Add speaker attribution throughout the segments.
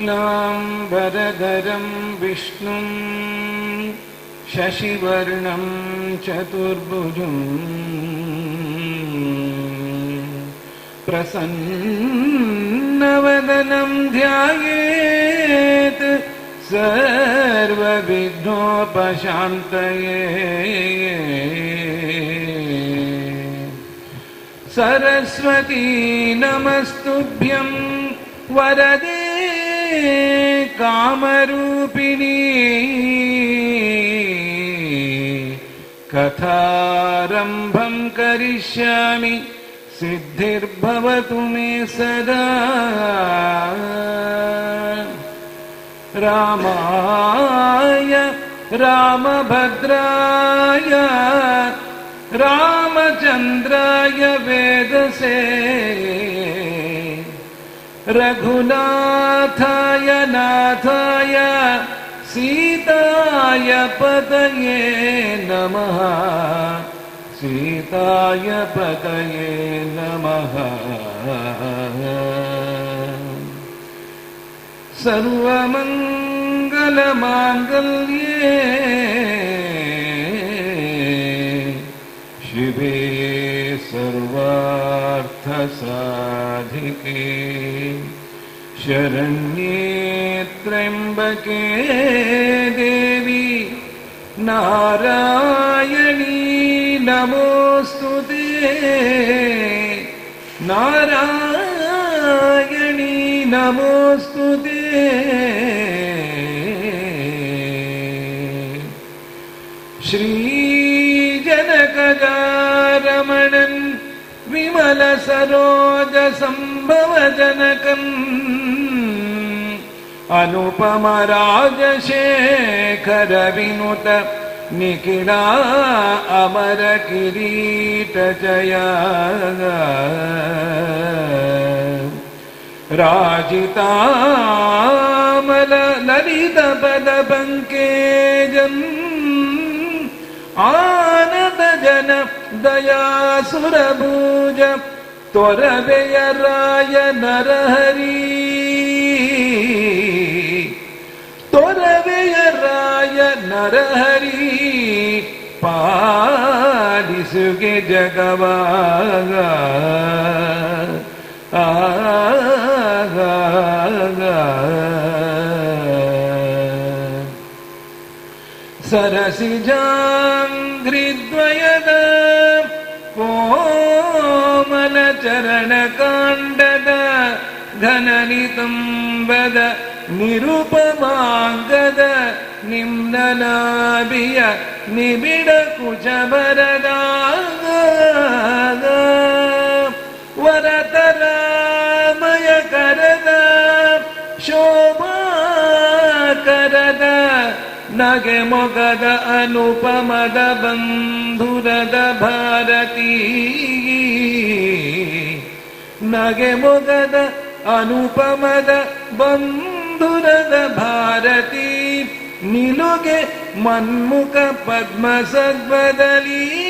Speaker 1: शुक्लाम्बरधरं विष्णुं शशिवर्णं चतुर्भुजं प्रसन्नवदनं ध्यायेत् सर्वविघ्नोपशान्तये। सरस्वती नमस्तुभ्यं वरदे कामरूपिणी। कथारम्भं करिष्यामि सिद्धिर्भवतु मे सदा। रामाय रामभद्राय रामचन्द्राय वेदसे रघुनाथाय नाथाय सीताय पतये नमः। सीताय पतये नमः। सर्वमङ्गलमाङ्गल्ये शिवे सर्वार्थसाधिके शरण्ये त्र्यम्बके देवी नारायणी नमोस्तुते। नारायणी नमोस्तुते। श्रीजनकजारमणन् विमलसरोजसम्भवजनकम् अनुपमराजशेखरविनुत निखिला अमरकिरीटजया। राजितामललितपदपङ्केजम् आनतजन दयासुरभुज त्वरवेयराय नरहरि। त्वरवेयराय नरहरि पालिसुगे जगवाग। सरसिजाङ्घ्रिद्वयद कोमलचरणकाण्डद घननितम्बद निरुपमाङ्गद निम्ननाभिय निबिडकुचभरदाग। वरतरामय करद शोभाकರದ ನಗೆ ಮೊಗದ ಅನುಪಮದ ಬಂಧುರದ ಭಾರತೀ. ನಗೆ ಮೊಗದ ಅನುಪಮದ ಬಂಧುರದ ಭಾರತೀ. ನಿಲುಗೆ ಮನ್ಮುಖ ಪದ್ಮ ಸದ್ವದಲಿ.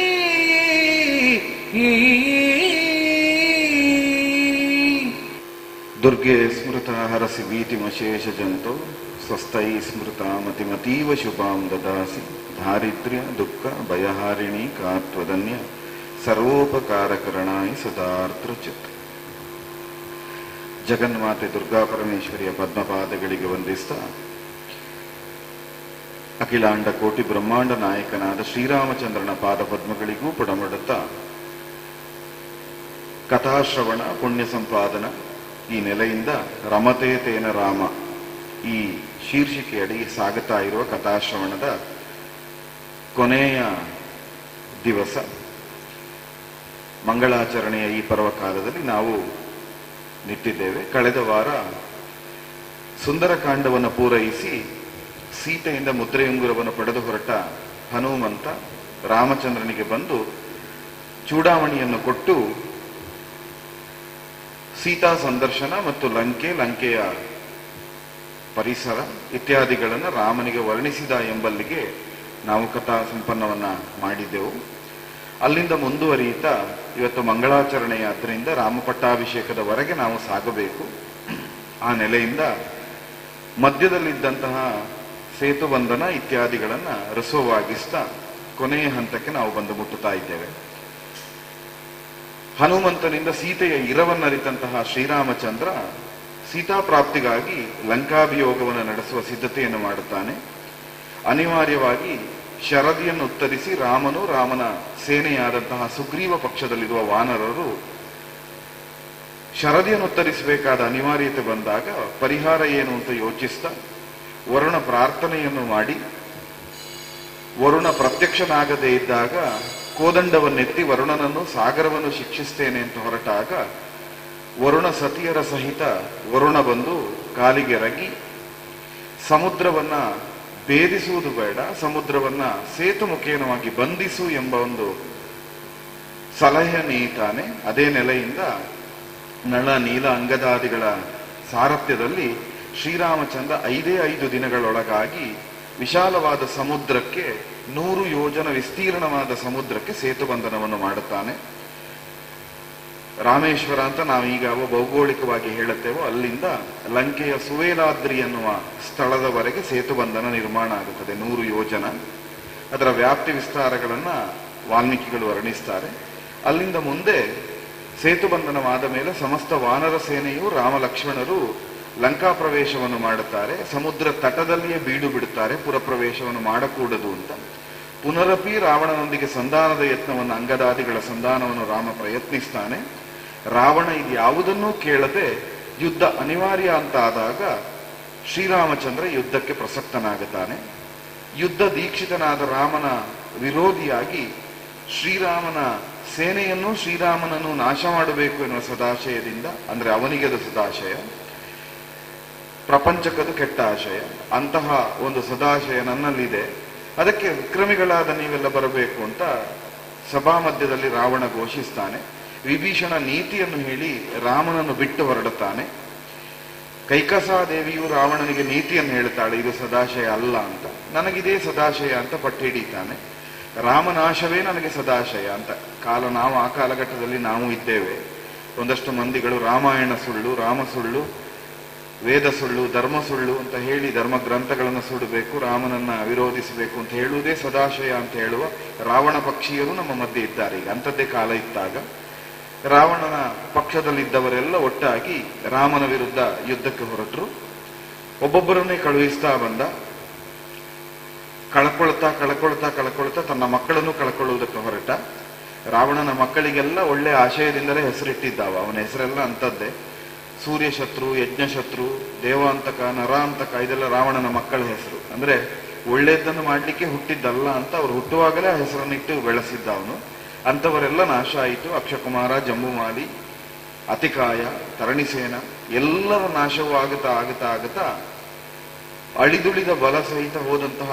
Speaker 2: ದುರ್ಗೆ ಸ್ಮೃತ ಹರಸಿ ಭೀತಿಮಶೇಷ ಜಂತೋ ಸ್ವಸ್ಥೈ ಸ್ಮೃತ ಮತಿಮತೀವ ಶುಭಾಂ ದದಾಸಿ. ದಾರಿದ್ರ್ಯ ದುಃಖ ಭಯಹಾರಿಣಿ ಕಾತ್ವದನ್ಯ ಸರ್ವೋಪಕಾರಕರಣಾಯ ಸದಾರ್ಥ ಚಿತ್ತ. ಜಗನ್ಮಾತೆ ದುರ್ಗಾ ಪರಮೇಶ್ವರಿಯ ಪದ್ಮಪಾದಗಳಿಗೆ ವಂದಿಸ್ತಾ ಅಖಿಲಾಂಡ ಕೋಟಿ ಬ್ರಹ್ಮಾಂಡ ನಾಯಕನಾದ ಶ್ರೀರಾಮಚಂದ್ರನ ಪಾದಪದ್ಮಗಳಿಗೂ ಪುಡಮಡುತ್ತಾ ಕಥಾಶ್ರವಣ ಪುಣ್ಯ ಸಂಪಾದನ ಈ ನೆಲೆಯಿಂದ ರಮತೆ ತೇನ ರಾಮ ಈ ಶೀರ್ಷಿಕೆಯಡಿ ಸಾಗುತ್ತಾ ಇರುವ ಕಥಾಶ್ರವಣದ ಕೊನೆಯ ದಿವಸ ಮಂಗಳಾಚರಣೆಯ ಈ ಪರ್ವಕಾಲದಲ್ಲಿ ನಾವು ನಿಂತಿದ್ದೇವೆ. ಕಳೆದ ವಾರ ಸುಂದರಕಾಂಡವನ್ನು ಪೂರೈಸಿ ಸೀತೆಯಿಂದ ಮುದ್ರೆಯುಂಗುರವನ್ನು ಪಡೆದು ಹೊರಟ ಹನುಮಂತ ರಾಮಚಂದ್ರನಿಗೆ ಬಂದು ಚೂಡಾಮಣಿಯನ್ನು ಕೊಟ್ಟು ಸೀತಾ ಸಂದರ್ಶನ ಮತ್ತು ಲಂಕೆಯ ಪರಿಸರ ಇತ್ಯಾದಿಗಳನ್ನು ರಾಮನಿಗೆ ವರ್ಣಿಸಿದ ಎಂಬಲ್ಲಿಗೆ ನಾವು ಕಥಾ ಸಂಪನ್ನವನ್ನ ಮಾಡಿದ್ದೆವು. ಅಲ್ಲಿಂದ ಮುಂದುವರಿಯುತ್ತಾ ಇವತ್ತು ಮಂಗಳಾಚರಣೆಯಾದ್ದರಿಂದ ರಾಮ ಪಟ್ಟಾಭಿಷೇಕದವರೆಗೆ ನಾವು ಸಾಗಬೇಕು. ಆ ನೆಲೆಯಿಂದ ಮಧ್ಯದಲ್ಲಿದ್ದಂತಹ ಸೇತುಬಂಧನ ಇತ್ಯಾದಿಗಳನ್ನ ರಸವಾಗಿಸ್ತಾ ಕೊನೆಯ ಹಂತಕ್ಕೆ ನಾವು ಬಂದು ಮುಟ್ಟುತ್ತಾ ಇದ್ದೇವೆ. ಹನುಮಂತನಿಂದ ಸೀತೆಯ ಇರವನ್ನರಿತಂತಹ ಶ್ರೀರಾಮಚಂದ್ರ ಸೀತಾಪ್ರಾಪ್ತಿಗಾಗಿ ಲಂಕಾಭಿಯೋಗವನ್ನು ನಡೆಸುವ ಸಿದ್ಧತೆಯನ್ನು ಮಾಡುತ್ತಾನೆ. ಅನಿವಾರ್ಯವಾಗಿ ಶರದಿಯನ್ನು ಉತ್ತರಿಸಿ ರಾಮನು, ರಾಮನ ಸೇನೆಯಾದಂತಹ ಸುಗ್ರೀವ ಪಕ್ಷದಲ್ಲಿರುವ ವಾನರರು ಶರದಿಯನ್ನು ಉತ್ತರಿಸಬೇಕಾದ ಅನಿವಾರ್ಯತೆ ಬಂದಾಗ ಪರಿಹಾರ ಏನು ಅಂತ ಯೋಚಿಸ್ತಾ ವರುಣ ಪ್ರಾರ್ಥನೆಯನ್ನು ಮಾಡಿ, ವರುಣ ಪ್ರತ್ಯಕ್ಷನಾಗದೇ ಇದ್ದಾಗ ಕೋದಂಡವನ್ನೆತ್ತಿ ವರುಣನನ್ನು ಸಾಗರವನ್ನು ಶಿಕ್ಷಿಸ್ತೇನೆ ಅಂತ ಹೊರಟಾಗ ವರುಣ ಸತಿಯರ ಸಹಿತ ವರುಣ ಬಂದು ಕಾಲಿಗೆರಗಿ ಸಮುದ್ರವನ್ನ ಭೇದಿಸುವುದು ಬೇಡ, ಸಮುದ್ರವನ್ನ ಸೇತು ಮುಖೇನವಾಗಿ ಬಂಧಿಸು ಎಂಬ ಒಂದು ಸಲಹೆ ನೀಡುತ್ತಾನೆ. ಅದೇ ನೆಲೆಯಿಂದ ನಳ, ನೀಲ, ಅಂಗದಾದಿಗಳ ಸಾರಥ್ಯದಲ್ಲಿ ಶ್ರೀರಾಮಚಂದ್ರ 5 ದಿನಗಳೊಳಗಾಗಿ ವಿಶಾಲವಾದ ಸಮುದ್ರಕ್ಕೆ 100 ಯೋಜನ ವಿಸ್ತೀರ್ಣವಾದ ಸಮುದ್ರಕ್ಕೆ ಸೇತುಬಂಧನವನ್ನು ಮಾಡುತ್ತಾನೆ. ರಾಮೇಶ್ವರ ಅಂತ ನಾವು ಈಗ ಭೌಗೋಳಿಕವಾಗಿ ಹೇಳುತ್ತೇವೋ ಅಲ್ಲಿಂದ ಲಂಕೆಯ ಸುವೇಲಾದ್ರಿ ಎನ್ನುವ ಸ್ಥಳದವರೆಗೆ ಸೇತುಬಂಧನ ನಿರ್ಮಾಣ ಆಗುತ್ತದೆ, 100 ಯೋಜನ. ಅದರ ವ್ಯಾಪ್ತಿ ವಿಸ್ತಾರಗಳನ್ನ ವಾಲ್ಮೀಕಿಗಳು ವರ್ಣಿಸ್ತಾರೆ. ಅಲ್ಲಿಂದ ಮುಂದೆ ಸೇತುಬಂಧನವಾದ ಮೇಲೆ ಸಮಸ್ತ ವಾನರ ಸೇನೆಯು ರಾಮ ಲಕ್ಷ್ಮಣರು ಲಂಕಾ ಪ್ರವೇಶವನ್ನು ಮಾಡುತ್ತಾರೆ. ಸಮುದ್ರ ತಟದಲ್ಲಿಯೇ ಬೀಡು ಬಿಡುತ್ತಾರೆ, ಪುರಪ್ರವೇಶವನ್ನು ಮಾಡಕೂಡದು ಅಂತ. ಪುನರಪಿ ರಾವಣನೊಂದಿಗೆ ಸಂಧಾನದ ಯತ್ನವನ್ನು, ಅಂಗದಾದಿಗಳ ಸಂಧಾನವನ್ನು ರಾಮ ಪ್ರಯತ್ನಿಸ್ತಾನೆ. ರಾವಣ ಇದು ಯಾವುದನ್ನೂ ಕೇಳದೆ ಯುದ್ಧ ಅನಿವಾರ್ಯ ಅಂತ ಆದಾಗ ಶ್ರೀರಾಮಚಂದ್ರ ಯುದ್ಧಕ್ಕೆ ಪ್ರಸಕ್ತನಾಗುತ್ತಾನೆ. ಯುದ್ಧ ದೀಕ್ಷಿತನಾದ ರಾಮನ ವಿರೋಧಿಯಾಗಿ ಶ್ರೀರಾಮನ ಸೇನೆಯನ್ನು, ಶ್ರೀರಾಮನನ್ನು ನಾಶ ಮಾಡಬೇಕು ಎನ್ನುವ ಸದಾಶಯದಿಂದ, ಅಂದ್ರೆ ಅವನಿಗದು ಸದಾಶಯ, ಪ್ರಪಂಚಕ್ಕದು ಕೆಟ್ಟ ಆಶಯ, ಅಂತಹ ಒಂದು ಸದಾಶಯ ನನ್ನಲ್ಲಿದೆ, ಅದಕ್ಕೆ ವಿಕ್ರಮಿಗಳಾದ ನೀವೆಲ್ಲ ಬರಬೇಕು ಅಂತ ಸಭಾ ಮಧ್ಯದಲ್ಲಿ ರಾವಣ ಘೋಷಿಸ್ತಾನೆ. ವಿಭೀಷಣ ನೀತಿಯನ್ನು ಹೇಳಿ ರಾಮನನ್ನು ಬಿಟ್ಟು ಹೊರಡುತ್ತಾನೆ. ಕೈಕಸಾದೇವಿಯು ರಾವಣನಿಗೆ ನೀತಿಯನ್ನು ಹೇಳ್ತಾಳೆ, ಇದು ಸದಾಶಯ ಅಲ್ಲ ಅಂತ. ನನಗಿದೇ ಸದಾಶಯ ಅಂತ ಪಟ್ಟು ಹಿಡಿತಾನೆ. ರಾಮನಾಶವೇ ನನಗೆ ಸದಾಶಯ ಅಂತ. ನಾವು ಆ ಕಾಲಘಟ್ಟದಲ್ಲಿ ನಾವು ಇದ್ದೇವೆ. ಒಂದಷ್ಟು ಮಂದಿಗಳು ರಾಮಾಯಣ ಸುಳ್ಳು, ರಾಮ ಸುಳ್ಳು, ವೇದ ಸುಳ್ಳು, ಧರ್ಮ ಸುಳ್ಳು ಅಂತ ಹೇಳಿ ಧರ್ಮ ಗ್ರಂಥಗಳನ್ನು ಸುಡಬೇಕು, ರಾಮನನ್ನ ವಿರೋಧಿಸಬೇಕು ಅಂತ ಹೇಳುವುದೇ ಸದಾಶಯ ಅಂತ ಹೇಳುವ ರಾವಣ ಪಕ್ಷೀಯರು ನಮ್ಮ ಮಧ್ಯೆ ಇದ್ದಾರೆ. ಈಗ ಅಂಥದ್ದೇ ಕಾಲ ಇದ್ದಾಗ ರಾವಣನ ಪಕ್ಷದಲ್ಲಿದ್ದವರೆಲ್ಲ ಒಟ್ಟಾಗಿ ರಾಮನ ವಿರುದ್ಧ ಯುದ್ಧಕ್ಕೆ ಹೊರಟರು. ಒಬ್ಬೊಬ್ಬರನ್ನೇ ಕಳುಹಿಸ್ತಾ ಬಂದ. ಕಳ್ಕೊಳ್ತಾ ತನ್ನ ಮಕ್ಕಳನ್ನು ಕಳ್ಕೊಳ್ಳುವುದಕ್ಕೆ ಹೊರಟ. ರಾವಣನ ಮಕ್ಕಳಿಗೆಲ್ಲ ಒಳ್ಳೆ ಆಶಯದಿಂದಲೇ ಹೆಸರಿಟ್ಟಿದ್ದಾವ. ಅವನ ಹೆಸರೆಲ್ಲ ಅಂತದ್ದೇ. ಸೂರ್ಯಶತ್ರು, ಯಜ್ಞಶತ್ರು, ದೇವಾಂತಕ, ನರಾಂತಕ, ಇದೆಲ್ಲ ರಾವಣನ ಮಕ್ಕಳ ಹೆಸರು. ಅಂದ್ರೆ ಒಳ್ಳೆಯದನ್ನು ಮಾಡ್ಲಿಕ್ಕೆ ಹುಟ್ಟಿದ್ದಲ್ಲ ಅಂತ ಅವ್ರು ಹುಟ್ಟುವಾಗಲೇ ಆ ಹೆಸರನ್ನಿಟ್ಟು ಬೆಳೆಸಿದ್ದ ಅವನು. ಅಂಥವರೆಲ್ಲ ನಾಶ ಆಯಿತು. ಅಕ್ಷಕುಮಾರ, ಜಂಬುಮಾಲಿ, ಅತಿಕಾಯ, ತರಣಿಸೇನ ಎಲ್ಲರ ನಾಶವೂ ಆಗುತ್ತಾ ಅಳಿದುಳಿದ ಬಲ ಸಹಿತ ಹೋದಂತಹ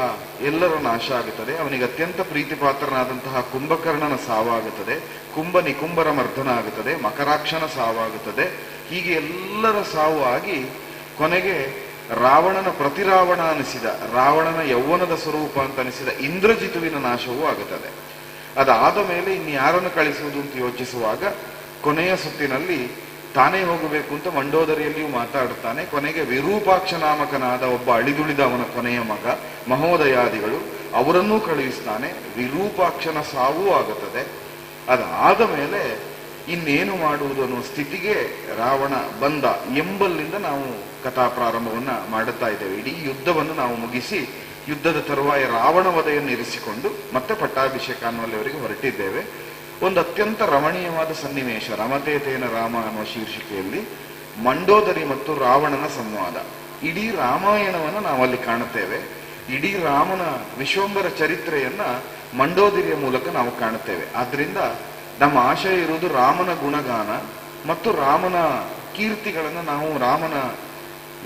Speaker 2: ಎಲ್ಲರ ನಾಶ ಆಗುತ್ತದೆ. ಅವನಿಗೆ ಅತ್ಯಂತ ಪ್ರೀತಿ ಪಾತ್ರನಾದಂತಹ ಕುಂಭಕರ್ಣನ ಸಾವಾಗುತ್ತದೆ. ಕುಂಭ ನಿಕುಂಭರ ಮರ್ದನ ಆಗುತ್ತದೆ. ಮಕರಾಕ್ಷನ ಸಾವಾಗುತ್ತದೆ. ಹೀಗೆ ಎಲ್ಲರ ಸಾವು ಆಗಿ ಕೊನೆಗೆ ರಾವಣನ ಪ್ರತಿರಾವಣ ಅನಿಸಿದ, ರಾವಣನ ಯೌವನದ ಸ್ವರೂಪ ಅಂತ ಅನಿಸಿದ ಇಂದ್ರಜಿತುವಿನ ನಾಶವೂ ಆಗುತ್ತದೆ. ಅದಾದ ಮೇಲೆ ಇನ್ಯಾರನ್ನು ಕಳಿಸುವುದು ಅಂತ ಯೋಚಿಸುವಾಗ ಕೊನೆಯ ಸುತ್ತಿನಲ್ಲಿ ತಾನೇ ಹೋಗಬೇಕು ಅಂತ ಮಂಡೋದರಿಯಲ್ಲಿಯೂ ಮಾತಾಡುತ್ತಾನೆ. ಕೊನೆಗೆ ವಿರೂಪಾಕ್ಷ ನಾಮಕನಾದ ಒಬ್ಬ ಅಳಿದುಳಿದ ಅವನ ಕೊನೆಯ ಮಗ ಮಹೋದಯಾದಿಗಳು ಅವರನ್ನೂ ಕಳುಹಿಸ್ತಾನೆ. ವಿರೂಪಾಕ್ಷನ ಸಾವೂ ಆಗುತ್ತದೆ. ಅದಾದ ಮೇಲೆ ಇನ್ನೇನು ಮಾಡುವುದು ಅನ್ನುವ ಸ್ಥಿತಿಗೆ ರಾವಣ ಬಂದ ಎಂಬಲ್ಲಿಂದ ನಾವು ಕಥಾ ಪ್ರಾರಂಭವನ್ನ ಮಾಡುತ್ತಾ ಇದ್ದೇವೆ. ಇಡೀ ಯುದ್ಧವನ್ನು ನಾವು ಮುಗಿಸಿ ಯುದ್ಧದ ತರುವಾಯ ರಾವಣ ವಧೆಯನ್ನು ಇರಿಸಿಕೊಂಡು ಮತ್ತೆ ಪಟ್ಟಾಭಿಷೇಕ ಅನ್ನುವಲ್ಲಿವರೆಗೆ ಹೊರಟಿದ್ದೇವೆ. ಒಂದು ಅತ್ಯಂತ ರಮಣೀಯವಾದ ಸನ್ನಿವೇಶ, ರಮತೇತೇನ ರಾಮ ಅನ್ನುವ ಶೀರ್ಷಿಕೆಯಲ್ಲಿ ಮಂಡೋದರಿ ಮತ್ತು ರಾವಣನ ಸಂವಾದ. ಇಡೀ ರಾಮಾಯಣವನ್ನು ನಾವಲ್ಲಿ ಕಾಣುತ್ತೇವೆ. ಇಡೀ ರಾಮನ ವಿಶ್ವಂಬರ ಚರಿತ್ರೆಯನ್ನ ಮಂಡೋದರಿಯ ಮೂಲಕ ನಾವು ಕಾಣುತ್ತೇವೆ. ಆದ್ರಿಂದ ನಮ್ಮ ಆಶಯ ಇರುವುದು ರಾಮನ ಗುಣಗಾನ ಮತ್ತು ರಾಮನ ಕೀರ್ತಿಗಳನ್ನು ನಾವು, ರಾಮನ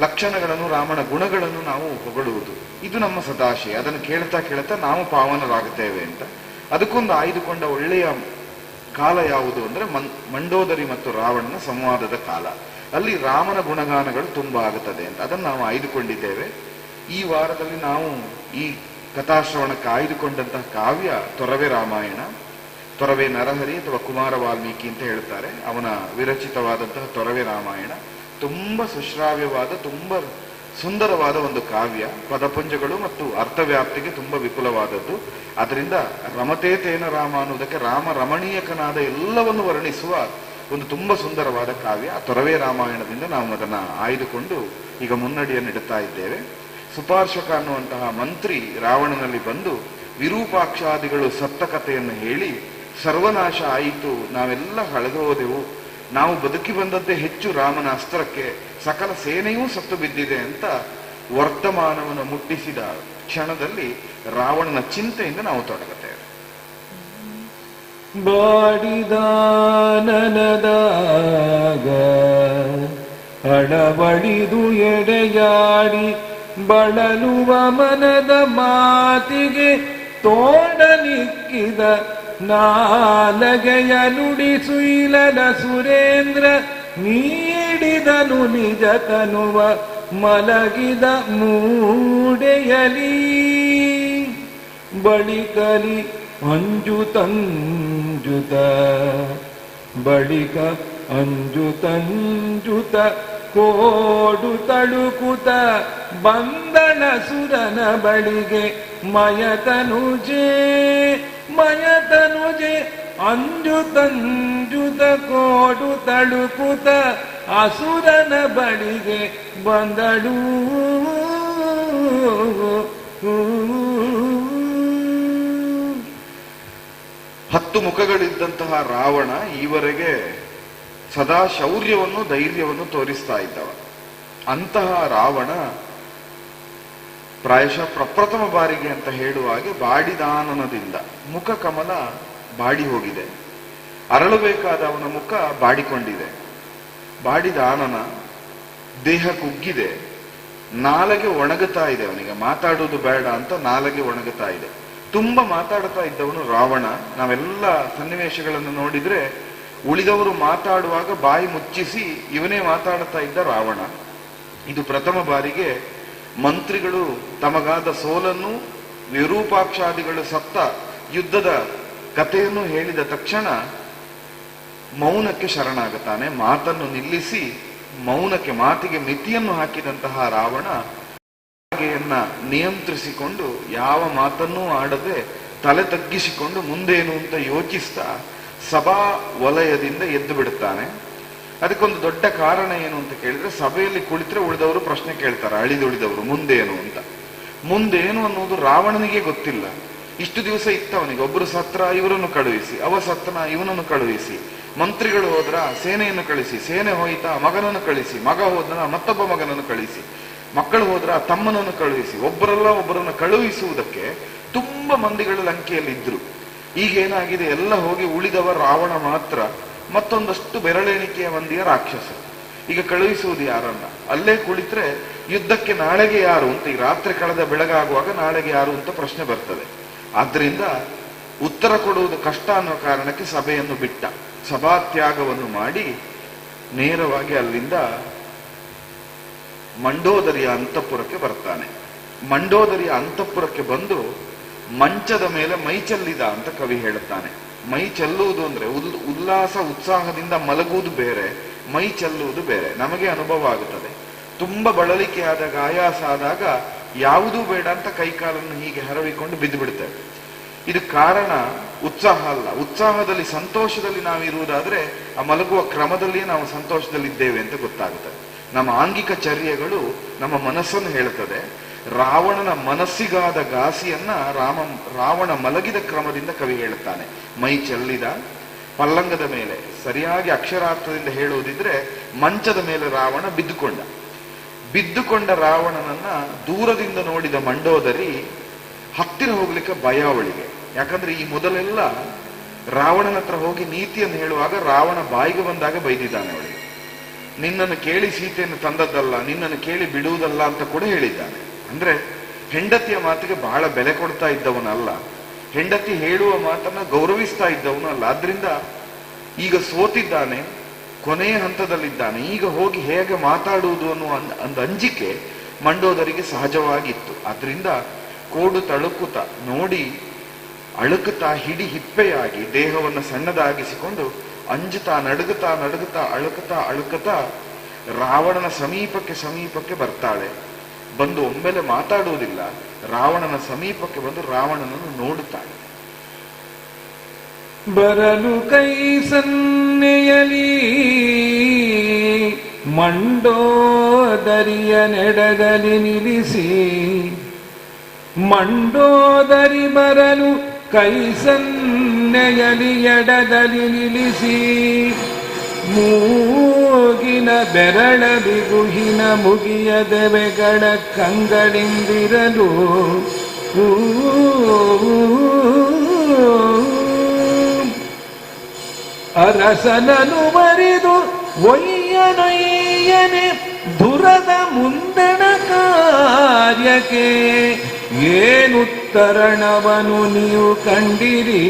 Speaker 2: ಲಕ್ಷಣಗಳನ್ನು, ರಾಮನ ಗುಣಗಳನ್ನು ನಾವು ಹೊಗಳುವುದು. ಇದು ನಮ್ಮ ಸದಾಶಯ. ಅದನ್ನು ಕೇಳ್ತಾ ನಾವು ಪಾವನರಾಗುತ್ತೇವೆ ಅಂತ. ಅದಕ್ಕೊಂದು ಆಯ್ದುಕೊಂಡ ಒಳ್ಳೆಯ ಕಾಲ ಯಾವುದು ಅಂದ್ರೆ ಮಂಡೋದರಿ ಮತ್ತು ರಾವಣನ ಸಂವಾದದ ಕಾಲ. ಅಲ್ಲಿ ರಾಮನ ಗುಣಗಾನಗಳು ತುಂಬಾ ಆಗುತ್ತದೆ ಅಂತ ಅದನ್ನು ನಾವು ಆಯ್ದುಕೊಂಡಿದ್ದೇವೆ. ಈ ವಾರದಲ್ಲಿ ನಾವು ಈ ಕಥಾಶ್ರವಣಕ್ಕೆ ಆಯ್ದುಕೊಂಡಂತಹ ಕಾವ್ಯ ತೊರವೆ ರಾಮಾಯಣ. ತೊರವೆ ನರಹರಿ ಅಥವಾ ಕುಮಾರ ವಾಲ್ಮೀಕಿ ಅಂತ ಹೇಳ್ತಾರೆ. ಅವನ ವಿರಚಿತವಾದಂತಹ ತೊರವೆ ರಾಮಾಯಣ ತುಂಬಾ ಸುಶ್ರಾವ್ಯವಾದ, ತುಂಬಾ ಸುಂದರವಾದ ಒಂದು ಕಾವ್ಯ, ಪದಪುಂಜಗಳು ಮತ್ತು ಅರ್ಥವ್ಯಾಪ್ತಿಗೆ ತುಂಬಾ ವಿಪುಲವಾದದ್ದು. ಅದರಿಂದ ರಮತೆ ತೇನ ರಾಮ ಅನ್ನುವುದಕ್ಕೆ ರಾಮ ರಮಣೀಯಕನಾದ ಎಲ್ಲವನ್ನು ವರ್ಣಿಸುವ ಒಂದು ತುಂಬಾ ಸುಂದರವಾದ ಕಾವ್ಯ. ಆ ತೊರವೆ ರಾಮಾಯಣದಿಂದ ನಾವು ಅದನ್ನ ಆಯ್ದುಕೊಂಡು ಈಗ ಮುನ್ನಡಿಯನ್ನಿಡುತ್ತಾ ಇದ್ದೇವೆ. ಸುಪಾರ್ಶಕ ಅನ್ನುವಂತಹ ಮಂತ್ರಿ ರಾವಣನಲ್ಲಿ ಬಂದು ವಿರೂಪಾಕ್ಷಾದಿಗಳು ಸತ್ತ ಕಥೆಯನ್ನು ಹೇಳಿ, ಸರ್ವನಾಶ ಆಯಿತು, ನಾವೆಲ್ಲ ಕಳೆದು ಹೋದೆವು, ನಾವು ಬದುಕಿ ಬಂದದ್ದೇ ಹೆಚ್ಚು ರಾಮನ ಅಸ್ತ್ರಕ್ಕೆ, ಸಕಲ ಸೇನೆಯೂ ಸತ್ತು ಬಿದ್ದಿದೆ ಅಂತ ವರ್ತಮಾನವನ್ನು ಮುಟ್ಟಿಸಿದ ಕ್ಷಣದಲ್ಲಿ ರಾವಣನ ಚಿಂತೆಯಿಂದ ನಾವು ತೊಡಗುತ್ತೇವೆ.
Speaker 1: ಬಾಡಿದಾನನದಾಗ ಅಡಬಡಿದು ಎಡೆಯಾಡಿ ಬಳಲುವ ಮನದ ಮಾತಿಗೆ ತೋಡನಿಕ್ಕಿದ ನಾಲಗೆಯ ನುಡಿಸುಯಿಲದ ಸುರೇಂದ್ರ ನೀಡಿದನು ನಿಜ ತನುವ ಮಲಗಿದ ಮೂಡೆಯಲಿ. ಬಳಿಕಲಿ ಅಂಜುತಂಜುತ ಬಳಿಕ ಅಂಜುತಂಜುತ ಕೋಡು ತಳುಕುತ ಬಂದಳ ಸುರನ ಬಳಿಗೆ ಮಯತನುಜೆ ಅಂಜುತಂಜುತ ಕೋಡು ತಳುಕುತ ಅಸುರನ ಬಳಿಗೆ ಬಂದಳು.
Speaker 2: ಹತ್ತು ಮುಖಗಳಿದ್ದಂತಹ ರಾವಣ ಈವರೆಗೆ ಸದಾ ಶೌರ್ಯವನ್ನು ಧೈರ್ಯವನ್ನು ತೋರಿಸ್ತಾ ಇದ್ದವ. ಅಂತಹ ರಾವಣ ಪ್ರಾಯಶಃ ಪ್ರಪ್ರಥಮ ಬಾರಿಗೆ ಅಂತ ಹೇಳುವ ಹಾಗೆ ಬಾಡಿದಾನನದಿಂದ ಮುಖ ಕಮಲ ಬಾಡಿ ಹೋಗಿದೆ, ಅರಳಬೇಕಾದ ಅವನ ಮುಖ ಬಾಡಿಕೊಂಡಿದೆ. ಬಾಡಿದಾನನ ದೇಹ ಕುಗ್ಗಿದೆ, ನಾಲಗೆ ಒಣಗುತ್ತಾ ಇದೆ. ಅವನಿಗೆ ಮಾತಾಡುವುದು ಬೇಡ ಅಂತ ನಾಲಗೆ ಒಣಗುತ್ತಾ ಇದೆ. ತುಂಬಾ ಮಾತಾಡ್ತಾ ಇದ್ದವನು ರಾವಣ. ನಾವೆಲ್ಲ ಸನ್ನಿವೇಶಗಳನ್ನು ನೋಡಿದ್ರೆ ಉಳಿದವರು ಮಾತಾಡುವಾಗ ಬಾಯಿ ಮುಚ್ಚಿಸಿ ಇವನೇ ಮಾತಾಡ್ತಾ ಇದ್ದ ರಾವಣ. ಇದು ಪ್ರಥಮ ಬಾರಿಗೆ ಮಂತ್ರಿಗಳು ತಮಗಾದ ಸೋಲನ್ನು, ವಿರೂಪಾಕ್ಷಾದಿಗಳು ಸತ್ತ ಯುದ್ಧದ ಕಥೆಯನ್ನು ಹೇಳಿದ ತಕ್ಷಣ ಮೌನಕ್ಕೆ ಶರಣಾಗುತ್ತಾನೆ. ಮಾತನ್ನು ನಿಲ್ಲಿಸಿ ಮೌನಕ್ಕೆ, ಮಾತಿಗೆ ಮಿತಿಯನ್ನು ಹಾಕಿದಂತಹ ರಾವಣ ಹಾಗೆಯನ್ನ ನಿಯಂತ್ರಿಸಿಕೊಂಡು ಯಾವ ಮಾತನ್ನೂ ಆಡದೆ ತಲೆ ತಗ್ಗಿಸಿಕೊಂಡು ಮುಂದೇನು ಅಂತ ಯೋಚಿಸ್ತಾ ಸಭಾ ವಲಯದಿಂದ ಎದ್ದು ಬಿಡುತ್ತಾನೆ. ಅದಕ್ಕೊಂದು ದೊಡ್ಡ ಕಾರಣ ಏನು ಅಂತ ಕೇಳಿದ್ರೆ, ಸಭೆಯಲ್ಲಿ ಕುಳಿತರೆ ಉಳಿದವರು ಪ್ರಶ್ನೆ ಕೇಳ್ತಾರೆ, ಅಳಿದುಳಿದವರು ಮುಂದೇನು ಅಂತ. ಮುಂದೇನು ಅನ್ನೋದು ರಾವಣನಿಗೆ ಗೊತ್ತಿಲ್ಲ. ಇಷ್ಟು ದಿವಸ ಇತ್ತವನಿಗೆ, ಒಬ್ಬರು ಸತ್ರ ಇವರನ್ನು ಕಳುಹಿಸಿ, ಅವ ಸತ್ತನ ಇವನನ್ನು ಕಳುಹಿಸಿ, ಮಂತ್ರಿಗಳು ಹೋದ್ರ ಸೇನೆಯನ್ನು ಕಳಿಸಿ, ಸೇನೆ ಹೋಯ್ತಾ ಮಗನನ್ನು ಕಳಿಸಿ, ಮಗ ಹೋದನ ಮತ್ತೊಬ್ಬ ಮಗನನ್ನು ಕಳಿಸಿ, ಮಕ್ಕಳು ಹೋದ್ರ ತಮ್ಮನನ್ನು ಕಳುಹಿಸಿ, ಒಬ್ಬರಲ್ಲ ಒಬ್ಬರನ್ನು ಕಳುಹಿಸುವುದಕ್ಕೆ ತುಂಬಾ ಮಂದಿಗಳು ಲಂಕೆಯಲ್ಲಿ ಇದ್ರು. ಈಗೇನಾಗಿದೆ, ಎಲ್ಲ ಹೋಗಿ ಉಳಿದವ ರಾವಣ ಮಾತ್ರ, ಮತ್ತೊಂದಷ್ಟು ಬೆರಳೆಣಿಕೆಯ ಮಂದಿಯ ರಾಕ್ಷಸರು. ಈಗ ಕಳುಹಿಸುವುದು ಯಾರನ್ನ? ಅಲ್ಲೇ ಕುಳಿತರೆ ಯುದ್ಧಕ್ಕೆ ನಾಳೆಗೆ ಯಾರು ಅಂತ, ಈ ರಾತ್ರಿ ಕಳೆದ ಬೆಳಗಾಗುವಾಗ ನಾಳೆಗೆ ಯಾರು ಅಂತ ಪ್ರಶ್ನೆ ಬರ್ತದೆ. ಆದ್ರಿಂದ ಉತ್ತರ ಕೊಡುವುದು ಕಷ್ಟ ಅನ್ನೋ ಕಾರಣಕ್ಕೆ ಸಭೆಯನ್ನು ಬಿಟ್ಟ, ಸಭಾತ್ಯಾಗವನ್ನು ಮಾಡಿ ನೇರವಾಗಿ ಅಲ್ಲಿಂದ ಮಂಡೋದರಿಯ ಅಂತಃಪುರಕ್ಕೆ ಬರ್ತಾನೆ. ಮಂಡೋದರಿಯ ಅಂತಃಪುರಕ್ಕೆ ಬಂದು ಮಂಚದ ಮೇಲೆ ಮೈ ಚೆಲ್ಲಿದ ಅಂತ ಕವಿ ಹೇಳುತ್ತಾನೆ. ಮೈ ಚೆಲ್ಲುವುದು ಅಂದ್ರೆ ಉಲ್ಲಾಸ ಉತ್ಸಾಹದಿಂದ ಮಲಗುವುದು ಬೇರೆ, ಮೈ ಚೆಲ್ಲುವುದು ಬೇರೆ. ನಮಗೆ ಅನುಭವ ಆಗುತ್ತದೆ. ತುಂಬಾ ಬಳಲಿಕೆ ಆದಾಗ, ಆಯಾಸ ಆದಾಗ ಯಾವುದೂ ಬೇಡ ಅಂತ ಕೈಕಾಲನ್ನು ಹೀಗೆ ಹರವಿಕೊಂಡು ಬಿದ್ದು ಬಿಡ್ತೇವೆ. ಇದು ಕಾರಣ ಉತ್ಸಾಹ ಅಲ್ಲ. ಉತ್ಸಾಹದಲ್ಲಿ, ಸಂತೋಷದಲ್ಲಿ ನಾವಿರುವುದಾದ್ರೆ ಆ ಮಲಗುವ ಕ್ರಮದಲ್ಲಿಯೇ ನಾವು ಸಂತೋಷದಲ್ಲಿದ್ದೇವೆ ಅಂತ ಗೊತ್ತಾಗುತ್ತದೆ. ನಮ್ಮ ಆಂಗಿಕ ಚರ್ಯಗಳು ನಮ್ಮ ಮನಸ್ಸನ್ನು ಹೇಳುತ್ತದೆ. ರಾವಣನ ಮನಸ್ಸಿಗಾದ ಘಾಸಿಯನ್ನ ರಾವಣ ಮಲಗಿದ ಕ್ರಮದಿಂದ ಕವಿ ಹೇಳುತ್ತಾನೆ. ಮೈ ಚೆಲ್ಲಿದ, ಪಲ್ಲಂಗದ ಮೇಲೆ, ಸರಿಯಾಗಿ ಅಕ್ಷರಾರ್ಥದಿಂದ ಹೇಳುವುದಿದ್ರೆ ಮಂಚದ ಮೇಲೆ ರಾವಣ ಬಿದ್ದುಕೊಂಡ ರಾವಣನನ್ನ ದೂರದಿಂದ ನೋಡಿದ ಮಂಡೋದರಿ ಹತ್ತಿರ ಹೋಗ್ಲಿಕ್ಕೆ ಭಯ ಅವಳಿಗೆ. ಯಾಕಂದ್ರೆ ಈ ಮೊದಲೆಲ್ಲ ರಾವಣನ ಹತ್ರ ಹೋಗಿ ನೀತಿಯನ್ನು ಹೇಳುವಾಗ ರಾವಣ ಬಾಯಿಗೆ ಬಂದಾಗ ಬೈದಿದ್ದಾನೆ ಅವಳಿಗೆ. ನಿನ್ನನ್ನು ಕೇಳಿ ಸೀತೆಯನ್ನು ತಂದದ್ದಲ್ಲ, ನಿನ್ನನ್ನು ಕೇಳಿ ಬಿಡುವುದಲ್ಲ ಅಂತ ಕೂಡ ಹೇಳಿದ್ದಾನೆ. ಅಂದ್ರೆ ಹೆಂಡತಿಯ ಮಾತಿಗೆ ಬಹಳ ಬೆಲೆ ಕೊಡ್ತಾ ಇದ್ದವನಲ್ಲ, ಹೆಂಡತಿ ಹೇಳುವ ಮಾತನ್ನ ಗೌರವಿಸ್ತಾ ಇದ್ದವನು ಅಲ್ಲ. ಆದ್ರಿಂದ ಈಗ ಸೋತಿದ್ದಾನೆ, ಕೊನೆಯ ಹಂತದಲ್ಲಿದ್ದಾನೆ, ಈಗ ಹೋಗಿ ಹೇಗೆ ಮಾತಾಡುವುದು ಅನ್ನುವ ಒಂದು ಅಂಜಿಕೆ ಮಂಡೋದರಿಗೆ ಸಹಜವಾಗಿತ್ತು. ಆದ್ರಿಂದ ಕೋಡು ತಳುಕುತ ನೋಡಿ ಅಳುಕುತ್ತಾ ಹಿಡಿ ಹಿಪ್ಪೆಯಾಗಿ ದೇಹವನ್ನು ಸಣ್ಣದಾಗಿಸಿಕೊಂಡು ಅಂಜುತ್ತಾ ನಡುಗುತ್ತಾ ಅಳುಕುತ್ತಾ ರಾವಣನ ಸಮೀಪಕ್ಕೆ ಬರ್ತಾಳೆ. ಬಂದು ಒಮ್ಮೆಲೆ ಮಾತಾಡುವುದಿಲ್ಲ, ರಾವಣನ ಸಮೀಪಕ್ಕೆ ಬಂದು ರಾವಣನನ್ನು ನೋಡುತ್ತಾಳೆ.
Speaker 1: ಬರಲು ಕೈ ಸನ್ನೆಯಲಿ ಮಂಡೋದರಿಯ ನೆಡದಲ್ಲಿ ನಿಲ್ಲಿಸಿ, ಮಂಡೋದರಿ ಬರಲು ಕೈ ಸನ್ನೆಯಲಿ ಎಡದಲ್ಲಿ ನಿಲ್ಲಿಸಿ, ಮೂಗಿನ ಬೆರಳ ಬಿಗುಹಿನ ಮುಗಿಯ ದೆವೆಗಳ ಕಂಗಳಿಂದಿರಲು ಅರಸನನು ಮರಿದು ಒಯ್ಯನೊಯ್ಯನೆ ದುರದ ಮುಂದಣ ಕಾರ್ಯಕ್ಕೆ ಏನುತ್ತರಣವನು ನೀವು ಕಂಡಿರಿ,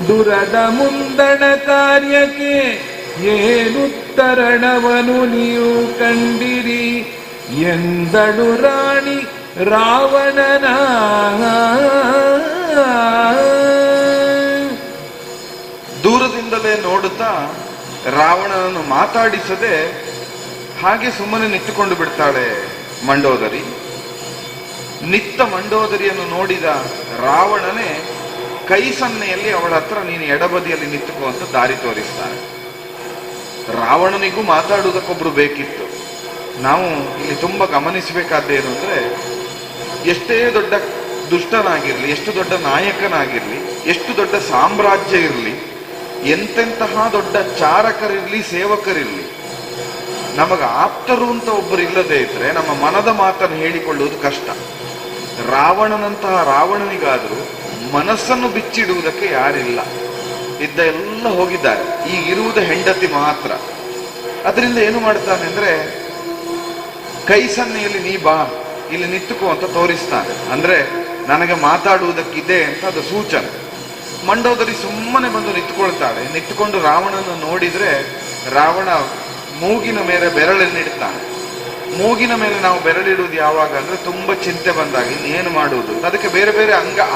Speaker 1: ದುರದ ಮುಂದಣ ಕಾರ್ಯಕ್ಕೆ ಏನುತ್ತರಣವನು ನೀವು ಕಂಡಿರಿ ಎಂದಳು ರಾಣಿ ರಾವಣನ.
Speaker 2: ದೂರದಿಂದಲೇ ನೋಡುತ್ತಾ ರಾವಣನನ್ನು ಮಾತಾಡಿಸದೆ ಹಾಗೆ ಸುಮ್ಮನೆ ನಿಂತುಕೊಂಡು ಬಿಡ್ತಾಳೆ ಮಂಡೋದರಿ. ನಿತ್ತ ಮಂಡೋದರಿಯನ್ನು ನೋಡಿದ ರಾವಣನೇ ಕೈ ಸನ್ನೆಯಲ್ಲಿ ಅವಳ ಹತ್ರ ನೀನು ಎಡಬದಿಯಲ್ಲಿ ನಿಂತುಕೋ ಅಂತ ದಾರಿ ತೋರಿಸ್ತಾನೆ. ರಾವಣನಿಗೂ ಮಾತಾಡುವುದಕ್ಕೊಬ್ರು ಬೇಕಿತ್ತು. ನಾವು ಇಲ್ಲಿ ತುಂಬಾ ಗಮನಿಸಬೇಕಾದ್ದೇನು ಅಂದ್ರೆ, ಎಷ್ಟೇ ದೊಡ್ಡ ದುಷ್ಟನಾಗಿರ್ಲಿ, ಎಷ್ಟು ದೊಡ್ಡ ನಾಯಕನಾಗಿರ್ಲಿ, ಎಷ್ಟು ದೊಡ್ಡ ಸಾಮ್ರಾಜ್ಯ ಇರಲಿ, ಎಂತೆಂತಹ ದೊಡ್ಡ ಚಾರಕರಿರ್ಲಿ, ಸೇವಕರಿರ್ಲಿ, ನಮಗ ಆಪ್ತರು ಅಂತ ಒಬ್ಬರು ಇಲ್ಲದೆ ಇದ್ರೆ ನಮ್ಮ ಮನದ ಮಾತನ್ನು ಹೇಳಿಕೊಳ್ಳುವುದು ಕಷ್ಟ. ರಾವಣನಿಗಾದರೂ ಮನಸ್ಸನ್ನು ಬಿಚ್ಚಿಡುವುದಕ್ಕೆ ಯಾರಿಲ್ಲ. ಇದ್ದ ಎಲ್ಲ ಹೋಗಿದ್ದಾರೆ, ಈಗಿರುವುದು ಹೆಂಡತಿ ಮಾತ್ರ. ಅದರಿಂದ ಏನು ಮಾಡ್ತಾನೆ ಅಂದ್ರೆ, ಕೈ ಸನ್ನೆಯಲ್ಲಿ ನೀ ಬಾ, ಇಲ್ಲಿ ನಿಂತುಕೋ ಅಂತ ತೋರಿಸ್ತಾನೆ. ಅಂದ್ರೆ ನನಗೆ ಮಾತಾಡುವುದಕ್ಕಿದೆ ಅಂತ ಅದು ಸೂಚನೆ. ಮಂಡೋದರಿ ಸುಮ್ಮನೆ ಬಂದು ನಿಂತ್ಕೊಳ್ತಾಳೆ. ನಿಂತುಕೊಂಡು ರಾವಣನ ನೋಡಿದ್ರೆ ರಾವಣ ಮೂಗಿನ ಮೇಲೆ ಬೆರಳನ್ನಿಡ್ತಾನೆ. ಮೂಗಿನ ಮೇಲೆ ನಾವು ಬೆರಳಿಡುವುದು ಯಾವಾಗ ಅಂದ್ರೆ ತುಂಬಾ ಚಿಂತೆ ಬಂದಾಗ. ಇನ್ನೇನು ಮಾಡುವುದು, ಅದಕ್ಕೆ ಬೇರೆ ಬೇರೆ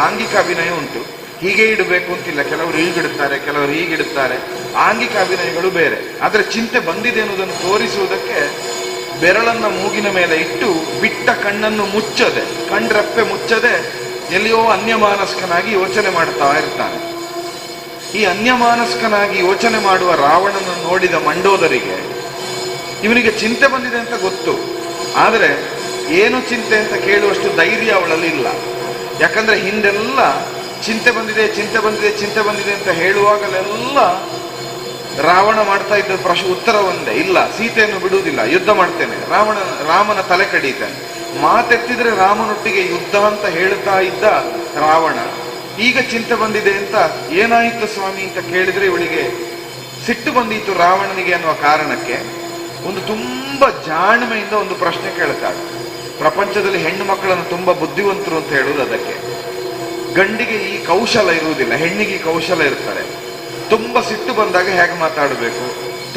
Speaker 2: ಆಂಗಿಕ ಅಭಿನಯ ಉಂಟು. ಹೀಗೆ ಇಡಬೇಕು ಅಂತಿಲ್ಲ, ಕೆಲವರು ಹೀಗಿಡುತ್ತಾರೆ, ಕೆಲವರು ಹೀಗಿಡುತ್ತಾರೆ. ಆಂಗಿಕ ಅಭಿನಯಗಳು ಬೇರೆ. ಆದ್ರೆ ಚಿಂತೆ ಬಂದಿದೆ ಎನ್ನುವುದನ್ನು ತೋರಿಸುವುದಕ್ಕೆ ಬೆರಳನ್ನ ಮೂಗಿನ ಮೇಲೆ ಇಟ್ಟು ಬಿಟ್ಟ ಕಣ್ಣನ್ನು ಮುಚ್ಚದೆ, ಕಣ್ರೆಪ್ಪೆ ಮುಚ್ಚದೆ ಎಲ್ಲಿಯೋ ಅನ್ಯಮಾನಸ್ಕನಾಗಿ ಯೋಚನೆ ಮಾಡ್ತಾ ಇರ್ತಾನೆ. ಈ ಅನ್ಯಮಾನಸ್ಕನಾಗಿ ಯೋಚನೆ ಮಾಡುವ ರಾವಣನ ನೋಡಿದ ಮಂಡೋದರಿಗೆ ಇವನಿಗೆ ಚಿಂತೆ ಬಂದಿದೆ ಅಂತ ಗೊತ್ತು. ಆದರೆ ಏನು ಚಿಂತೆ ಅಂತ ಕೇಳುವಷ್ಟು ಧೈರ್ಯ ಅವಳಲ್ಲಿ ಇಲ್ಲ. ಯಾಕಂದ್ರೆ ಹಿಂದೆಲ್ಲ ಚಿಂತೆ ಬಂದಿದೆ, ಚಿಂತೆ ಬಂದಿದೆ, ಚಿಂತೆ ಬಂದಿದೆ ಅಂತ ಹೇಳುವಾಗಲೆಲ್ಲ ರಾವಣ ಮಾಡ್ತಾ ಇದ್ದ ಉತ್ತರ ಒಂದೇ, ಇಲ್ಲ, ಸೀತೆಯನ್ನು ಬಿಡುವುದಿಲ್ಲ, ಯುದ್ಧ ಮಾಡ್ತೇನೆ, ರಾಮನ ತಲೆ ಕಡಿತಾನೆ. ಮಾತೆತ್ತಿದ್ರೆ ರಾಮನೊಟ್ಟಿಗೆ ಯುದ್ಧ ಅಂತ ಹೇಳ್ತಾ ಇದ್ದ ರಾವಣ ಈಗ ಚಿಂತೆ ಬಂದಿದೆ ಅಂತ ಏನಾಯಿತು ಸ್ವಾಮಿ ಅಂತ ಕೇಳಿದ್ರೆ ಇವಳಿಗೆ ಸಿಟ್ಟು ಬಂದಿತ್ತು ರಾವಣನಿಗೆ ಅನ್ನುವ ಕಾರಣಕ್ಕೆ ಒಂದು ತುಂಬಾ ಜಾಣ್ಮೆಯಿಂದ ಒಂದು ಪ್ರಶ್ನೆ ಕೇಳ್ತಾಳೆ. ಪ್ರಪಂಚದಲ್ಲಿ ಹೆಣ್ಣು ಮಕ್ಕಳನ್ನು ತುಂಬಾ ಬುದ್ಧಿವಂತರು ಅಂತ ಹೇಳುವುದು ಅದಕ್ಕೆ. ಗಂಡಿಗೆ ಈ ಕೌಶಲ ಇರುವುದಿಲ್ಲ, ಹೆಣ್ಣಿಗೆ ಈ ಕೌಶಲ ಇರ್ತಾರೆ. ತುಂಬಾ ಸಿಟ್ಟು ಬಂದಾಗ ಹೇಗೆ ಮಾತಾಡಬೇಕು,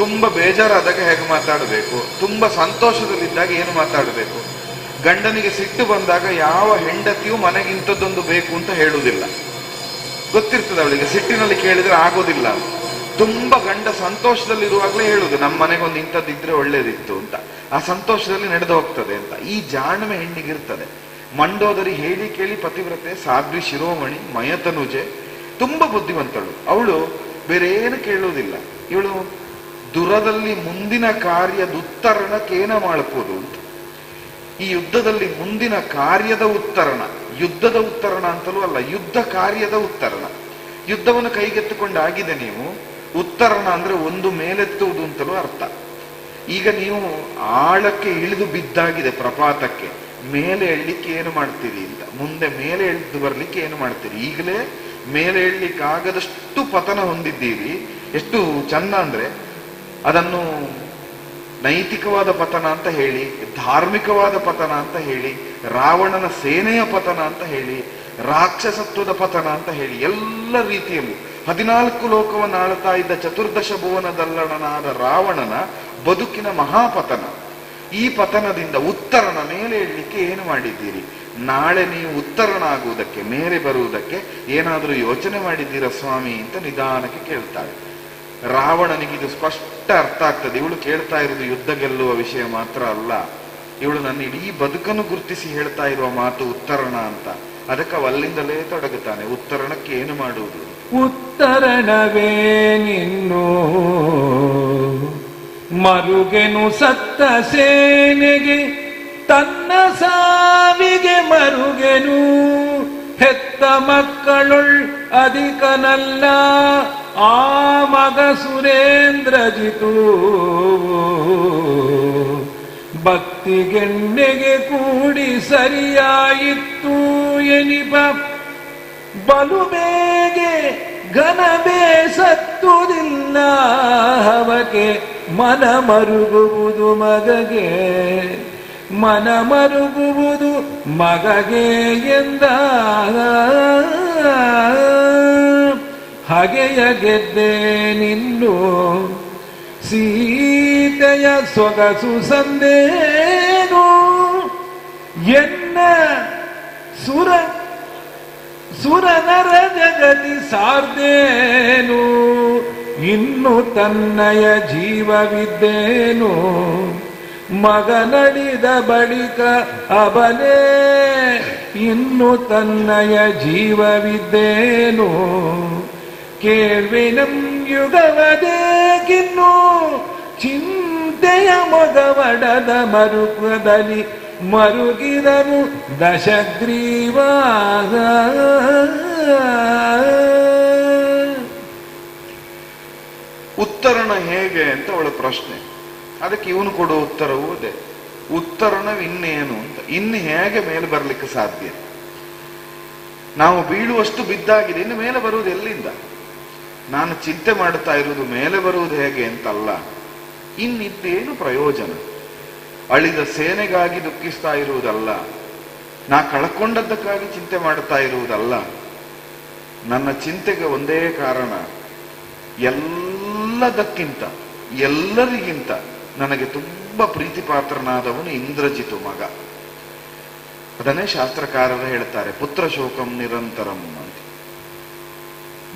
Speaker 2: ತುಂಬಾ ಬೇಜಾರಾದಾಗ ಹೇಗೆ ಮಾತಾಡಬೇಕು, ತುಂಬಾ ಸಂತೋಷದಲ್ಲಿದ್ದಾಗ ಏನು ಮಾತಾಡಬೇಕು. ಗಂಡನಿಗೆ ಸಿಟ್ಟು ಬಂದಾಗ ಯಾವ ಹೆಂಡತಿಯೂ ಮನೆಗೆ ಇಂಥದ್ದೊಂದು ಬೇಕು ಅಂತ ಹೇಳುವುದಿಲ್ಲ. ಗೊತ್ತಿರ್ತದೆ ಅವಳಿಗೆ, ಸಿಟ್ಟಿನಲ್ಲಿ ಕೇಳಿದ್ರೆ ಆಗೋದಿಲ್ಲ. ತುಂಬಾ ಗಂಡ ಸಂತೋಷದಲ್ಲಿರುವಾಗಲೇ ಹೇಳುದು, ನಮ್ಮ ಮನೆಗೊಂದು ಇಂಥದ್ದಿದ್ರೆ ಒಳ್ಳೇದಿತ್ತು ಅಂತ. ಆ ಸಂತೋಷದಲ್ಲಿ ನಡೆದು ಹೋಗ್ತದೆ ಅಂತ ಈ ಜಾಣ್ಮೆ ಹೆಣ್ಣಿಗಿರ್ತದೆ. ಮಂಡೋದರಿ ಹೇಳಿ ಕೇಳಿ ಪತಿವ್ರತೆ, ಸಾಧ್ವಿ ಶಿರೋಮಣಿ, ಮಯತನುಜೆ, ತುಂಬಾ ಬುದ್ಧಿವಂತಳು. ಅವಳು ಬೇರೆ ಏನು ಕೇಳುವುದಿಲ್ಲ. ಇವಳು ದುರದಲ್ಲಿ ಮುಂದಿನ ಕಾರ್ಯದ ಉತ್ತರಣಕ್ಕೇನ ಮಾಡ್ಬೋದು ಅಂತ. ಈ ಯುದ್ಧದಲ್ಲಿ ಮುಂದಿನ ಕಾರ್ಯದ ಉತ್ತರಣ, ಯುದ್ಧದ ಉತ್ತರಣ ಅಂತಲೂ ಅಲ್ಲ, ಯುದ್ಧ ಕಾರ್ಯದ ಉತ್ತರಣ. ಯುದ್ಧವನ್ನು ಕೈಗೆತ್ತುಕೊಂಡಾಗಿದೆ ನೀವು, ಉತ್ತರಣ ಅಂದ್ರೆ ಒಂದು ಮೇಲೆತ್ತುವುದು ಅಂತಲೂ ಅರ್ಥ. ಈಗ ನೀವು ಆಳಕ್ಕೆ ಇಳಿದು ಬಿದ್ದಾಗಿದೆ ಪ್ರಪಾತಕ್ಕೆ, ಮೇಲೆ ಎಳ್ಲಿಕ್ಕೆ ಏನು ಮಾಡ್ತೀರಿ ಅಂತ. ಮುಂದೆ ಮೇಲೆ ಎಳೆದು ಬರ್ಲಿಕ್ಕೆ ಏನು ಮಾಡ್ತೀರಿ? ಈಗಲೇ ಮೇಲೆ ಎಳ್ಲಿಕ್ಕಾಗದಷ್ಟು ಪತನ ಹೊಂದಿದ್ದೀರಿ. ಎಷ್ಟು ಚಂದ ಅಂದ್ರೆ ಅದನ್ನು ನೈತಿಕವಾದ ಪತನ ಅಂತ ಹೇಳಿ, ಧಾರ್ಮಿಕವಾದ ಪತನ ಅಂತ ಹೇಳಿ, ರಾವಣನ ಸೇನೆಯ ಪತನ ಅಂತ ಹೇಳಿ, ರಾಕ್ಷಸತ್ವದ ಪತನ ಅಂತ ಹೇಳಿ, ಎಲ್ಲ ರೀತಿಯಲ್ಲೂ 14 ಲೋಕವನ್ನು ಆಳ್ತಾ ಇದ್ದ ಚತುರ್ದಶ ಭುವನದಲ್ಲಣನಾದ ರಾವಣನ ಬದುಕಿನ ಮಹಾಪತನ. ಈ ಪತನದಿಂದ ಉತ್ತರಣ ಮೇಲೆ ಏಳಲಿಕ್ಕೆ ಏನು ಮಾಡಿದ್ದೀರಿ? ನಾಳೆ ನೀವು ಉತ್ತರಣ ಆಗುವುದಕ್ಕೆ, ಮೇಲೆ ಬರುವುದಕ್ಕೆ ಏನಾದರೂ ಯೋಚನೆ ಮಾಡಿದ್ದೀರಾ ಸ್ವಾಮಿ ಅಂತ ನಿಧಾನಕ್ಕೆ ಕೇಳ್ತಾಳೆ. ರಾವಣನಿಗೆ ಇದು ಸ್ಪಷ್ಟ ಅರ್ಥ ಆಗ್ತದೆ. ಇವಳು ಕೇಳ್ತಾ ಇರುವುದು ಯುದ್ಧ ಗೆಲ್ಲುವ ವಿಷಯ ಮಾತ್ರ ಅಲ್ಲ, ಇವಳು ನನ್ನ ಇಡೀ ಬದುಕನ್ನು ಗುರುತಿಸಿ ಹೇಳ್ತಾ ಇರುವ ಮಾತು ಉತ್ತರಣ ಅಂತ. ಅದಕ್ಕೆ ಅಲ್ಲಿಂದಲೇ ತೊಡಗುತ್ತಾನೆ. ಉತ್ತರಣಕ್ಕೆ ಏನು ಮಾಡುವುದು?
Speaker 1: ಉತ್ತರಣವೇ ನಿನ್ನು ಮರುಗೆನು ಸತ್ತ ಸೇನೆಗೆ ತನ್ನ ಸಾವಿಗೆ ಮರುಗೆನು ಹೆತ್ತ ಮಕ್ಕಳುಳ್ ಅಧಿಕನಲ್ಲ ಆ ಮಗ ಸುರೇಂದ್ರಜಿತು ಭಕ್ತಿಗೆಣ್ಣೆಗೆ ಕೂಡಿ ಸರಿಯಾಯಿತ್ತು ಎನಿಪ ಬಲು ಬೇಗೆ ಘನವೇ ಸತ್ತುದಿಲ್ಲ ಅವಕ್ಕೆ ಮನ ಮರುಗುವುದು ಮಗಗೆ ಮನ ಮರುಗುವುದು ಮಗಗೆ ಎಂದ ಹಗೆಯ ಗೆದ್ದೆ ನಿನ್ನು ಸೀತೆಯ ಸೊಗಸು ಸಂದೇನು ಎನ್ನ ಸುರನರ ಜಗತಿ ಸಾರ್ದೇನು ಇನ್ನು ತನ್ನಯ ಜೀವವಿದ್ದೇನು ಮಗ ನಡಿದ ಬಳಿಕ ಅಬಲೆ ಇನ್ನು ತನ್ನಯ ಜೀವವಿದ್ದೇನು ಕೇಳ್ವೆನಂ ಯುಗವದೇಕಿನ್ನು ಚಿಂತೆಯ ಮೊಗವಡದ ಮರುಕದಲ್ಲಿ ಮರುಗಿದನು ದಶಗ್ರೀವ.
Speaker 2: ಉತ್ತರಣ ಹೇಗೆ ಅಂತ ಅವಳ ಪ್ರಶ್ನೆ. ಅದಕ್ಕೆ ಇವನು ಕೊಡೋ ಉತ್ತರವೂ ಅದೇ. ಉತ್ತರಣವಿನ್ನೇನು ಅಂತ. ಇನ್ನು ಹೇಗೆ ಮೇಲೆ ಬರ್ಲಿಕ್ಕೆ ಸಾಧ್ಯ? ನಾವು ಬೀಳುವಷ್ಟು ಬಿದ್ದಾಗಿದೆ, ಇನ್ನು ಮೇಲೆ ಬರುವುದು ಎಲ್ಲಿಂದ? ನಾನು ಚಿಂತೆ ಮಾಡ್ತಾ ಇರುವುದು ಮೇಲೆ ಬರುವುದು ಹೇಗೆ ಅಂತಲ್ಲ, ಇನ್ನಿದ್ದೇನು ಪ್ರಯೋಜನ? ಅಳಿದ ಸೇನೆಗಾಗಿ ದುಃಖಿಸ್ತಾ ಇರುವುದಲ್ಲ, ನಾ ಕಳ್ಕೊಂಡದ್ದಕ್ಕಾಗಿ ಚಿಂತೆ ಮಾಡ್ತಾ ಇರುವುದಲ್ಲ. ನನ್ನ ಚಿಂತೆಗೆ ಒಂದೇ ಕಾರಣ, ಎಲ್ಲದಕ್ಕಿಂತ ಎಲ್ಲರಿಗಿಂತ ನನಗೆ ತುಂಬಾ ಪ್ರೀತಿ ಪಾತ್ರನಾದವನು ಇಂದ್ರಜಿತು ಮಗ. ಅದನ್ನೇ ಶಾಸ್ತ್ರಕಾರರು ಹೇಳ್ತಾರೆ, ಪುತ್ರ ಶೋಕಂ ನಿರಂತರಂ ಅಂತ.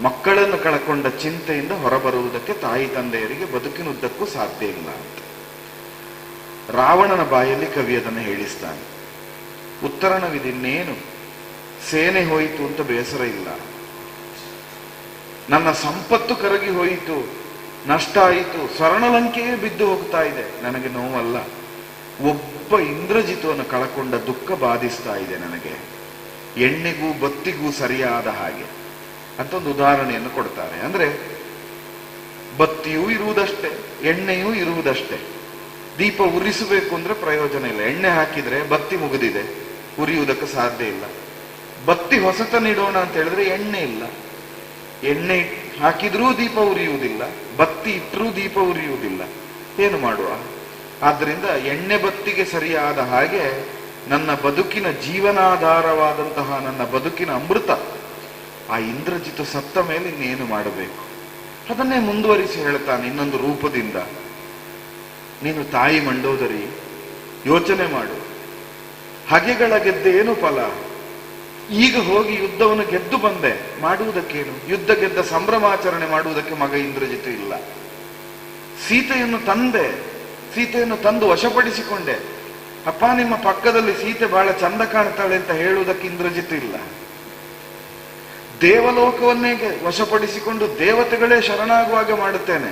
Speaker 2: ಮಕ್ಕಳನ್ನು ಕಳಕೊಂಡ ಚಿಂತೆಯಿಂದ ಹೊರಬರುವುದಕ್ಕೆ ತಾಯಿ ತಂದೆಯರಿಗೆ ಬದುಕಿನುದ್ದಕ್ಕೂ ಸಾಧ್ಯ ಇಲ್ಲ ಅಂತ ರಾವಣನ ಬಾಯಲ್ಲಿ ಕವಿ ಅದನ್ನು ಹೇಳಿಸ್ತಾನೆ. ಉತ್ತರಣವಿದಿನ್ನೇನು? ಸೇನೆ ಹೋಯಿತು ಅಂತ ಬೇಸರ ಇಲ್ಲ, ನನ್ನ ಸಂಪತ್ತು ಕರಗಿ ಹೋಯಿತು, ನಷ್ಟ ಆಯಿತು, ಸ್ವರ್ಣಲಂಕೆಯೇ ಬಿದ್ದು ಹೋಗ್ತಾ ಇದೆ, ನನಗೆ ನೋವಲ್ಲ. ಒಬ್ಬ ಇಂದ್ರಜಿತುವನ್ನು ಕಳಕೊಂಡ ದುಃಖ ಬಾಧಿಸ್ತಾ ಇದೆ ನನಗೆ, ಎಣ್ಣೆಗೂ ಬತ್ತಿಗೂ ಸರಿಯಾದ ಹಾಗೆ ಅಂತ ಒಂದು ಉದಾಹರಣೆಯನ್ನು ಕೊಡ್ತಾರೆ. ಅಂದ್ರೆ ಬತ್ತಿಯೂ ಇರುವುದಷ್ಟೇ, ಎಣ್ಣೆಯೂ ಇರುವುದಷ್ಟೇ. ದೀಪ ಉರಿಸಬೇಕು ಅಂದ್ರೆ ಪ್ರಯೋಜನ ಇಲ್ಲ. ಎಣ್ಣೆ ಹಾಕಿದ್ರೆ ಬತ್ತಿ ಮುಗಿದಿದೆ, ಉರಿಯುವುದಕ್ಕೆ ಸಾಧ್ಯ ಇಲ್ಲ. ಬತ್ತಿ ಹೊಸತನಿಡೋಣ ಅಂತ ಹೇಳಿದ್ರೆ ಎಣ್ಣೆ ಇಲ್ಲ, ಎಣ್ಣೆ ಹಾಕಿದ್ರೂ ದೀಪ ಉರಿಯುವುದಿಲ್ಲ, ಬತ್ತಿ ಇಟ್ಟರೂ ದೀಪ ಉರಿಯುವುದಿಲ್ಲ. ಏನು ಮಾಡುವ? ಆದ್ರಿಂದ ಎಣ್ಣೆ ಬತ್ತಿಗೆ ಸರಿಯಾದ ಹಾಗೆ ನನ್ನ ಬದುಕಿನ ಜೀವನಾಧಾರವಾದಂತಹ ನನ್ನ ಬದುಕಿನ ಅಮೃತ ಆ ಇಂದ್ರಜಿತು ಸತ್ತ ಮೇಲೆ ಇನ್ನೇನು ಮಾಡಬೇಕು? ಅದನ್ನೇ ಮುಂದುವರಿಸಿ ಹೇಳ್ತಾನೆ ಇನ್ನೊಂದು ರೂಪದಿಂದ. ನೀನು ತಾಯಿ ಮಂಡೋದರಿ, ಯೋಚನೆ ಮಾಡು. ಹಗೆಗಳ ಗೆದ್ದೆ ಏನು ಫಲ? ಈಗ ಹೋಗಿ ಯುದ್ಧವನ್ನು ಗೆದ್ದು ಬಂದೆ, ಮಾಡುವುದಕ್ಕೇನು? ಯುದ್ಧ ಗೆದ್ದ ಸಂಭ್ರಮಾಚರಣೆ ಮಾಡುವುದಕ್ಕೆ ಮಗ ಇಂದ್ರಜಿತು ಇಲ್ಲ. ಸೀತೆಯನ್ನು ತಂದು ವಶಪಡಿಸಿಕೊಂಡೆ. ಅಪ್ಪ, ನಿಮ್ಮ ಪಕ್ಕದಲ್ಲಿ ಸೀತೆ ಬಹಳ ಚಂದ ಕಾಣ್ತಾಳೆ ಅಂತ ಹೇಳುವುದಕ್ಕೆ ಇಂದ್ರಜಿತು ಇಲ್ಲ. ದೇವಲೋಕವನ್ನೇ ವಶಪಡಿಸಿಕೊಂಡು ದೇವತೆಗಳೇ ಶರಣಾಗುವಾಗ ಮಾಡುತ್ತೇನೆ.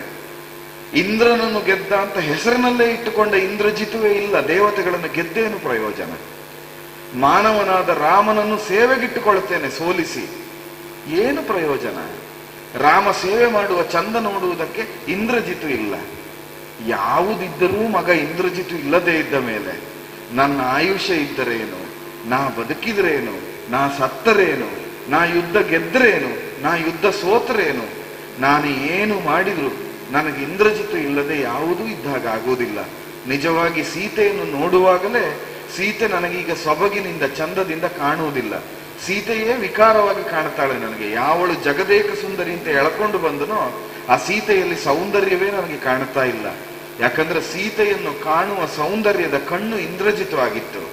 Speaker 2: ಇಂದ್ರನನ್ನು ಗೆದ್ದ ಅಂತ ಹೆಸರಿನಲ್ಲೇ ಇಟ್ಟುಕೊಂಡ ಇಂದ್ರಜಿತುವೇ ಇಲ್ಲ. ದೇವತೆಗಳನ್ನು ಗೆದ್ದೇನು ಪ್ರಯೋಜನ? ಮಾನವನಾದ ರಾಮನನ್ನು ಸೇವೆಗಿಟ್ಟುಕೊಳ್ಳುತ್ತೇನೆ ಸೋಲಿಸಿ, ಏನು ಪ್ರಯೋಜನ? ರಾಮ ಸೇವೆ ಮಾಡುವ ಚಂದ ನೋಡುವುದಕ್ಕೆ ಇಂದ್ರಜಿತು ಇಲ್ಲ. ಯಾವುದಿದ್ದರೂ ಮಗ ಇಂದ್ರಜಿತು ಇಲ್ಲದೆ ಇದ್ದ ಮೇಲೆ ನನ್ನ ಆಯುಷ್ಯ ಇದ್ದರೇನು, ನಾ ಬದುಕಿದ್ರೇನು, ನಾ ಸತ್ತರೇನು, ನಾ ಯುದ್ಧ ಗೆದ್ರೇನು, ನಾ ಯುದ್ಧ ಸೋತರೇನು, ನಾನು ಏನು ಮಾಡಿದ್ರು ನನಗೆ ಇಂದ್ರಜಿತು ಇಲ್ಲದೆ ಯಾವುದೂ ಇದ್ದಾಗ ಆಗುವುದಿಲ್ಲ. ನಿಜವಾಗಿ ಸೀತೆಯನ್ನು ನೋಡುವಾಗಲೇ ಸೀತೆ ನನಗೀಗ ಸೊಬಗಿನಿಂದ ಚಂದದಿಂದ ಕಾಣುವುದಿಲ್ಲ. ಸೀತೆಯೇ ವಿಕಾರವಾಗಿ ಕಾಣ್ತಾಳೆ ನನಗೆ. ಯಾವಳು ಜಗದೇಕ ಸುಂದರಿ ಅಂತ ಎಳ್ಕೊಂಡು ಬಂದನೋ ಆ ಸೀತೆಯಲ್ಲಿ ಸೌಂದರ್ಯವೇ ನನಗೆ ಕಾಣ್ತಾ ಇಲ್ಲ. ಯಾಕಂದ್ರೆ ಸೀತೆಯನ್ನು ಕಾಣುವ ಸೌಂದರ್ಯದ ಕಣ್ಣು ಇಂದ್ರಜಿತವಾಗಿತ್ತು.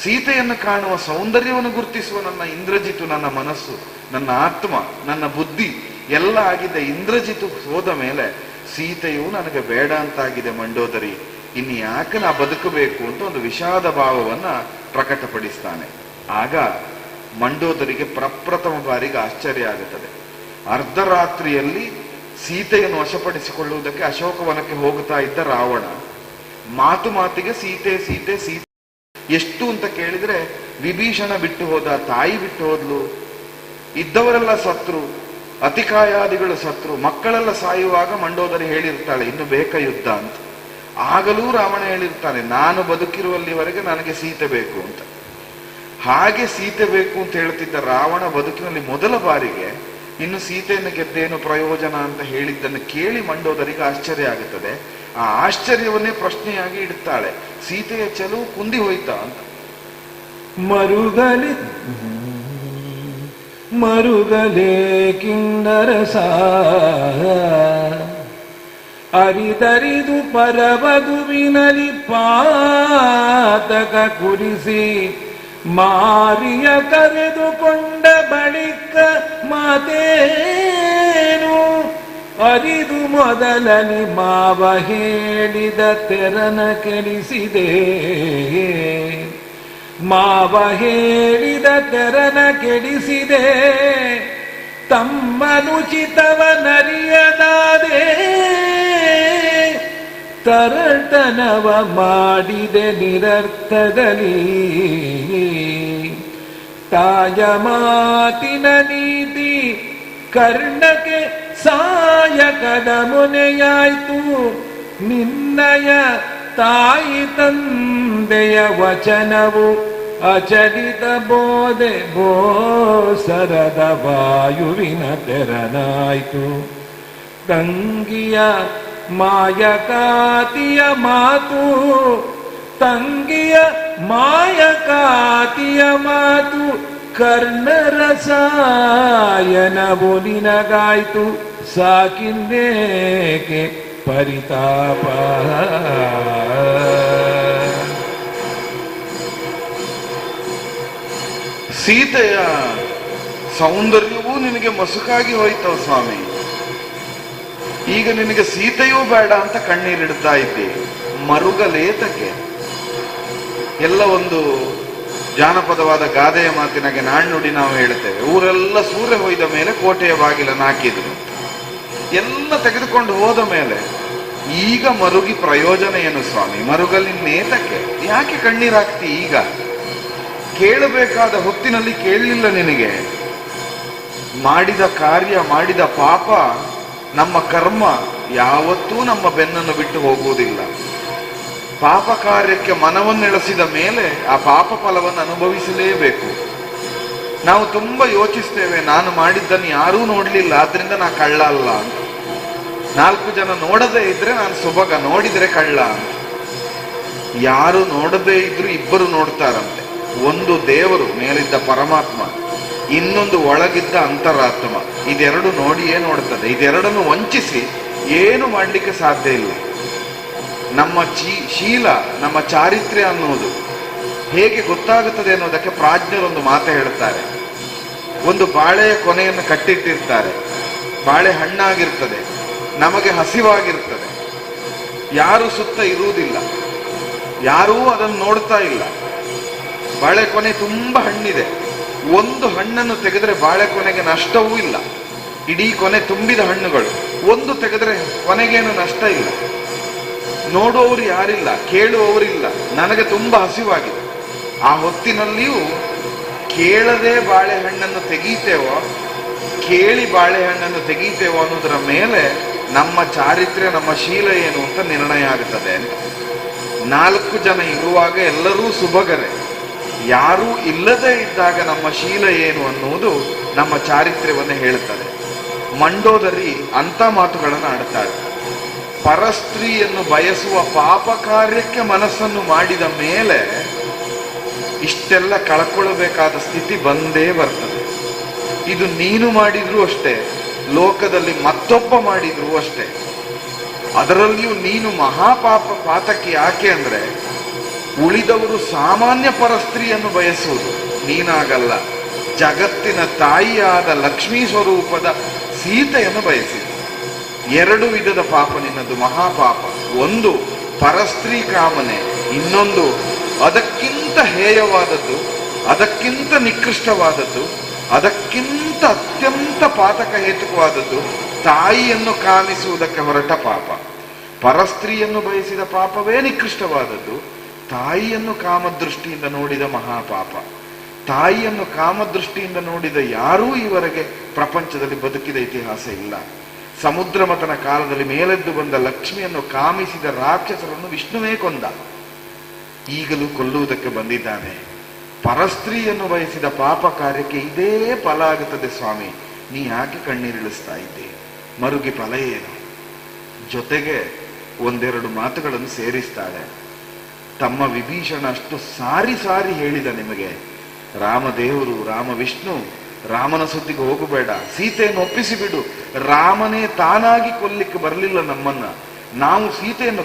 Speaker 2: ಸೀತೆಯನ್ನು ಕಾಣುವ ಸೌಂದರ್ಯವನ್ನು ಗುರುತಿಸುವ ನನ್ನ ಇಂದ್ರಜಿತು, ನನ್ನ ಮನಸ್ಸು, ನನ್ನ ಆತ್ಮ, ನನ್ನ ಬುದ್ಧಿ ಎಲ್ಲ ಆಗಿದೆ. ಇಂದ್ರಜಿತು ಹೋದ ಮೇಲೆ ಸೀತೆಯು ನನಗೆ ಬೇಡ ಅಂತಾಗಿದೆ ಮಂಡೋದರಿ. ಇನ್ನು ಯಾಕೆ ನಾ ಬದುಕಬೇಕು ಅಂತ ಒಂದು ವಿಷಾದ ಭಾವವನ್ನ ಪ್ರಕಟಪಡಿಸ್ತಾನೆ. ಆಗ ಮಂಡೋದರಿಗೆ ಪ್ರಪ್ರಥಮ ಬಾರಿಗೆ ಆಶ್ಚರ್ಯ ಆಗುತ್ತದೆ. ಅರ್ಧರಾತ್ರಿಯಲ್ಲಿ ಸೀತೆಯನ್ನು ವಶಪಡಿಸಿಕೊಳ್ಳುವುದಕ್ಕೆ ಅಶೋಕವನಕ್ಕೆ ಹೋಗುತ್ತಾ ಇದ್ದ ರಾವಣ ಮಾತು ಮಾತಿಗೆ ಸೀತೆ ಸೀತೆ ಸೀತೆ ಎಷ್ಟು ಅಂತ ಕೇಳಿದ್ರೆ, ವಿಭೀಷಣ ಬಿಟ್ಟು ಹೋದ, ತಾಯಿ ಬಿಟ್ಟು ಹೋದ್ಲು, ಇದ್ದವರೆಲ್ಲ ಸತ್ರು, ಅತಿಕಾಯಾದಿಗಳು ಸತ್ರು, ಮಕ್ಕಳೆಲ್ಲ ಸಾಯುವಾಗ ಮಂಡೋದರಿ ಹೇಳಿರ್ತಾಳೆ ಇನ್ನು ಬೇಕಾ ಯುದ್ಧ ಅಂತ. ಆಗಲೂ ರಾವಣ ಹೇಳಿರ್ತಾನೆ ನಾನು ಬದುಕಿರುವಲ್ಲಿವರೆಗೆ ನನಗೆ ಸೀತೆ ಬೇಕು ಅಂತ. ಹಾಗೆ ಸೀತೆ ಬೇಕು ಅಂತ ಹೇಳ್ತಿದ್ದ ರಾವಣ ಬದುಕಿನಲ್ಲಿ ಮೊದಲ ಬಾರಿಗೆ ಇನ್ನು ಸೀತೆಯನ್ನು ಗೆದ್ದೇನು ಪ್ರಯೋಜನ ಅಂತ ಹೇಳಿದ್ದನ್ನು ಕೇಳಿ ಮಂಡೋದರಿಗೆ ಆಶ್ಚರ್ಯ ಆಗುತ್ತದೆ. ಆ ಆಶ್ಚರ್ಯವನ್ನೇ ಪ್ರಶ್ನೆಯಾಗಿ ಇಡುತ್ತಾಳೆ, ಸೀತೆಯ ಚೆಲುವು ಕುಂದಿ ಹೋಯ್ತಾ ಅಂತ.
Speaker 1: ಮರುಗಲೇ ಕಿನ್ನರಸ ಅರಿದರಿದು ಪರವಧುವಿನಲಿ ಪಾತಕ ಕುರಿಸಿ ಮಾರಿಯ ಕರೆದುಕೊಂಡ ಬಳಿಕ ಮಾತೇನು ಅರಿದು ಮೊದಲನಿ ಮಾವ ಹೇಳಿದ ತೆರನ ಕೆಡಿಸಿದೆ. ಮಾವ ಹೇಳಿದ ತೆರನ ಕೆಡಿಸಿದೆ, ತಮ್ಮನುಚಿತವನರಿಯದಾದೆ ತರಟನವ ಮಾಡಿದೆ ನಿರರ್ಥದಲ್ಲಿ. ತಾಯ ಮಾತಿನ ನೀತಿ ಕರ್ಣಕ್ಕೆ ಸಾಯಕದ ಮೊನೆಯಾಯ್ತು, ನಿನ್ನಯ ತಾಯಿ ತಂದೆಯ ವಚನವು ಅಚಲಿತ ಬೋಧೆ ಬೋಸರದ ವಾಯುವಿನ ತೆರನಾಯ್ತು. ತಂಗಿಯ ಮಾಯಕಾತಿಯ ಮಾತು, ತಂಗಿಯ ಮಾಯಕಾತಿಯ ಮಾತು ಕರ್ಣರಸಾಯನವು ನಿನಗಾಯ್ತು, ಸಾಕಿಂದೇಕೆ ಪರಿತಾಪ.
Speaker 2: ಸೀತೆಯ ಸೌಂದರ್ಯವೂ ನಿನಗೆ ಮಸುಕಾಗಿ ಹೋಯ್ತವ ಸ್ವಾಮಿ. ಈಗ ನಿನಗೆ ಸೀತೆಯೂ ಬೇಡ ಅಂತ ಕಣ್ಣೀರಿಡ್ತಾ ಇದ್ದೆ. ಮರುಗಲೇತಕ್ಕೆ ಎಲ್ಲ ಒಂದು ಜಾನಪದವಾದ ಗಾದೆಯ ಮಾತಿನಾಗೆ ನಾಣ್ಣುಡಿ ನಾವು ಹೇಳ್ತೇವೆ. ಊರೆಲ್ಲ ಸೂರ್ಯ ಹೊಯ್ದ ಮೇಲೆ ಕೋಟೆಯ ಬಾಗಿಲನ್ನು ಹಾಕಿದ್ರು. ಎಲ್ಲ ತೆಗೆದುಕೊಂಡು ಹೋದ ಮೇಲೆ ಈಗ ಮರುಗಿ ಪ್ರಯೋಜನ ಏನು ಸ್ವಾಮಿ? ಮರುಗಲಿನ್ನೇತಕ್ಕೆ? ಯಾಕೆ ಕಣ್ಣೀರಾಗ್ತಿ? ಈಗ ಕೇಳಬೇಕಾದ ಹೊತ್ತಿನಲ್ಲಿ ಕೇಳಲಿಲ್ಲ ನಿನಗೆ. ಮಾಡಿದ ಕಾರ್ಯ, ಮಾಡಿದ ಪಾಪ, ನಮ್ಮ ಕರ್ಮ ಯಾವತ್ತೂ ನಮ್ಮ ಬೆನ್ನನ್ನು ಬಿಟ್ಟು ಹೋಗುವುದಿಲ್ಲ. ಪಾಪ ಕಾರ್ಯಕ್ಕೆ ಮನವನ್ನೆಳೆಸಿದ ಮೇಲೆ ಆ ಪಾಪ ಫಲವನ್ನು ಅನುಭವಿಸಲೇಬೇಕು. ನಾವು ತುಂಬಾ ಯೋಚಿಸ್ತೇವೆ, ನಾನು ಮಾಡಿದ್ದನ್ನು ಯಾರೂ ನೋಡ್ಲಿಲ್ಲ ಆದ್ರಿಂದ ನಾ ಕಳ್ಳ ಅಲ್ಲ ಅಂತ. 4 ಜನ ನೋಡದೇ ಇದ್ರೆ ನಾನು ಸುಭಗ, ನೋಡಿದ್ರೆ ಕಳ್ಳ ಅಂತ. ಯಾರು ನೋಡದೇ ಇದ್ರು ಇಬ್ಬರು ನೋಡ್ತಾರಂತೆ. ಒಂದು ದೇವರು ಮೇಲಿದ್ದ ಪರಮಾತ್ಮ, ಇನ್ನೊಂದು ಒಳಗಿದ್ದ ಅಂತರಾತ್ಮ. ಇದೆರಡು ನೋಡಿಯೇ ನೋಡ್ತದೆ. ಇದೆರಡನ್ನು ವಂಚಿಸಿ ಏನು ಮಾಡ್ಲಿಕ್ಕೆ ಸಾಧ್ಯ ಇಲ್ಲ. ನಮ್ಮ ಶೀಲ, ನಮ್ಮ ಚಾರಿತ್ರ್ಯ ಅನ್ನೋದು ಹೇಗೆ ಗೊತ್ತಾಗುತ್ತದೆ ಅನ್ನೋದಕ್ಕೆ ಪ್ರಾಜ್ಞರೊಂದು ಮಾತು ಹೇಳ್ತಾರೆ. ಒಂದು ಬಾಳೆಯ ಕೊನೆಯನ್ನು ಕಟ್ಟಿಟ್ಟಿರ್ತಾರೆ, ಬಾಳೆ ಹಣ್ಣಾಗಿರ್ತದೆ, ನಮಗೆ ಹಸಿವಾಗಿರ್ತದೆ, ಯಾರು ಸುತ್ತ ಇರುವುದಿಲ್ಲ, ಯಾರೂ ಅದನ್ನು ನೋಡ್ತಾ ಇಲ್ಲ. ಬಾಳೆ ಕೊನೆ ತುಂಬಾ ಹಣ್ಣಿದೆ, ಒಂದು ಹಣ್ಣನ್ನು ತೆಗೆದ್ರೆ ಬಾಳೆ ಕೊನೆಗೆ ನಷ್ಟವೂ ಇಲ್ಲ. ಇಡೀ ಕೊನೆ ತುಂಬಿದ ಹಣ್ಣುಗಳು, ಒಂದು ತೆಗೆದ್ರೆ ಕೊನೆಗೇನು ನಷ್ಟ ಇಲ್ಲ. ನೋಡುವವರು ಯಾರಿಲ್ಲ, ಕೇಳುವವರಿಲ್ಲ, ನನಗೆ ತುಂಬಾ ಹಸಿವಾಗಿದೆ. ಆ ಹೊತ್ತಿನಲ್ಲಿಯೂ ಕೇಳದೆ ಬಾಳೆಹಣ್ಣನ್ನು ತೆಗೀತೇವೋ, ಕೇಳಿ ಬಾಳೆಹಣ್ಣನ್ನು ತೆಗೀತೇವೋ ಅನ್ನೋದರ ಮೇಲೆ ನಮ್ಮ ಚಾರಿತ್ರ್ಯ, ನಮ್ಮ ಶೀಲ ಏನು ಅಂತ ನಿರ್ಣಯ ಆಗುತ್ತದೆ ಅಂತ. 4 ಜನ ಇರುವಾಗ ಎಲ್ಲರೂ ಸುಭಗರೇ, ಯಾರೂ ಇಲ್ಲದೆ ಇದ್ದಾಗ ನಮ್ಮ ಶೀಲ ಏನು ಅನ್ನುವುದು ನಮ್ಮ ಚಾರಿತ್ರ್ಯವನ್ನು ಹೇಳುತ್ತದೆ. ಮಂಡೋದರಿ ಅಂತ ಮಾತುಗಳನ್ನು ಆಡುತ್ತಾರೆ. ಪರಸ್ತ್ರೀಯನ್ನು ಬಯಸುವ ಪಾಪ ಕಾರ್ಯಕ್ಕೆ ಮನಸ್ಸನ್ನು ಮಾಡಿದ ಮೇಲೆ ಇಷ್ಟೆಲ್ಲ ಕಳ್ಕೊಳ್ಳಬೇಕಾದ ಸ್ಥಿತಿ ಬಂದೇ ಬರ್ತದೆ. ಇದು ನೀನು ಮಾಡಿದ್ರೂ ಅಷ್ಟೇ, ಲೋಕದಲ್ಲಿ ಮತ್ತೊಬ್ಬ ಮಾಡಿದ್ರೂ ಅಷ್ಟೇ. ಅದರಲ್ಲಿಯೂ ನೀನು ಮಹಾಪಾಪ ಪಾತಕ್ಕೆ ಯಾಕೆ ಅಂದ್ರೆ, ಉಳಿದವರು ಸಾಮಾನ್ಯ ಪರಸ್ತ್ರೀಯನ್ನು ಬಯಸುವುದು, ನೀನಾಗಲ್ಲ. ಜಗತ್ತಿನ ತಾಯಿಯಾದ ಲಕ್ಷ್ಮೀ ಸ್ವರೂಪದ ಸೀತೆಯನ್ನು ಬಯಸಿದೆ. 2 ವಿಧದ ಪಾಪ ನಿನ್ನದು, ಮಹಾಪಾಪ. ಒಂದು ಪರಸ್ತ್ರೀ ಕಾಮನೆ ಇನ್ನೊಂದು, ಅದಕ್ಕಿಂತ ಹೇಯವಾದದ್ದು, ಅದಕ್ಕಿಂತ ನಿಕೃಷ್ಟವಾದದ್ದು, ಅದಕ್ಕಿಂತ ಅತ್ಯಂತ ಪಾತಕ ಹೇತುಕವಾದದ್ದು ತಾಯಿಯನ್ನು ಕಾಮಿಸುವುದಕ್ಕೆ ಹೊರಟ ಪಾಪ. ಪರಸ್ತ್ರೀಯನ್ನು ಬಯಸಿದ ಪಾಪವೇ ನಿಕೃಷ್ಟವಾದದ್ದು, ತಾಯಿಯನ್ನು ಕಾಮದೃಷ್ಟಿಯಿಂದ ನೋಡಿದ ಮಹಾಪಾಪ. ತಾಯಿಯನ್ನು ಕಾಮದೃಷ್ಟಿಯಿಂದ ನೋಡಿದ ಯಾರೂ ಈವರೆಗೆ ಪ್ರಪಂಚದಲ್ಲಿ ಬದುಕಿದ ಇತಿಹಾಸ ಇಲ್ಲ. ಸಮುದ್ರ ಮಥನ ಕಾಲದಲ್ಲಿ ಮೇಲೆದ್ದು ಬಂದ ಲಕ್ಷ್ಮಿಯನ್ನು ಕಾಮಿಸಿದ ರಾಕ್ಷಸರನ್ನು ವಿಷ್ಣುವೇ ಕೊಂದ, ಈಗಲೂ ಕೊಲ್ಲುವುದಕ್ಕೆ ಬಂದಿದ್ದಾನೆ. ಪರಸ್ತ್ರೀಯನ್ನು ಬಯಸಿದ ಪಾಪ ಕಾರ್ಯಕ್ಕೆ ಇದೇ ಫಲ ಆಗುತ್ತದೆ ಸ್ವಾಮಿ, ನೀ ಯಾಕೆ ಕಣ್ಣೀರಿಳಿಸ್ತಾ ಇದ್ದೆ? ಮರುಗಿ ಫಲ ಏನು? ಜೊತೆಗೆ ಒಂದೆರಡು ಮಾತುಗಳನ್ನು ಸೇರಿಸ್ತಾಳೆ. ತಮ್ಮ ವಿಭೀಷಣ ಅಷ್ಟು ಸಾರಿ ಸಾರಿ ಹೇಳಿದ ನಿಮಗೆ, ರಾಮದೇವರು, ರಾಮ ವಿಷ್ಣು, ರಾಮನ ಸುದ್ದಿಗೆ ಹೋಗಬೇಡ, ಸೀತೆಯನ್ನು ಒಪ್ಪಿಸಿ ಬಿಡು. ರಾಮನೇ ತಾನಾಗಿ ಕೊಲ್ಲಿಕ್ಕೆ ಬರಲಿಲ್ಲ ನಮ್ಮನ್ನ, ನಾವು ಸೀತೆಯನ್ನು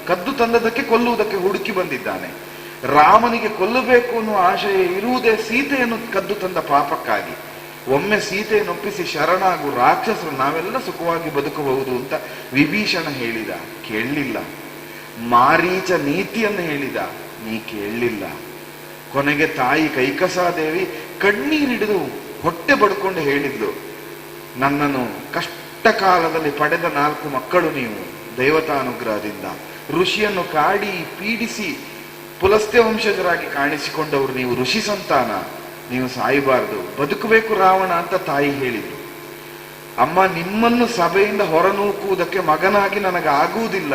Speaker 2: ಕದ್ದು ತಂದದಕ್ಕೆ ಕೊಲ್ಲುವುದಕ್ಕೆ ಹುಡುಕಿ ಬಂದಿದ್ದಾನೆ. ರಾಮನಿಗೆ ಕೊಲ್ಲಬೇಕು ಅನ್ನುವ ಆಶಯ ಇರುವುದೇ ಸೀತೆಯನ್ನು ಕದ್ದು ತಂದ ಪಾಪಕ್ಕಾಗಿ. ಒಮ್ಮೆ ಸೀತೆಯನ್ನು ಒಪ್ಪಿಸಿ ಶರಣಾಗು, ರಾಕ್ಷಸರು ನಾವೆಲ್ಲ ಸುಖವಾಗಿ ಬದುಕಬಹುದು ಅಂತ ವಿಭೀಷಣ ಹೇಳಿದ, ಕೇಳಲಿಲ್ಲ. ಮಾರೀಚ ನೀತಿಯನ್ನು ಹೇಳಿದ, ನೀ ಕೇಳಲಿಲ್ಲ. ಕೊನೆಗೆ ತಾಯಿ ಕೈಕಸಾದೇವಿ ಕಣ್ಣೀರಿಡಿದು ಹೊಟ್ಟೆ ಬಡ್ಕೊಂಡು ಹೇಳಿದ್ಲು, ನನ್ನನ್ನು ಕಷ್ಟ ಕಾಲದಲ್ಲಿ ಪಡೆದ 4 ಮಕ್ಕಳು ನೀವು, ದೈವತಾನುಗ್ರಹದಿಂದ ಋಷಿಯನ್ನು ಕಾಡಿ ಪೀಡಿಸಿ ಪುಲಸ್ತ್ಯ ವಂಶಜರಾಗಿ ಕಾಣಿಸಿಕೊಂಡವರು ನೀವು, ಋಷಿ ಸಂತಾನ, ನೀವು ಸಾಯಬಾರದು, ಬದುಕಬೇಕು ರಾವಣ ಅಂತ ತಾಯಿ ಹೇಳಿದ್ರು. ಅಮ್ಮ, ನಿಮ್ಮನ್ನು ಸಭೆಯಿಂದ ಹೊರನೂಕುವುದಕ್ಕೆ ಮಗನಾಗಿ ನನಗಾಗುವುದಿಲ್ಲ,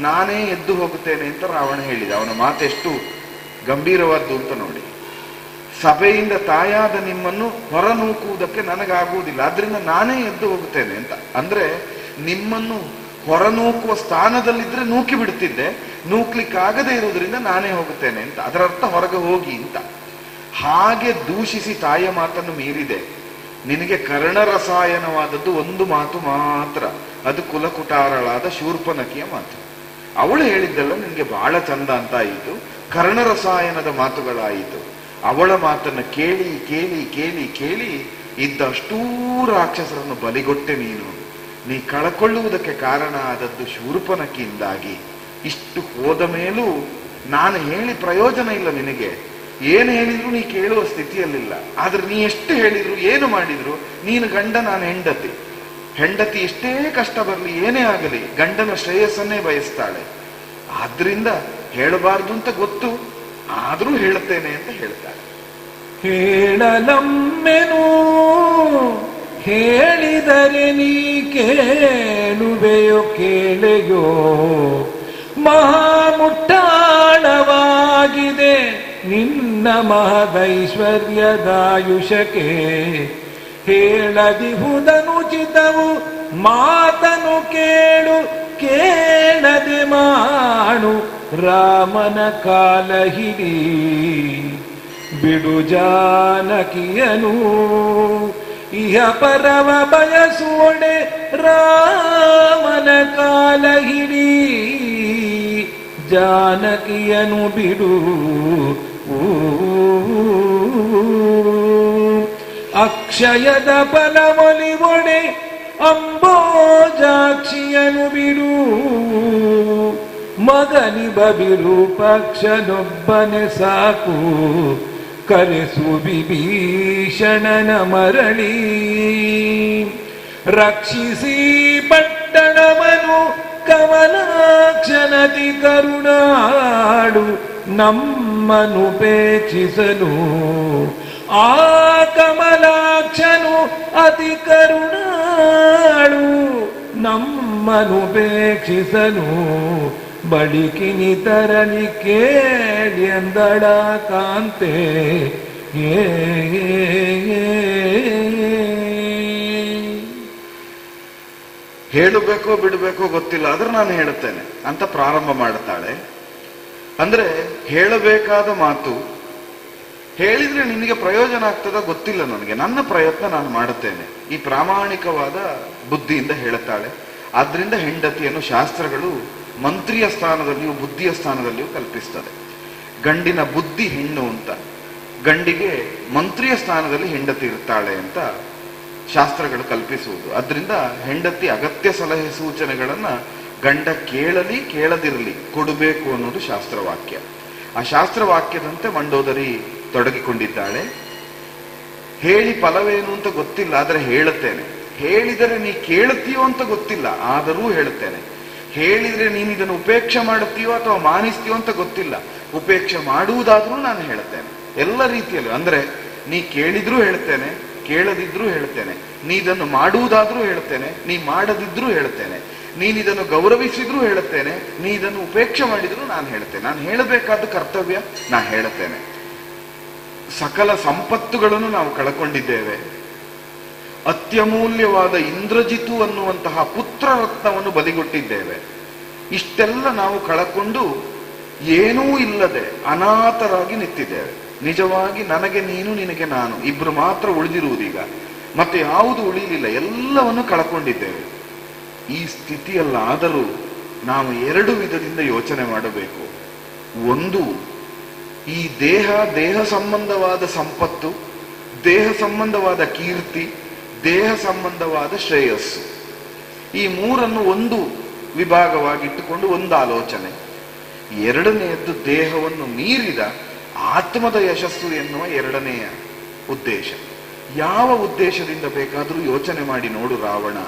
Speaker 2: ನಾನೇ ಎದ್ದು ಹೋಗುತ್ತೇನೆ ಅಂತ ರಾವಣ ಹೇಳಿದ. ಅವನ ಮಾತೆಷ್ಟು ಗಂಭೀರವಾದ್ದು ಅಂತ ನೋಡಿ. ಸಭೆಯಿಂದ ತಾಯಾದ ನಿಮ್ಮನ್ನು ಹೊರನೂಕುವುದಕ್ಕೆ ನನಗಾಗುವುದಿಲ್ಲ, ಆದ್ರಿಂದ ನಾನೇ ಎದ್ದು ಹೋಗುತ್ತೇನೆ ಅಂತ. ಅಂದ್ರೆ ನಿಮ್ಮನ್ನು ಹೊರನೂಕುವ ಸ್ಥಾನದಲ್ಲಿದ್ರೆ ನೂಕಿ ಬಿಡ್ತಿದ್ದೆ, ನೂಕ್ಲಿಕ್ಕಾಗದೇ ಇರುವುದರಿಂದ ನಾನೇ ಹೋಗುತ್ತೇನೆ ಅಂತ. ಅದರ ಅರ್ಥ ಹೊರಗೆ ಹೋಗಿ ಅಂತ. ಹಾಗೆ ದೂಷಿಸಿ ತಾಯಿಯ ಮಾತನ್ನು ಮೀರಿದೆ. ನಿನಗೆ ಕರ್ಣರಸಾಯನವಾದದ್ದು ಒಂದು ಮಾತು ಮಾತ್ರ, ಅದು ಕುಲಕುಟಾರಳಾದ ಶೂರ್ಪನಖಿಯ ಮಾತು. ಅವಳು ಹೇಳಿದ್ದೆಲ್ಲ ನಿನಗೆ ಬಹಳ ಚಂದ ಅಂತ ಆಯಿತು, ಕರ್ಣರಸಾಯನದ ಮಾತುಗಳಾಯಿತು. ಅವಳ ಮಾತನ್ನು ಕೇಳಿ ಕೇಳಿ ಕೇಳಿ ಕೇಳಿ ಇದ್ದಷ್ಟೂ ರಾಕ್ಷಸರನ್ನು ಬಲಿಗೊಟ್ಟೆ ನೀನು. ನೀ ಕಳಕೊಳ್ಳುವುದಕ್ಕೆ ಕಾರಣ ಆದದ್ದು ಶೂರ್ಪನಖಿಯಿಂದಾಗಿ. ಇಷ್ಟು ಹೋದ ಮೇಲೂ ನಾನು ಹೇಳಿ ಪ್ರಯೋಜನ ಇಲ್ಲ ನಿನಗೆ. ಏನು ಹೇಳಿದ್ರು ನೀ ಕೇಳುವ ಸ್ಥಿತಿಯಲ್ಲಿಲ್ಲ. ಆದ್ರೆ ನೀ ಎಷ್ಟು ಹೇಳಿದ್ರು ಏನು ಮಾಡಿದ್ರು ನೀನು ಗಂಡ, ನಾನು ಹೆಂಡತಿ. ಹೆಂಡತಿ ಎಷ್ಟೇ ಕಷ್ಟ ಬರಲಿ ಏನೇ ಆಗಲಿ ಗಂಡನ ಶ್ರೇಯಸ್ಸನ್ನೇ ಬಯಸ್ತಾಳೆ. ಆದ್ರಿಂದ ಹೇಳಬಾರ್ದು ಅಂತ ಗೊತ್ತು, ಆದ್ರೂ ಹೇಳುತ್ತೇನೆ ಅಂತ ಹೇಳ್ತಾಳೆ.
Speaker 1: ಹೇಳಲಮ್ಮೆನು ಹೇಳಿದರೆ ನೀ ಕೇಳುವೆಯೋ ಕೇಳೆಯೋ, ಮಹಾಮುಟ್ಟಾಳವಾಗಿದೆ ನಿನ್ನ ಮಹದೈಶ್ವರ್ಯದಾಯುಷಕ್ಕೆ. ಹೇಳದಿಹುದನುಚಿತವು ಮಾತನು ಕೇಳು, ಕೇಳದೆ ಮಾಡು ರಾಮನ ಕಾಲ ಹಿಡಿ. ಬಿಡು ಜಾನಕಿಯನು ಇಹ ಪರವ ಬಯಸುವಡೆ, ರಾಮನ ಕಾಲ ಹಿಡಿ. ಜಾನಕಿಯನು ಬಿಡು. ಅಕ್ಷಯದ ಫಲವೊಲಿವೊಡೆ ಅಂಬೋಜಾಕ್ಷಿಯನು ಬಿಡು. ಮಗನಿಬ ವಿರೂಪಾಕ್ಷನೊಬ್ಬನೆ ಸಾಕು, ಕರೆಸು ವಿಭೀಷಣನ ಮರಳಿ. ರಕ್ಷಿಸಿ ಪಟ್ಟಣವನು ಕಮಲಾಕ್ಷನತಿ ಕರುಣಾಡು, ನಮ್ಮನುಪೇಕ್ಷಿಸಲು. ಆ ಕಮಲಾಕ್ಷನು ಅತಿ ಕರುಣಾಳು, ನಮ್ಮನುಪೇಕ್ಷಿಸಲು. ಬಳಿಕಿನಿ ತರಲಿ ಕೇಳಿ ಅಂದಳ ಕಾಂತೆ.
Speaker 2: ಹೇಳಬೇಕೋ ಬಿಡಬೇಕೋ ಗೊತ್ತಿಲ್ಲ, ಆದ್ರೆ ನಾನು ಹೇಳುತ್ತೇನೆ ಅಂತ ಪ್ರಾರಂಭ ಮಾಡುತ್ತಾಳೆ. ಅಂದ್ರೆ ಹೇಳಬೇಕಾದ ಮಾತು ಹೇಳಿದ್ರೆ ನಿನಗೆ ಪ್ರಯೋಜನ ಆಗ್ತದ ಗೊತ್ತಿಲ್ಲ ನನಗೆ, ನನ್ನ ಪ್ರಯತ್ನ ನಾನು ಮಾಡುತ್ತೇನೆ, ಈ ಪ್ರಾಮಾಣಿಕವಾದ ಬುದ್ಧಿಯಿಂದ ಹೇಳುತ್ತಾಳೆ. ಆದ್ರಿಂದ ಹೆಂಡತಿಯನ್ನು ಶಾಸ್ತ್ರಗಳು ಮಂತ್ರಿಯ ಸ್ಥಾನದಲ್ಲಿಯೂ ಬುದ್ಧಿಯ ಸ್ಥಾನದಲ್ಲಿಯೂ ಕಲ್ಪಿಸ್ತದೆ. ಗಂಡಿನ ಬುದ್ಧಿ ಹೆಣ್ಣು ಅಂತ, ಗಂಡಿಗೆ ಮಂತ್ರಿಯ ಸ್ಥಾನದಲ್ಲಿ ಹೆಂಡತಿ ಇರ್ತಾಳೆ ಅಂತ ಶಾಸ್ತ್ರಗಳು ಕಲ್ಪಿಸುವುದು. ಅದರಿಂದ ಹೆಂಡತಿ ಅಗತ್ಯ ಸಲಹೆ ಸೂಚನೆಗಳನ್ನ ಗಂಡ ಕೇಳಲಿ ಕೇಳದಿರಲಿ ಕೊಡಬೇಕು ಅನ್ನೋದು ಶಾಸ್ತ್ರವಾಕ್ಯ. ಆ ಶಾಸ್ತ್ರವಾಕ್ಯದಂತೆ ಮಂಡೋದರಿ ತೊಡಗಿಕೊಂಡಿದ್ದಾಳೆ. ಹೇಳಿ ಫಲವೇನು ಅಂತ ಗೊತ್ತಿಲ್ಲ, ಆದರೆ ಹೇಳುತ್ತೇನೆ. ಹೇಳಿದರೆ ನೀ ಕೇಳುತ್ತೀಯೋ ಅಂತ ಗೊತ್ತಿಲ್ಲ, ಆದರೂ ಹೇಳುತ್ತೇನೆ. ಹೇಳಿದ್ರೆ ನೀನು ಇದನ್ನು ಉಪೇಕ್ಷೆ ಮಾಡುತ್ತೀಯೋ ಅಥವಾ ಮಾನಿಸ್ತೀಯೋ ಅಂತ ಗೊತ್ತಿಲ್ಲ, ಉಪೇಕ್ಷೆ ಮಾಡುವುದಾದ್ರೂ ನಾನು ಹೇಳುತ್ತೇನೆ. ಎಲ್ಲ ರೀತಿಯಲ್ಲೂ ಅಂದ್ರೆ ನೀ ಕೇಳಿದ್ರೂ ಹೇಳ್ತೇನೆ, ಕೇಳದಿದ್ರೂ ಹೇಳ್ತೇನೆ. ನೀ ಇದನ್ನು ಮಾಡುವುದಾದ್ರೂ ಹೇಳ್ತೇನೆ, ನೀ ಮಾಡದಿದ್ರೂ ಹೇಳ್ತೇನೆ. ನೀನಿದನ್ನು ಗೌರವಿಸಿದ್ರೂ ಹೇಳುತ್ತೇನೆ, ನೀ ಇದನ್ನು ಉಪೇಕ್ಷೆ ಮಾಡಿದ್ರೂ ನಾನು ಹೇಳ್ತೇನೆ. ನಾನು ಹೇಳಬೇಕಾದ ಕರ್ತವ್ಯ ನಾ ಹೇಳುತ್ತೇನೆ. ಸಕಲ ಸಂಪತ್ತುಗಳನ್ನು ನಾವು ಕಳಕೊಂಡಿದ್ದೇವೆ. ಅತ್ಯಮೂಲ್ಯವಾದ ಇಂದ್ರಜಿತು ಅನ್ನುವಂತಹ ಪುತ್ರ ರತ್ನವನ್ನು ಬಲಿಗೊಟ್ಟಿದ್ದೇವೆ. ಇಷ್ಟೆಲ್ಲ ನಾವು ಕಳಕೊಂಡು ಏನೂ ಇಲ್ಲದೆ ಅನಾಥರಾಗಿ ನಿಂತಿದ್ದೇವೆ. ನಿಜವಾಗಿ ನನಗೆ ನೀನು, ನಿನಗೆ ನಾನು, ಇಬ್ರು ಮಾತ್ರ ಉಳಿದಿರುವುದೀಗ. ಮತ್ತೆ ಯಾವುದು ಉಳಿಲಿಲ್ಲ, ಎಲ್ಲವನ್ನು ಕಳಕೊಂಡಿದ್ದೇವೆ. ಈ ಸ್ಥಿತಿಯಲ್ಲಾದರೂ ನಾವು ಎರಡು ವಿಧದಿಂದ ಯೋಚನೆ ಮಾಡಬೇಕು. ಒಂದು, ಈ ದೇಹ ಸಂಬಂಧವಾದ ಸಂಪತ್ತು, ದೇಹ ಸಂಬಂಧವಾದ ಕೀರ್ತಿ, ದೇಹ ಸಂಬಂಧವಾದ ಶ್ರೇಯಸ್ಸು, ಈ ಮೂರನ್ನು ಒಂದು ವಿಭಾಗವಾಗಿಟ್ಟುಕೊಂಡು ಒಂದು ಆಲೋಚನೆ. ಎರಡನೆಯದ್ದು ದೇಹವನ್ನು ಮೀರಿದ ಆತ್ಮದ ಯಶಸ್ಸು ಎನ್ನುವ ಎರಡನೆಯ ಉದ್ದೇಶ. ಯಾವ ಉದ್ದೇಶದಿಂದ ಬೇಕಾದರೂ ಯೋಚನೆ ಮಾಡಿ ನೋಡು ರಾವಣ.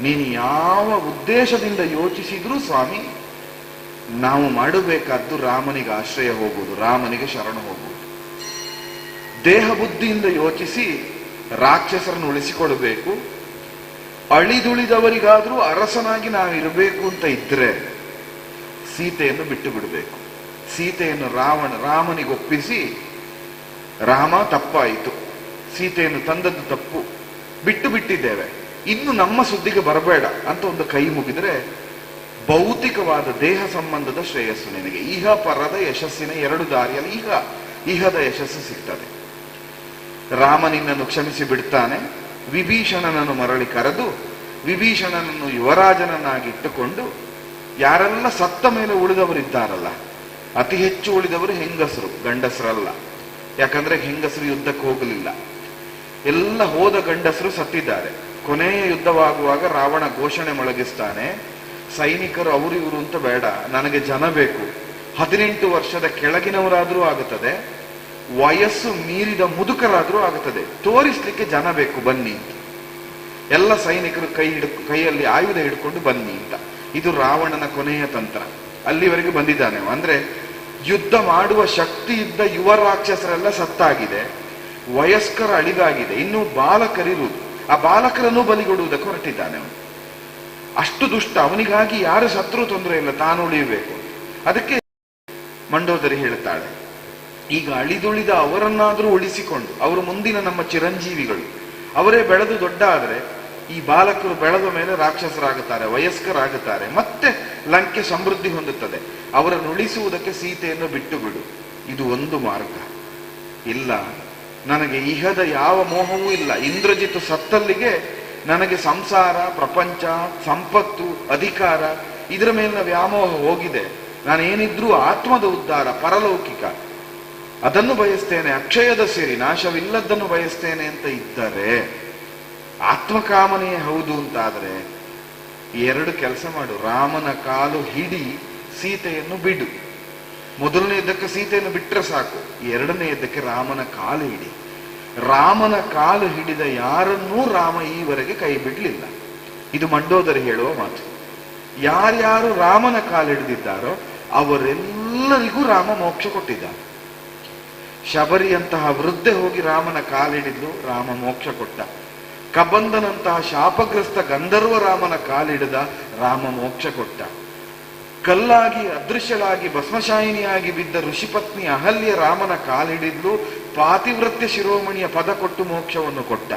Speaker 2: ನೀನು ಯಾವ ಉದ್ದೇಶದಿಂದ ಯೋಚಿಸಿದ್ರೂ ಸ್ವಾಮಿ, ನಾವು ಮಾಡಬೇಕಾದ್ದು ರಾಮನಿಗೆ ಆಶ್ರಯ ಹೋಗುವುದು, ರಾಮನಿಗೆ ಶರಣ ಹೋಗುವುದು. ದೇಹ ಬುದ್ಧಿಯಿಂದ ಯೋಚಿಸಿ ರಾಕ್ಷಸರನ್ನು ಉಳಿಸಿಕೊಳ್ಬೇಕು, ಅಳಿದುಳಿದವರಿಗಾದ್ರೂ ಅರಸನಾಗಿ ನಾವಿರಬೇಕು ಅಂತ ಇದ್ರೆ ಸೀತೆಯನ್ನು ಬಿಟ್ಟು ಬಿಡಬೇಕು. ಸೀತೆಯನ್ನು ರಾಮನಿಗೆ ಒಪ್ಪಿಸಿ, ರಾಮ ತಪ್ಪಾಯಿತು, ಸೀತೆಯನ್ನು ತಂದದ್ದು ತಪ್ಪು, ಬಿಟ್ಟು ಬಿಟ್ಟಿದ್ದೇವೆ, ಇನ್ನು ನಮ್ಮ ಸುದ್ದಿಗೆ ಬರಬೇಡ ಅಂತ ಒಂದು ಕೈ ಮುಗಿದ್ರೆ ಭೌತಿಕವಾದ ದೇಹ ಸಂಬಂಧದ ಶ್ರೇಯಸ್ಸು ನಿನಗೆ. ಇಹ ಪರದ ಯಶಸ್ಸಿನ ಎರಡು ದಾರಿಯಲ್ಲಿ ಇಹದ ಯಶಸ್ಸು ಸಿಗ್ತದೆ. ರಾಮ ನಿನ್ನನ್ನು ಕ್ಷಮಿಸಿ ಬಿಡ್ತಾನೆ. ವಿಭೀಷಣನನ್ನು ಮರಳಿ ಕರೆದು ವಿಭೀಷಣನನ್ನು ಯುವರಾಜನನ್ನಾಗಿ ಇಟ್ಟುಕೊಂಡು, ಯಾರೆಲ್ಲ ಸತ್ತ ಮೇಲೆ ಉಳಿದವರಿದ್ದಾರಲ್ಲ, ಅತಿ ಹೆಚ್ಚು ಉಳಿದವರು ಹೆಂಗಸರು, ಗಂಡಸರಲ್ಲ. ಯಾಕಂದ್ರೆ ಹೆಂಗಸರು ಯುದ್ಧಕ್ಕೆ ಹೋಗಲಿಲ್ಲ, ಎಲ್ಲ ಹೋದ ಗಂಡಸರು ಸತ್ತಿದ್ದಾರೆ. ಕೊನೆಯ ಯುದ್ಧವಾಗುವಾಗ ರಾವಣ ಘೋಷಣೆ ಮೊಳಗಿಸ್ತಾನೆ, ಸೈನಿಕರು ಅವರು ಇವರು ಅಂತ ಬೇಡ, ನನಗೆ ಜನ ಬೇಕು. 18 ವರ್ಷದ ಕೆಳಗಿನವರಾದ್ರೂ ಆಗುತ್ತದೆ, ವಯಸ್ಸು ಮೀರಿದ ಮುದುಕರಾದ್ರೂ ಆಗುತ್ತದೆ, ತೋರಿಸ್ಲಿಕ್ಕೆ ಜನ ಬೇಕು, ಬನ್ನಿ ಅಂತ. ಎಲ್ಲ ಸೈನಿಕರು ಕೈಯಲ್ಲಿ ಆಯುಧ ಹಿಡ್ಕೊಂಡು ಬನ್ನಿ ಅಂತ. ಇದು ರಾವಣನ ಕೊನೆಯ ತಂತ್ರ. ಅಲ್ಲಿವರೆಗೆ ಬಂದಿದ್ದಾನೆ. ಅಂದ್ರೆ ಯುದ್ಧ ಮಾಡುವ ಶಕ್ತಿ ಇದ್ದ ಯುವ ರಾಕ್ಷಸರೆಲ್ಲ ಸತ್ತಾಗಿದೆ, ವಯಸ್ಕರ ಅಳಿದಾಗಿದೆ, ಇನ್ನು ಬಾಲಕರಿರುವುದು. ಆ ಬಾಲಕರನ್ನು ಬಲಿಗೊಡುವುದಕ್ಕೆ ಹೊರಟಿದ್ದಾನೆ ಅವನು. ಅಷ್ಟು ದುಷ್ಟ. ಅವನಿಗಾಗಿ ಯಾರು ಸತ್ರು ತೊಂದರೆ ಇಲ್ಲ, ತಾನು ಉಳಿಯಬೇಕು. ಅದಕ್ಕೆ ಮಂಡೋದರಿ ಹೇಳ್ತಾಳೆ, ಈಗ ಅಳಿದುಳಿದ ಅವರನ್ನಾದ್ರೂ ಉಳಿಸಿಕೊಂಡು, ಅವರು ಮುಂದಿನ ನಮ್ಮ ಚಿರಂಜೀವಿಗಳು, ಅವರೇ ಬೆಳೆದು ದೊಡ್ಡ ಆದ್ರೆ ಈ ಬಾಲಕರು ಬೆಳೆದ ಮೇಲೆ ರಾಕ್ಷಸರಾಗುತ್ತಾರೆ, ವಯಸ್ಕರಾಗುತ್ತಾರೆ, ಮತ್ತೆ ಲಂಕೆ ಸಮೃದ್ಧಿ ಹೊಂದುತ್ತದೆ. ಅವರನ್ನು ಉಳಿಸುವುದಕ್ಕೆ ಸೀತೆಯನ್ನು ಬಿಟ್ಟು ಬಿಡು. ಇದು ಒಂದು ಮಾರ್ಗ. ಇಲ್ಲ, ನನಗೆ ಇಹದ ಯಾವ ಮೋಹವೂ ಇಲ್ಲ, ಇಂದ್ರಜಿತು ಸತ್ತಲ್ಲಿಗೆ ನನಗೆ ಸಂಸಾರ, ಪ್ರಪಂಚ, ಸಂಪತ್ತು, ಅಧಿಕಾರ ಇದರ ಮೇಲಿನ ವ್ಯಾಮೋಹ ಹೋಗಿದೆ. ನಾನೇನಿದ್ರೂ ಆತ್ಮದ ಉದ್ಧಾರ, ಪರಲೌಕಿಕ ಅದನ್ನು ಬಯಸ್ತೇನೆ, ಅಕ್ಷಯದ ಸಿರಿ, ನಾಶವಿಲ್ಲದನ್ನು ಬಯಸ್ತೇನೆ ಅಂತ ಇದ್ದರೆ, ಆತ್ಮಕಾಮನೆಯೇ ಹೌದು ಅಂತಾದರೆ ಎರಡು ಕೆಲಸ ಮಾಡು. ರಾಮನ ಕಾಲು ಹಿಡಿ, ಸೀತೆಯನ್ನು ಬಿಡು. ಮೊದಲನೆಯದಕ್ಕೆ ಸೀತೆಯನ್ನು ಬಿಟ್ಟರೆ ಸಾಕು, ಎರಡನೆಯದಕ್ಕೆ ರಾಮನ ಕಾಲು ಹಿಡಿ. ರಾಮನ ಕಾಲು ಹಿಡಿದ ಯಾರನ್ನೂ ರಾಮ ಈವರೆಗೆ ಕೈ ಬಿಡಲಿಲ್ಲ. ಇದು ಮಂಡೋದರಿ ಹೇಳುವ ಮಾತು. ಯಾರ್ಯಾರು ರಾಮನ ಕಾಲು ಹಿಡಿದಿದ್ದಾರೋ ಅವರೆಲ್ಲರಿಗೂ ರಾಮ ಮೋಕ್ಷ ಕೊಟ್ಟಿದ್ದಾನೆ. ಶಬರಿಯಂತಹ ವೃದ್ಧೆ ಹೋಗಿ ರಾಮನ ಕಾಲಿಡಿದ್ಲು, ರಾಮ ಮೋಕ್ಷ ಕೊಟ್ಟ. ಕಬಂದನಂತಹ ಶಾಪಗ್ರಸ್ತ ಗಂಧರ್ವ ರಾಮನ ಕಾಲಿಡಿದ, ರಾಮ ಮೋಕ್ಷ ಕೊಟ್ಟ. ಕಲ್ಲಾಗಿ ಅದೃಶ್ಯಳಾಗಿ ಭಸ್ಮಶಾಯಿನಿಯಾಗಿ ಬಿದ್ದ ಋಷಿಪತ್ನಿ ಅಹಲ್ಯ ರಾಮನ ಕಾಲಿಡಿದ್ಲು, ಪಾತಿವ್ರತ್ಯ ಶಿರೋಮಣಿಯ ಪದ ಕೊಟ್ಟು ಮೋಕ್ಷವನ್ನು ಕೊಟ್ಟ.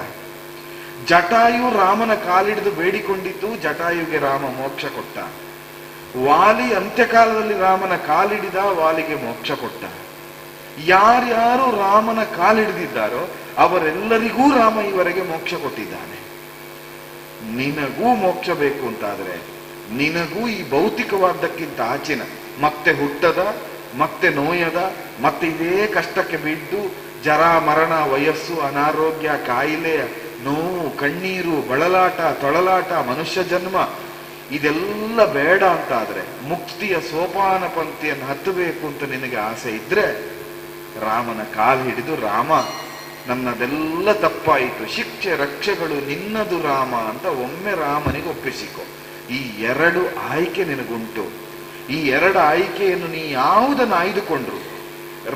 Speaker 2: ಜಟಾಯು ರಾಮನ ಕಾಲಿಡಿದು ಬೇಡಿಕೊಂಡಿದ್ದು, ಜಟಾಯುಗೆ ರಾಮ ಮೋಕ್ಷ ಕೊಟ್ಟ. ವಾಲಿ ಅಂತ್ಯಕಾಲದಲ್ಲಿ ರಾಮನ ಕಾಲಿಡಿದ, ವಾಲಿಗೆ ಮೋಕ್ಷ ಕೊಟ್ಟ. ಯಾರ್ಯಾರು ರಾಮನ ಕಾಲಿಡಿದಿದ್ದಾರೋ ಅವರೆಲ್ಲರಿಗೂ ರಾಮ ಈವರೆಗೆ ಮೋಕ್ಷ ಕೊಟ್ಟಿದ್ದಾನೆ. ನಿನಗೂ ಮೋಕ್ಷ ಬೇಕು ಅಂತಾದ್ರೆ ನಿನಗೂ ಈ ಭೌತಿಕವಾದಕ್ಕಿಂತ ಆಚಿನ, ಮತ್ತೆ ಹುಟ್ಟದ, ಮತ್ತೆ ನೋಯದ, ಮತ್ತೆ ಇದೇ ಕಷ್ಟಕ್ಕೆ ಬಿದ್ದು ಜರಾ ಮರಣ, ವಯಸ್ಸು, ಅನಾರೋಗ್ಯ, ಕಾಯಿಲೆ, ನೋವು, ಕಣ್ಣೀರು, ಬಳಲಾಟ, ತೊಳಲಾಟ, ಮನುಷ್ಯ ಜನ್ಮ ಇದೆಲ್ಲ ಬೇಡ ಅಂತಾದ್ರೆ, ಮುಕ್ತಿಯ ಸೋಪಾನ ಪಂಕ್ತಿಯನ್ನು ಹತ್ತಬೇಕು ಅಂತ ನಿನಗೆ ಆಸೆ ಇದ್ರೆ, ರಾಮನ ಕಾಲು ಹಿಡಿದು, ರಾಮ ನನ್ನದೆಲ್ಲ ತಪ್ಪಾಯಿತು, ಶಿಕ್ಷೆ ರಕ್ಷೆಗಳು ನಿನ್ನದು ರಾಮ ಅಂತ ಒಮ್ಮೆ ರಾಮನಿಗೆ ಒಪ್ಪಿಸಿಕೊ. ಈ ಎರಡು ಆಯ್ಕೆ ನಿನಗುಂಟು. ಈ ಎರಡು ಆಯ್ಕೆಯನ್ನು ನೀ ಯಾವುದನ್ನು ಆಯ್ದುಕೊಂಡ್ರು,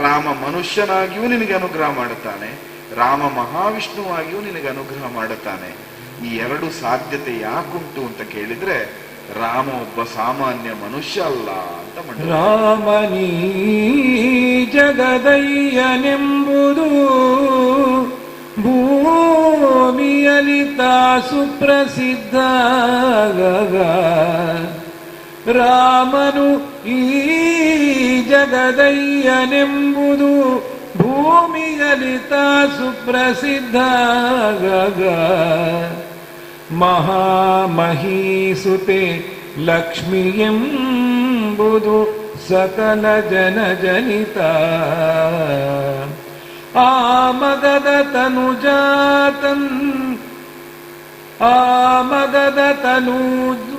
Speaker 2: ರಾಮ ಮನುಷ್ಯನಾಗಿಯೂ ನಿನಗೆ ಅನುಗ್ರಹ ಮಾಡುತ್ತಾನೆ, ರಾಮ ಮಹಾವಿಷ್ಣುವಾಗಿಯೂ ನಿನಗೆ ಅನುಗ್ರಹ ಮಾಡುತ್ತಾನೆ. ಈ ಎರಡು ಸಾಧ್ಯತೆ ಯಾಕುಂಟು ಅಂತ ಕೇಳಿದ್ರೆ, ರಾಮ ಒಬ್ಬ ಸಾಮಾನ್ಯ ಮನುಷ್ಯ ಅಲ್ಲ ಅಂತ ಮಾಡಿ.
Speaker 1: ರಾಮನೀ ಜಗದಯ್ಯನೆಂಬುದು ಭೂಮಿಯಲಿತ ಸುಪ್ರಸಿದ್ಧ. ರಾಮನು ಈ ಜಗದಯ್ಯನೆಂಬುದು ಭೂಮಿಯಲಿತ ಸುಪ್ರಸಿದ್ಧ. ಮಹಾಮಹೀಸುತೆ ಲಕ್ಷ್ಮಿಯೆಂಬುದು ಸಕಲ ಜನಜನಿತ. ಆ ಮಗದ ತನುಜಾತನ್, ಆ ಮಗದ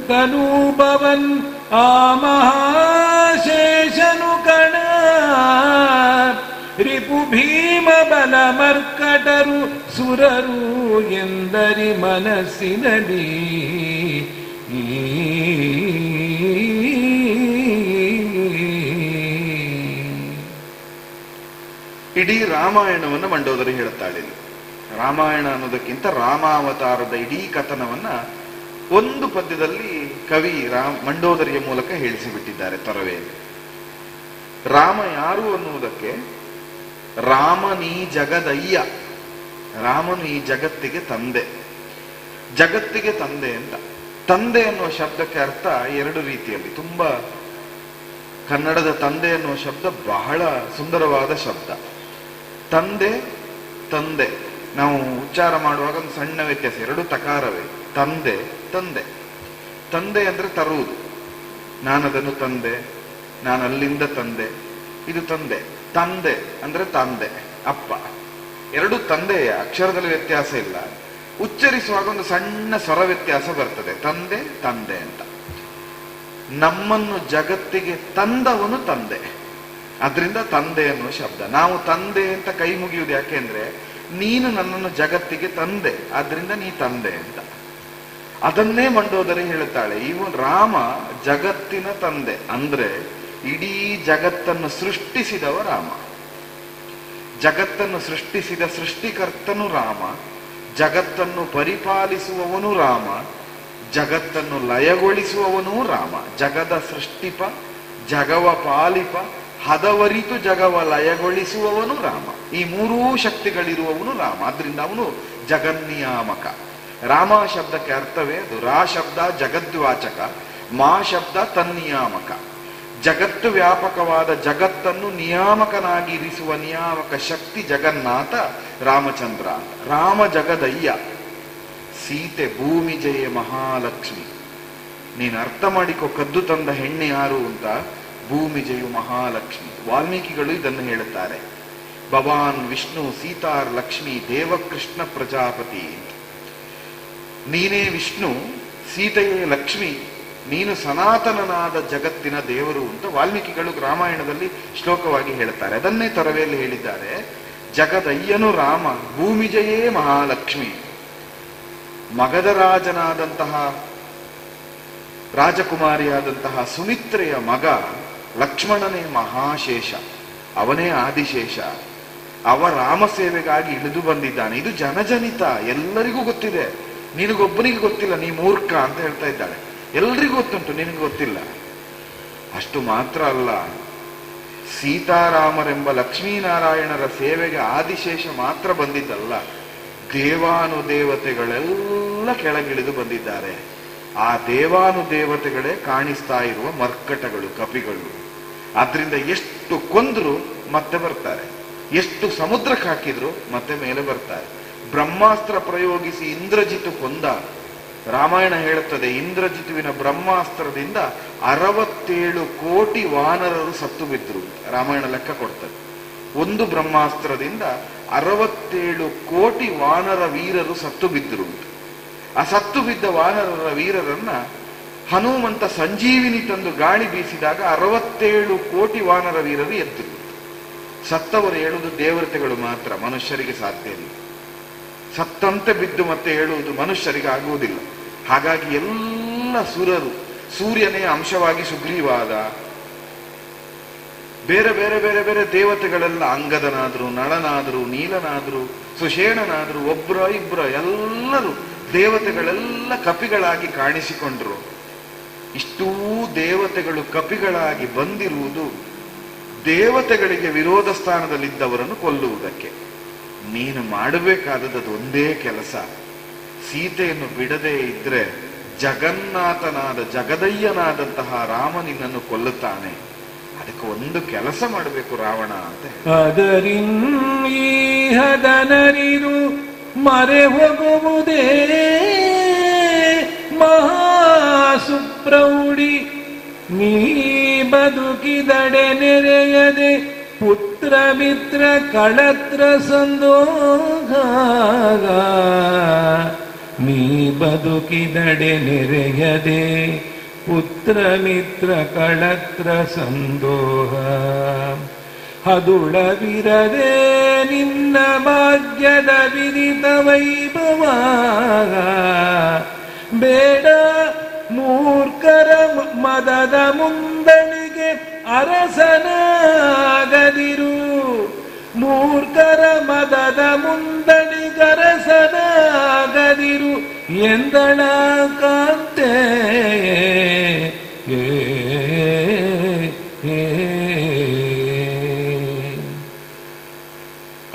Speaker 1: ತನೂಭವನ್, ಆ ಮಹಾಶೇಷನು ಕಣ. ರಿಪು ಭೀಮ ಬಲ ಮರ್ಕಟರು ಸುರರು ಎಂದರಿ ಮನಸ್ಸಿನಲ್ಲಿ.
Speaker 2: ಇಡೀ ರಾಮಾಯಣವನ್ನು ಮಂಡೋದರಿ ಹೇಳುತ್ತಾಳೆ. ರಾಮಾಯಣ ಅನ್ನೋದಕ್ಕಿಂತ ರಾಮಾವತಾರದ ಇಡೀ ಕಥನವನ್ನ ಒಂದು ಪದ್ಯದಲ್ಲಿ ಕವಿ ಮಂಡೋದರಿಯ ಮೂಲಕ ಹೇಳಿಸಿಬಿಟ್ಟಿದ್ದಾರೆ ತೊರವೆಯಲ್ಲಿ. ರಾಮ ಯಾರು ಅನ್ನುವುದಕ್ಕೆ, ರಾಮನೀ ಜಗದಯ್ಯ, ರಾಮನು ಈ ಜಗತ್ತಿಗೆ ತಂದೆ, ಜಗತ್ತಿಗೆ ತಂದೆ ಅಂತ. ತಂದೆ ಅನ್ನುವ ಶಬ್ದಕ್ಕೆ ಅರ್ಥ ಎರಡು ರೀತಿಯಲ್ಲಿ. ತುಂಬಾ ಕನ್ನಡದ ತಂದೆ ಅನ್ನುವ ಶಬ್ದ ಬಹಳ ಸುಂದರವಾದ ಶಬ್ದ. ತಂದೆ ತಂದೆ ನಾವು ಉಚ್ಚಾರ ಮಾಡುವಾಗ ಒಂದು ಸಣ್ಣ ವ್ಯತ್ಯಾಸ, ಎರಡು ತಕಾರವೇ. ತಂದೆ ತಂದೆ. ತಂದೆ ಅಂದ್ರೆ ತರುವುದು, ನಾನದನ್ನು ತಂದೆ, ನಾನು ಅಲ್ಲಿಂದ ತಂದೆ, ಇದು ತಂದೆ. ತಂದೆ ಅಂದ್ರೆ ತಂದೆ, ಅಪ್ಪ. ಎರಡು ತಂದೆಯ ಅಕ್ಷರದಲ್ಲಿ ವ್ಯತ್ಯಾಸ ಇಲ್ಲ, ಉಚ್ಚರಿಸುವಾಗ ಒಂದು ಸಣ್ಣ ಸ್ವರ ವ್ಯತ್ಯಾಸ ಬರ್ತದೆ. ತಂದೆ ತಂದೆ ಅಂತ. ನಮ್ಮನ್ನು ಜಗತ್ತಿಗೆ ತಂದವನು ತಂದೆ, ಅದರಿಂದ ತಂದೆ ಅನ್ನುವ ಶಬ್ದ. ನಾವು ತಂದೆ ಅಂತ ಕೈ ಮುಗಿಯುವುದು ಯಾಕೆಂದ್ರೆ, ನೀನು ನನ್ನನ್ನು ಜಗತ್ತಿಗೆ ತಂದೆ, ಆದ್ರಿಂದ ನೀ ತಂದೆ ಅಂತ. ಅದನ್ನೇ ಮಂಡೋದರಿ ಹೇಳುತ್ತಾಳೆ. ಇವನು ರಾಮ ಜಗತ್ತಿನ ತಂದೆ ಅಂದ್ರೆ ಇಡೀ ಜಗತ್ತನ್ನು ಸೃಷ್ಟಿಸಿದವ ರಾಮ. ಜಗತ್ತನ್ನು ಸೃಷ್ಟಿಸಿದ ಸೃಷ್ಟಿಕರ್ತನು ರಾಮ, ಜಗತ್ತನ್ನು ಪರಿಪಾಲಿಸುವವನು ರಾಮ, ಜಗತ್ತನ್ನು ಲಯಗೊಳಿಸುವವನೂ ರಾಮ. ಜಗದ ಸೃಷ್ಟಿಪ, ಜಗವ ಪಾಲಿಪ, ಹದವರಿತು ಜಗವ ಲಯಗೊಳಿಸುವವನು ರಾಮ. ಈ ಮೂರೂ ಶಕ್ತಿಗಳಿರುವವನು ರಾಮ, ಆದ್ರಿಂದ ಅವನು ಜಗನ್ನಿಯಾಮಕ. ರಾಮ ಶಬ್ದಕ್ಕೆ ಅರ್ಥವೇ ಅದು. ರಾ ಶಬ್ದ ಜಗದ್ವಾಚಕ, ಮಾ ಶಬ್ದ ತನ್ನಿಯಾಮಕ. ಜಗತ್ತು ವ್ಯಾಪಕವಾದ ಜಗತ್ತನ್ನು ನಿಯಾಮಕನಾಗಿರಿಸುವ ನಿಯಾಮಕ ಶಕ್ತಿ ಜಗನ್ನಾಥ ರಾಮಚಂದ್ರ. ರಾಮ ಜಗದಯ್ಯ, ಸೀತೆ ಭೂಮಿ ಜಯ ಮಹಾಲಕ್ಷ್ಮಿ. ನೀನು ಅರ್ಥ ಮಾಡಿಕೊ, ಕದ್ದು ತಂದ ಹೆಣ್ಣೆ ಯಾರು ಅಂತ. ಭೂಮಿ ಜಯು ಮಹಾಲಕ್ಷ್ಮಿ. ವಾಲ್ಮೀಕಿಗಳು ಇದನ್ನು ಹೇಳುತ್ತಾರೆ. ಭವಾನ್ ವಿಷ್ಣು ಸೀತಾರ್ ಲಕ್ಷ್ಮಿ ದೇವಕೃಷ್ಣ ಪ್ರಜಾಪತಿ. ನೀನೇ ವಿಷ್ಣು, ಸೀತೆಯೇ ಲಕ್ಷ್ಮಿ, ನೀನು ಸನಾತನನಾದ ಜಗತ್ತಿನ ದೇವರು ಅಂತ ವಾಲ್ಮೀಕಿಗಳು ರಾಮಾಯಣದಲ್ಲಿ ಶ್ಲೋಕವಾಗಿ ಹೇಳುತ್ತಾರೆ. ಅದನ್ನೇ ತೊರವೆಯಲ್ಲಿ ಹೇಳಿದ್ದಾರೆ. ಜಗದಯ್ಯನು ರಾಮ, ಭೂಮಿಜಯೇ ಮಹಾಲಕ್ಷ್ಮಿ. ಮಗಧ ರಾಜನಾದಂತಹ ರಾಜಕುಮಾರಿಯಾದಂತಹ ಸುಮಿತ್ರೆಯ ಮಗ ಲಕ್ಷ್ಮಣನೇ ಮಹಾಶೇಷ, ಅವನೇ ಆದಿಶೇಷ. ಅವ ರಾಮ ಸೇವೆಗಾಗಿ ಇಳಿದು ಬಂದಿದ್ದಾನೆ. ಇದು ಜನಜನಿತ, ಎಲ್ಲರಿಗೂ ಗೊತ್ತಿದೆ. ನಿನಗೊಬ್ಬನಿಗೆ ಗೊತ್ತಿಲ್ಲ, ನೀ ಮೂರ್ಖ ಅಂತ ಹೇಳ್ತಾ ಇದ್ದಾಳೆ. ಎಲ್ರಿಗೂ ಗೊತ್ತುಂಟು, ನಿನಗೆ ಗೊತ್ತಿಲ್ಲ. ಅಷ್ಟು ಮಾತ್ರ ಅಲ್ಲ, ಸೀತಾರಾಮರೆಂಬ ಲಕ್ಷ್ಮೀನಾರಾಯಣರ ಸೇವೆಗೆ ಆದಿಶೇಷ ಮಾತ್ರ ಬಂದಿದ್ದಲ್ಲ, ದೇವಾನುದೇವತೆಗಳೆಲ್ಲ ಕೆಳಗಿಳಿದು ಬಂದಿದ್ದಾರೆ. ಆ ದೇವಾನುದೇವತೆಗಳೇ ಕಾಣಿಸ್ತಾ ಇರುವ ಮರ್ಕಟಗಳು, ಕಪಿಗಳು. ಆದ್ರಿಂದ ಎಷ್ಟು ಕೊಂದ್ರು ಮತ್ತೆ ಬರ್ತಾರೆ, ಎಷ್ಟು ಸಮುದ್ರಕ್ಕೆ ಹಾಕಿದ್ರು ಮತ್ತೆ ಮೇಲೆ ಬರ್ತಾರೆ. ಬ್ರಹ್ಮಾಸ್ತ್ರ ಪ್ರಯೋಗಿಸಿ ಇಂದ್ರಜಿತು ಕೊಂದ. ರಾಮಾಯಣ ಹೇಳುತ್ತದೆ, ಇಂದ್ರಜಿತುವಿನ ಬ್ರಹ್ಮಾಸ್ತ್ರದಿಂದ 67 ಕೋಟಿ ವಾನರರು ಸತ್ತು ಬಿದ್ರು. ರಾಮಾಯಣ ಲೆಕ್ಕ ಕೊಡ್ತದೆ. ಒಂದು ಬ್ರಹ್ಮಾಸ್ತ್ರದಿಂದ 67 ಕೋಟಿ ವಾನರ ವೀರರು ಸತ್ತು ಬಿದ್ದರು. ಆ ಸತ್ತು ಬಿದ್ದ ವಾನರರ ವೀರರನ್ನ ಹನುಮಂತ ಸಂಜೀವಿನಿ ತಂದು ಗಾಳಿ ಬೀಸಿದಾಗ 67 ಕೋಟಿ ವಾನರ ವೀರರು ಎದ್ದು. ಸತ್ತವರು ಹೇಳುವುದು ದೇವತೆಗಳು ಮಾತ್ರ, ಮನುಷ್ಯರಿಗೆ ಸಾಧ್ಯ ಇಲ್ಲ. ಸತ್ತಂತೆ ಬಿದ್ದು ಮತ್ತೆ ಹೇಳುವುದು ಮನುಷ್ಯರಿಗೆ ಆಗುವುದಿಲ್ಲ. ಹಾಗಾಗಿ ಎಲ್ಲ ಸುರರು, ಸೂರ್ಯನೇ ಅಂಶವಾಗಿ ಸುಗ್ರೀವಾದ, ಬೇರೆ ಬೇರೆ ಬೇರೆ ಬೇರೆ ದೇವತೆಗಳೆಲ್ಲ, ಅಂಗದನಾದ್ರು, ನಳನಾದ್ರು, ನೀಲನಾದ್ರು, ಸುಷೇಣನಾದ್ರು, ಒಬ್ರ ಇಬ್ರ ಎಲ್ಲರೂ ದೇವತೆಗಳೆಲ್ಲ ಕಪಿಗಳಾಗಿ ಕಾಣಿಸಿಕೊಂಡ್ರು. ಇಷ್ಟೂ ದೇವತೆಗಳು ಕಪಿಗಳಾಗಿ ಬಂದಿರುವುದು ದೇವತೆಗಳಿಗೆ ವಿರೋಧ ಸ್ಥಾನದಲ್ಲಿದ್ದವರನ್ನು ಕೊಲ್ಲುವುದಕ್ಕೆ. ನೀನು ಮಾಡಬೇಕಾದದ್ದು ಒಂದೇ ಕೆಲಸ, ಸೀತೆಯನ್ನು ಬಿಡದೇ ಇದ್ರೆ ಜಗನ್ನಾಥನಾದ ಜಗದಯ್ಯನಾದಂತಹ ರಾಮ ನಿನ್ನನ್ನು ಕೊಲ್ಲುತ್ತಾನೆ. ಅದಕ್ಕೆ ಒಂದು ಕೆಲಸ ಮಾಡಬೇಕು ರಾವಣ ಅಂತ.
Speaker 1: ಅದರಿಂದನರಿದು ಮರೆ ಹೋಗುವುದೇ ಮಹಾಸುಪ್ರೌಢಿ, ನೀ ಬದುಕಿದಡೆ ನೆರೆಯದೆ ಪುತ್ರ ಮಿತ್ರ ಕಳತ್ರ ಸಂದೋಗ. ನೀ ಬದುಕಿದಡೆ ನೆರೆಯದೆ ಪುತ್ರ ಮಿತ್ರ ಕಳತ್ರ ಸಂದೋಹ. ಹದುಳವಿರದೆ ನಿನ್ನ ಭಾಗ್ಯದ ವಿದಿತ ವೈಭವ. ಬೇಡ ಮೂರ್ಖರ ಮದದ ಮುಂದಣಿಗೆ ಅರಸನಾಗದಿರು. ಮೂರ್ಖರ ಮದದ ಮುಂದಣಿಗರಸನಾಗದಿರು ಎಂದಳ ಕಾಂತೆ.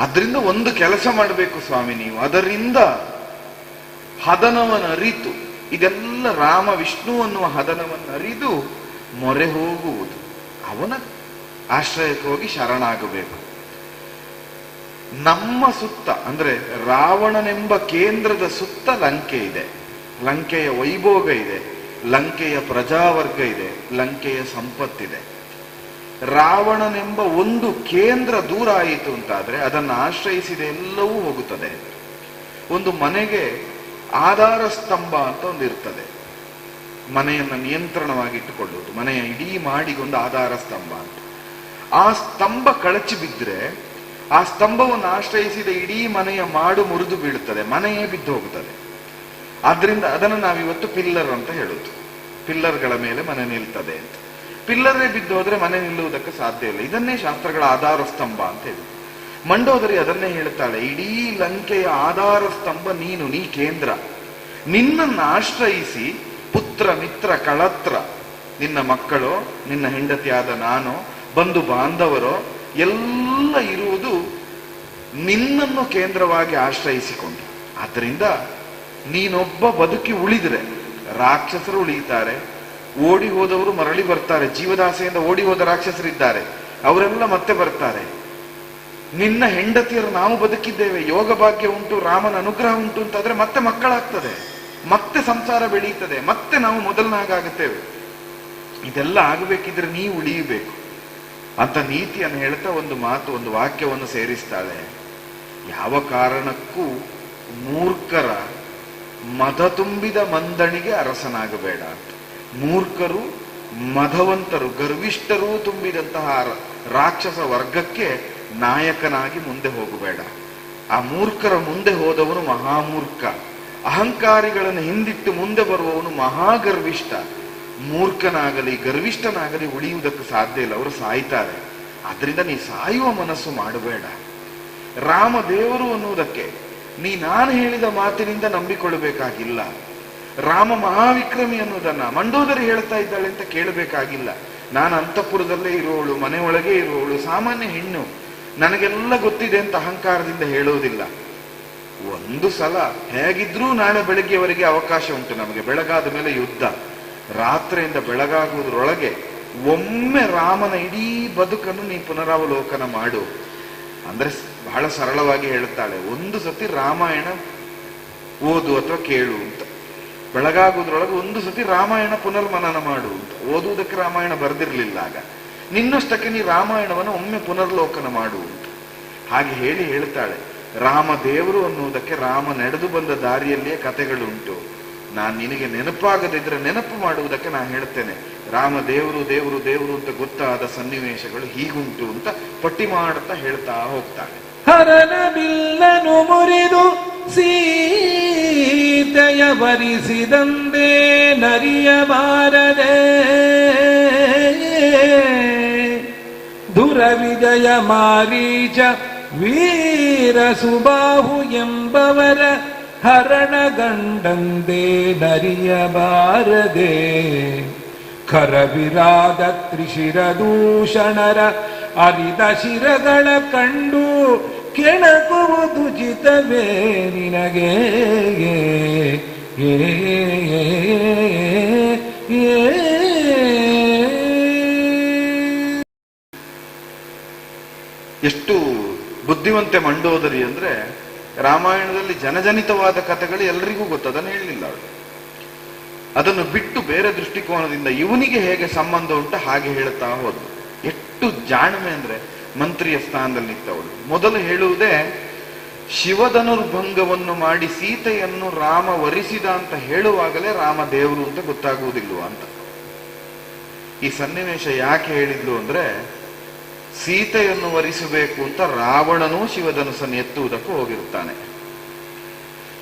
Speaker 2: ಅದರಿಂದ ಒಂದು ಕೆಲಸ ಮಾಡಬೇಕು ಸ್ವಾಮಿ ನೀವು. ಅದರಿಂದ ಹದನವನ್ನು ಅರಿತು, ಇದೆಲ್ಲ ರಾಮ ವಿಷ್ಣು ಅನ್ನುವ ಹದನವನ್ನು ಅರಿದು ಮೊರೆ ಹೋಗುವುದು, ಅವನ ಆಶ್ರಯಕ್ಕೆ ಹೋಗಿ ಶರಣಾಗಬೇಕು. ನಮ್ಮ ಸುತ್ತ ಅಂದ್ರೆ ರಾವಣನೆಂಬ ಕೇಂದ್ರದ ಸುತ್ತ ಲಂಕೆ ಇದೆ, ಲಂಕೆಯ ವೈಭೋಗ ಇದೆ, ಲಂಕೆಯ ಪ್ರಜಾವರ್ಗ ಇದೆ, ಲಂಕೆಯ ಸಂಪತ್ತಿದೆ. ರಾವಣನೆಂಬ ಒಂದು ಕೇಂದ್ರ ದೂರ ಆಯಿತು ಅಂತಾದ್ರೆ ಅದನ್ನು ಆಶ್ರಯಿಸಿದ ಎಲ್ಲವೂ ಹೋಗುತ್ತದೆ. ಒಂದು ಮನೆಗೆ ಆಧಾರ ಸ್ತಂಭ ಅಂತ ಒಂದು ಇರ್ತದೆ, ಮನೆಯನ್ನು ನಿಯಂತ್ರಣವಾಗಿಟ್ಟುಕೊಳ್ಳುವುದು, ಮನೆಯ ಇಡೀ ಮಾಡಿಗೊಂದು ಆಧಾರ ಸ್ತಂಭ ಅಂತ. ಆ ಸ್ತಂಭ ಕಳಚಿ ಬಿದ್ದರೆ ಆ ಸ್ತಂಭವನ್ನು ಆಶ್ರಯಿಸಿದ ಇಡೀ ಮನೆಯ ಮಾಡು ಮುರಿದು ಬೀಳುತ್ತದೆ, ಮನೆಯೇ ಬಿದ್ದು ಹೋಗುತ್ತದೆ. ಆದ್ರಿಂದ ಅದನ್ನು ನಾವಿವತ್ತು ಪಿಲ್ಲರ್ ಅಂತ ಹೇಳುದು. ಪಿಲ್ಲರ್ಗಳ ಮೇಲೆ ಮನೆ ನಿಲ್ತದೆ ಅಂತ. ಪಿಲ್ಲರೇ ಬಿದ್ದು ಹೋದ್ರೆ ಮನೆ ನಿಲ್ಲುವುದಕ್ಕೆ ಸಾಧ್ಯ ಇಲ್ಲ. ಇದನ್ನೇ ಶಾಸ್ತ್ರಗಳ ಆಧಾರ ಸ್ತಂಭ ಅಂತ ಹೇಳಿ. ಮಂಡೋದರಿ ಅದನ್ನೇ ಹೇಳ್ತಾಳೆ, ಇಡೀ ಲಂಕೆಯ ಆಧಾರ ಸ್ತಂಭ ನೀನು, ನೀ ಕೇಂದ್ರ. ನಿನ್ನನ್ನು ಆಶ್ರಯಿಸಿ ಪುತ್ರ ಮಿತ್ರ ಕಳತ್ರ, ನಿನ್ನ ಮಕ್ಕಳು, ನಿನ್ನ ಹೆಂಡತಿಯಾದ ನಾನು, ಬಂಧು ಬಾಂಧವರೋ ಎಲ್ಲ ಇರುವುದು ನಿನ್ನನ್ನು ಕೇಂದ್ರವಾಗಿ ಆಶ್ರಯಿಸಿಕೊಂಡು. ಆದ್ದರಿಂದ ನೀನೊಬ್ಬ ಬದುಕಿ ಉಳಿದ್ರೆ ರಾಕ್ಷಸರು ಉಳಿಯುತ್ತಾರೆ, ಓಡಿ ಹೋದವರು ಮರಳಿ ಬರ್ತಾರೆ. ಜೀವದಾಸೆಯಿಂದ ಓಡಿ ಹೋದ ರಾಕ್ಷಸರಿದ್ದಾರೆ, ಅವರೆಲ್ಲ ಮತ್ತೆ ಬರ್ತಾರೆ. ನಿನ್ನ ಹೆಂಡತಿಯರು ನಾವು ಬದುಕಿದ್ದೇವೆ, ಯೋಗ ಭಾಗ್ಯ ಉಂಟು, ರಾಮನ ಅನುಗ್ರಹ ಉಂಟು ಅಂತಾದ್ರೆ ಮತ್ತೆ ಮಕ್ಕಳಾಗ್ತದೆ, ಮತ್ತೆ ಸಂಸಾರ ಬೆಳೆಯುತ್ತದೆ, ಮತ್ತೆ ನಾವು ಮೊದಲನಾಗುತ್ತೇವೆ. ಇದೆಲ್ಲ ಆಗಬೇಕಿದ್ರೆ ನೀವು ಉಳಿಯಬೇಕು ಅಂತ ನೀತಿಯನ್ನು ಹೇಳ್ತಾ ಒಂದು ಮಾತು, ಒಂದು ವಾಕ್ಯವನ್ನು ಸೇರಿಸ್ತಾಳೆ. ಯಾವ ಕಾರಣಕ್ಕೂ ಮೂರ್ಖರ ಮದ ತುಂಬಿದ ಮಂದಣಿಗೆ ಅರಸನಾಗಬೇಡ. ಮೂರ್ಖರು, ಮದವಂತರು, ಗರ್ವಿಷ್ಠರೂ ತುಂಬಿದಂತಹ ರಾಕ್ಷಸ ವರ್ಗಕ್ಕೆ ನಾಯಕನಾಗಿ ಮುಂದೆ ಹೋಗಬೇಡ. ಆ ಮೂರ್ಖರ ಮುಂದೆ ಹೋದವನು ಮಹಾಮೂರ್ಖ, ಅಹಂಕಾರಿಗಳನ್ನು ಹಿಂದಿಟ್ಟು ಮುಂದೆ ಬರುವವನು ಮಹಾಗರ್ವಿಷ್ಠ. ಮೂರ್ಖನಾಗಲಿ ಗರ್ವಿಷ್ಠನಾಗಲಿ ಉಳಿಯುವುದಕ್ಕೆ ಸಾಧ್ಯ ಇಲ್ಲ, ಅವರು ಸಾಯ್ತಾರೆ. ಆದ್ರಿಂದ ನೀ ಸಾಯುವ ಮನಸ್ಸು ಮಾಡಬೇಡ. ರಾಮದೇವರು ಅನ್ನುವುದಕ್ಕೆ ನಾನು ಹೇಳಿದ ಮಾತಿನಿಂದ ನಂಬಿಕೊಳ್ಳಬೇಕಾಗಿಲ್ಲ. ರಾಮ ಮಹಾವಿಕ್ರಮಿ ಅನ್ನೋದನ್ನ ಮಂಡೋದರಿ ಹೇಳ್ತಾ ಇದ್ದಾಳೆ ಅಂತ ಕೇಳಬೇಕಾಗಿಲ್ಲ. ನಾನು ಅಂತಃಪುರದಲ್ಲೇ ಇರುವವಳು, ಮನೆಯೊಳಗೆ ಇರುವವಳು, ಸಾಮಾನ್ಯ ಹೆಣ್ಣು, ನನಗೆಲ್ಲ ಗೊತ್ತಿದೆ ಅಂತ ಅಹಂಕಾರದಿಂದ ಹೇಳೋದಿಲ್ಲ. ಒಂದು ಸಲ ಹೇಗಿದ್ರೂ ನಾಳೆ ಬೆಳಗ್ಗೆವರೆಗೆ ಅವಕಾಶ ಉಂಟು ನಮಗೆ. ಬೆಳಗಾದ ಮೇಲೆ ಯುದ್ಧ, ರಾತ್ರಿಯಿಂದ ಬೆಳಗಾಗುವುದರೊಳಗೆ ಒಮ್ಮೆ ರಾಮನ ಇಡೀ ಬದುಕನ್ನು ನೀ ಪುನರಾವಲೋಕನ ಮಾಡು. ಅಂದ್ರೆ ಬಹಳ ಸರಳವಾಗಿ ಹೇಳುತ್ತಾಳೆ, ಒಂದು ಸತಿ ರಾಮಾಯಣ ಓದು ಅಥವಾ ಕೇಳು ಅಂತ. ಬೆಳಗಾಗುವುದರೊಳಗೆ ಒಂದು ಸತಿ ರಾಮಾಯಣ ಪುನರ್ಮನನ ಮಾಡು ಅಂತ. ಓದುವುದಕ್ಕೆ ರಾಮಾಯಣ ಬರೆದಿರ್ಲಿಲ್ಲ ಆಗ. ನಿನ್ನಷ್ಟಕ್ಕೆ ನೀ ರಾಮಾಯಣವನ್ನು ಒಮ್ಮೆ ಪುನರ್ಲೋಕನ ಮಾಡು ಅಂತ ಹಾಗೆ ಹೇಳಿ ಹೇಳ್ತಾಳೆ. ರಾಮದೇವರು ಅನ್ನುವುದಕ್ಕೆ ರಾಮ ನಡೆದು ಬಂದ ದಾರಿಯಲ್ಲಿಯೇ ಕಥೆಗಳುಂಟು. ನಾನು ನಿನಗೆ ನೆನಪಾಗದಿದ್ರೆ ನೆನಪು ಮಾಡುವುದಕ್ಕೆ ನಾನು ಹೇಳ್ತೇನೆ. ರಾಮ ದೇವರು ದೇವರು ದೇವರು ಅಂತ ಗೊತ್ತಾದ ಸನ್ನಿವೇಶಗಳು ಹೀಗುಂಟು ಅಂತ ಪಟ್ಟಿ ಮಾಡುತ್ತಾ ಹೇಳ್ತಾ ಹೋಗ್ತಾನೆ.
Speaker 1: ಹರನ ಬಿಲ್ಲನು ಮುರಿದು ಸೀತೆಯ ವರಿಸಿದಂದೇ ನರಿಯಬಾರದೆ, ದುರವಿಜಯ ಮಾರೀಚ ವೀರ ಸುಬಾಹು ಎಂಬವರ ಹರಣಗಂಡಂದೇ ನರಿಯಬಾರದೆ, ಖರವಿರಾದ ತ್ರಿಶಿರದೂಷಣರ ಅರಿದ ಶಿರಗಳ ಕಂಡು ಕೆಣಕುವುದು ಜಿತವೇ ನಿನಗೆ.
Speaker 2: ಎಷ್ಟು ಬುದ್ಧಿವಂತೆ ಮಂಡೋದರಿ ಅಂದ್ರೆ, ರಾಮಾಯಣದಲ್ಲಿ ಜನಜನಿತವಾದ ಕಥೆಗಳು ಎಲ್ಲರಿಗೂ ಗೊತ್ತದನ್ನು ಹೇಳಲಿಲ್ಲ ಅವಳು. ಅದನ್ನು ಬಿಟ್ಟು ಬೇರೆ ದೃಷ್ಟಿಕೋನದಿಂದ ಇವನಿಗೆ ಹೇಗೆ ಸಂಬಂಧ ಉಂಟು ಹಾಗೆ ಹೇಳುತ್ತಾ ಹೋದ್ರು. ಎಷ್ಟು ಜಾಣ್ಮೆ ಅಂದ್ರೆ, ಮಂತ್ರಿಯ ಸ್ಥಾನದಲ್ಲಿ ನಿಂತವಳು ಮೊದಲು ಹೇಳುವುದೇ ಶಿವಧನುರ್ಭಂಗವನ್ನು ಮಾಡಿ ಸೀತೆಯನ್ನು ರಾಮ ವರಿಸಿದ ಅಂತ ಹೇಳುವಾಗಲೇ ರಾಮ ದೇವರು ಅಂತ ಗೊತ್ತಾಗುವುದಿಲ್ವ ಅಂತ. ಈ ಸನ್ನಿವೇಶ ಯಾಕೆ ಹೇಳಿದ್ಲು ಅಂದ್ರೆ, ಸೀತೆಯನ್ನು ವರಿಸಬೇಕು ಅಂತ ರಾವಣನೂ ಶಿವಧನುಸನ್ನು ಎತ್ತುವುದಕ್ಕೂ ಹೋಗಿರುತ್ತಾನೆ.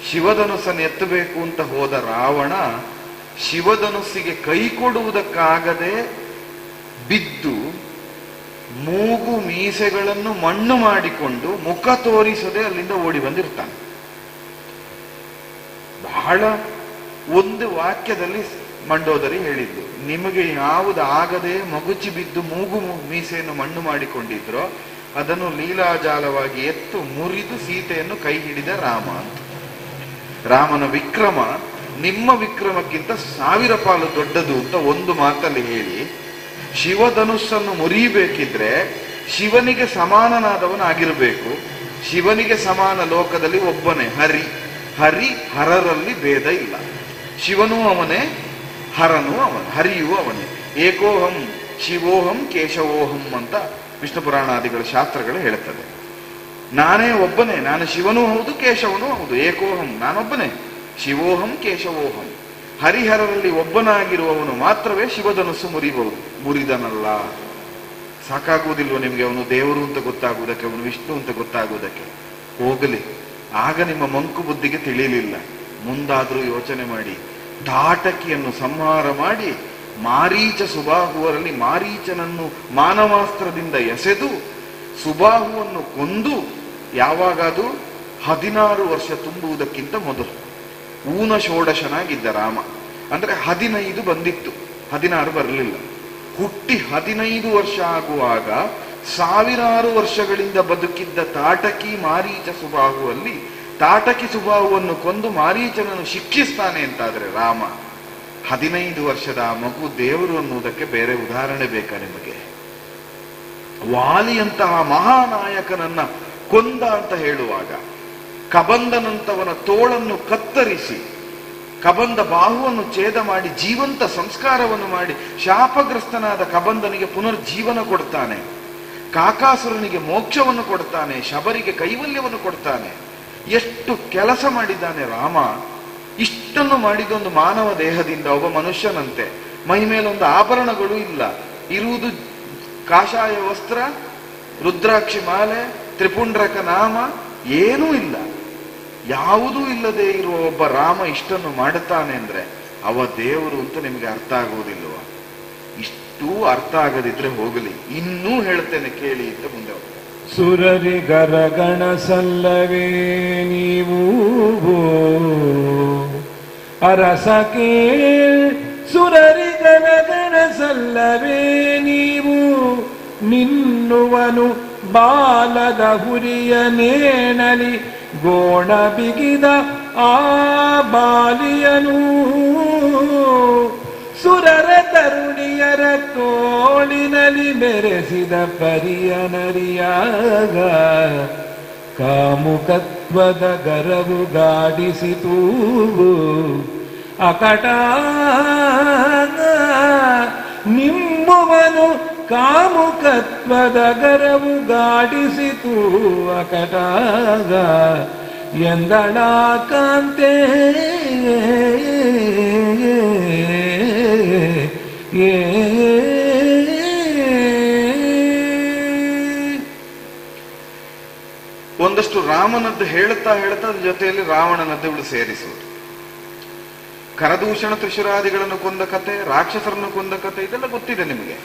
Speaker 2: ಶಿವಧನುಸನ್ನು ಎತ್ತಬೇಕು ಅಂತ ಹೋದ ರಾವಣ ಶಿವಧನುಸ್ಸಿಗೆ ಕೈ ಕೊಡುವುದಕ್ಕಾಗದೆ ಬಿದ್ದು ಮೂಗು ಮೀಸೆಗಳನ್ನು ಮಣ್ಣು ಮಾಡಿಕೊಂಡು ಮುಖ ತೋರಿಸದೆ ಅಲ್ಲಿಂದ ಓಡಿ ಬಂದಿರ್ತಾನೆ. ಬಹಳ ಒಂದು ವಾಕ್ಯದಲ್ಲಿ ಮಂಡೋದರಿ ಹೇಳಿದ್ದು, ನಿಮಗೆ ಯಾವುದು ಆಗದೆ ಮಗುಚಿ ಬಿದ್ದು ಮೂಗು ಮೀಸೆಯನ್ನು ಮಣ್ಣು ಮಾಡಿಕೊಂಡಿದ್ರೋ ಅದನ್ನು ಲೀಲಾಜಾಲವಾಗಿ ಎತ್ತು ಮುರಿದು ಸೀತೆಯನ್ನು ಕೈ ಹಿಡಿದ ರಾಮ ಅಂತ. ರಾಮನ ವಿಕ್ರಮ ನಿಮ್ಮ ವಿಕ್ರಮಕ್ಕಿಂತ 1000 ಪಾಲು ದೊಡ್ಡದು ಅಂತ ಒಂದು ಮಾತಲ್ಲಿ ಹೇಳಿ, ಶಿವಧನುಸ್ಸನ್ನು ಮುರಿಯಬೇಕಿದ್ರೆ ಶಿವನಿಗೆ ಸಮಾನನಾದವನಾಗಿರಬೇಕು. ಶಿವನಿಗೆ ಸಮಾನ ಲೋಕದಲ್ಲಿ ಒಬ್ಬನೇ ಹರಿ. ಹರರಲ್ಲಿ ಭೇದ ಇಲ್ಲ. ಶಿವನೂ ಅವನೇ, ಹರನೂ ಅವನು, ಹರಿಯೂ ಅವನೇ. ಏಕೋಹಂ ಶಿವೋಹಂ ಕೇಶವೋಹಂ ಅಂತ ವಿಷ್ಣು ಪುರಾಣಾದಿಗಳ ಶಾಸ್ತ್ರಗಳು ಹೇಳುತ್ತದೆ. ನಾನೇ ಒಬ್ಬನೇ, ನಾನು ಶಿವನೂ ಹೌದು ಕೇಶವನೂ ಹೌದು. ಏಕೋಹಂ, ನಾನೊಬ್ಬನೇ, ಶಿವೋಹಂ ಕೇಶವೋಹಂ. ಹರಿಹರರಲ್ಲಿ ಒಬ್ಬನಾಗಿರುವವನು ಮಾತ್ರವೇ ಶಿವಧನುಸ್ಸು ಮುರಿಬಹುದು, ಮುರಿದನಲ್ಲ. ಸಾಕಾಗುವುದಿಲ್ವ ನಿಮಗೆ ಅವನು ದೇವರು ಅಂತ ಗೊತ್ತಾಗುವುದಕ್ಕೆ, ಅವನು ವಿಷ್ಣು ಅಂತ ಗೊತ್ತಾಗುವುದಕ್ಕೆ? ಹೋಗಲಿ, ಆಗ ನಿಮ್ಮ ಮಂಕು ಬುದ್ಧಿಗೆ ತಿಳಿಯಲಿಲ್ಲ. ಮುಂದಾದ್ರೂ ಯೋಚನೆ ಮಾಡಿ. ತಾಟಕಿಯನ್ನು ಸಂಹಾರ ಮಾಡಿ ಮಾರೀಚ ಸುಬಾಹುವರಲ್ಲಿ ಮಾರೀಚನನ್ನು ಮಾನವಾಸ್ತ್ರದಿಂದ ಎಸೆದು ಸುಬಾಹುವನ್ನು ಕೊಂದು, ಯಾವಾಗದು 16 ವರ್ಷ ತುಂಬುವುದಕ್ಕಿಂತ ಮೊದಲು ಊನ ಷೋಡಶನಾಗಿದ್ದ ರಾಮ. ಅಂದ್ರೆ 15 ಬಂದಿತ್ತು, 16 ಬರಲಿಲ್ಲ. ಹುಟ್ಟಿ 15 ವರ್ಷ ಆಗುವಾಗ 1000 ವರ್ಷಗಳಿಂದ ಬದುಕಿದ್ದ ತಾಟಕಿ ಮಾರೀಚ ಸುಬಾಹುವಲ್ಲಿ ತಾಟಕಿ ಸುಬಾಹುವನ್ನು ಕೊಂದು ಮಾರೀಚನನ್ನು ಶಿಕ್ಷಿಸ್ತಾನೆ ಅಂತಾದ್ರೆ ರಾಮ, 15 ವರ್ಷದ ಆ ಮಗು ದೇವರು ಅನ್ನುವುದಕ್ಕೆ ಬೇರೆ ಉದಾಹರಣೆ ಬೇಕಾ ನಿಮಗೆ? ವಾಲಿಯಂತಹ ಮಹಾನಾಯಕನನ್ನ ಕೊಂದ ಅಂತ ಹೇಳುವಾಗ, ಕಬಂದನಂತವನ ತೋಳನ್ನು ಕತ್ತರಿಸಿ ಕಬಂದ ಬಾಹುವನ್ನು ಛೇದ ಮಾಡಿ ಜೀವಂತ ಸಂಸ್ಕಾರವನ್ನು ಮಾಡಿ ಶಾಪಗ್ರಸ್ತನಾದ ಕಬಂದನಿಗೆ ಪುನರ್ಜೀವನ ಕೊಡ್ತಾನೆ. ಕಾಕಾಸುರನಿಗೆ ಮೋಕ್ಷವನ್ನು ಕೊಡ್ತಾನೆ, ಶಬರಿಗೆ ಕೈವಲ್ಯವನ್ನು ಕೊಡ್ತಾನೆ. ಎಷ್ಟು ಕೆಲಸ ಮಾಡಿದ್ದಾನೆ ರಾಮ. ಇಷ್ಟನ್ನು ಮಾಡಿದೊಂದು ಮಾನವ ದೇಹದಿಂದ ಒಬ್ಬ ಮನುಷ್ಯನಂತೆ. ಮೈ ಮೇಲೊಂದು ಆಭರಣಗಳು ಇಲ್ಲ, ಇರುವುದು ಕಾಷಾಯ ವಸ್ತ್ರ, ರುದ್ರಾಕ್ಷಿ ಮಾಲೆ, ತ್ರಿಪುಂಡ್ರಕ ನಾಮ, ಏನೂ ಇಲ್ಲ. ಯಾವುದೂ ಇಲ್ಲದೆ ಇರುವ ಒಬ್ಬ ರಾಮ ಇಷ್ಟನ್ನು ಮಾಡುತ್ತಾನೆ ಅಂದ್ರೆ ಅವ ದೇವರು ಅಂತ ನಿಮಗೆ ಅರ್ಥ ಆಗುವುದಿಲ್ವ? ಇಷ್ಟೂ ಅರ್ಥ ಆಗದಿದ್ರೆ ಹೋಗಲಿ, ಇನ್ನೂ ಹೇಳ್ತೇನೆ ಕೇಳಿ ಅಂತ ಮುಂದೆ ಹೋಗ್ತೇನೆ.
Speaker 1: ಸುರರಿಗರಗಣ ಸಲ್ಲವೇ ನೀವು ಅರಸ ಕೇಳ್, ಸುರರಿಗರಗಣ ಸಲ್ಲವೇ ನೀವು, ನಿನ್ನುವನು ಬಾಲದ ಹುರಿಯ ನೇಣಲಿ ಗೋಣ ಬಿಗಿದ ಆ ಬಾಲಿಯನು, ಸುರರ ತರುಣಿಯರ ತೋಳಿನಲ್ಲಿ ಮೆರೆಸಿದ ಪರಿಯನರಿಯಾಗ, ಕಾಮುಕತ್ವದ ಗರವು ಗಾಡಿಸಿತು ಅಕಟ, ನಿಮ್ಮವನು ಕಾಮುಕತ್ವದ ಗರವು ಗಾಡಿಸಿತು ಅಕಟಾಗ, ಎಂದಳ ಕಾಂತೆ
Speaker 2: ಒಂದಷ್ಟು ರಾಮನದ್ದು ಹೇಳ್ತಾ ಹೇಳ್ತಾ ಅದ್ರ ಜೊತೆಯಲ್ಲಿ ರಾವಣನದ್ದು ಇವಳು ಸೇರಿಸುವುದು. ಕರದೂಷಣ ತ್ರಿಶುರಾದಿಗಳನ್ನು ಕೊಂದ ಕತೆ, ರಾಕ್ಷಸರನ್ನು ಕೊಂದ ಕತೆ, ಇದೆಲ್ಲ ಗೊತ್ತಿದೆ ನಿಮಗೆ.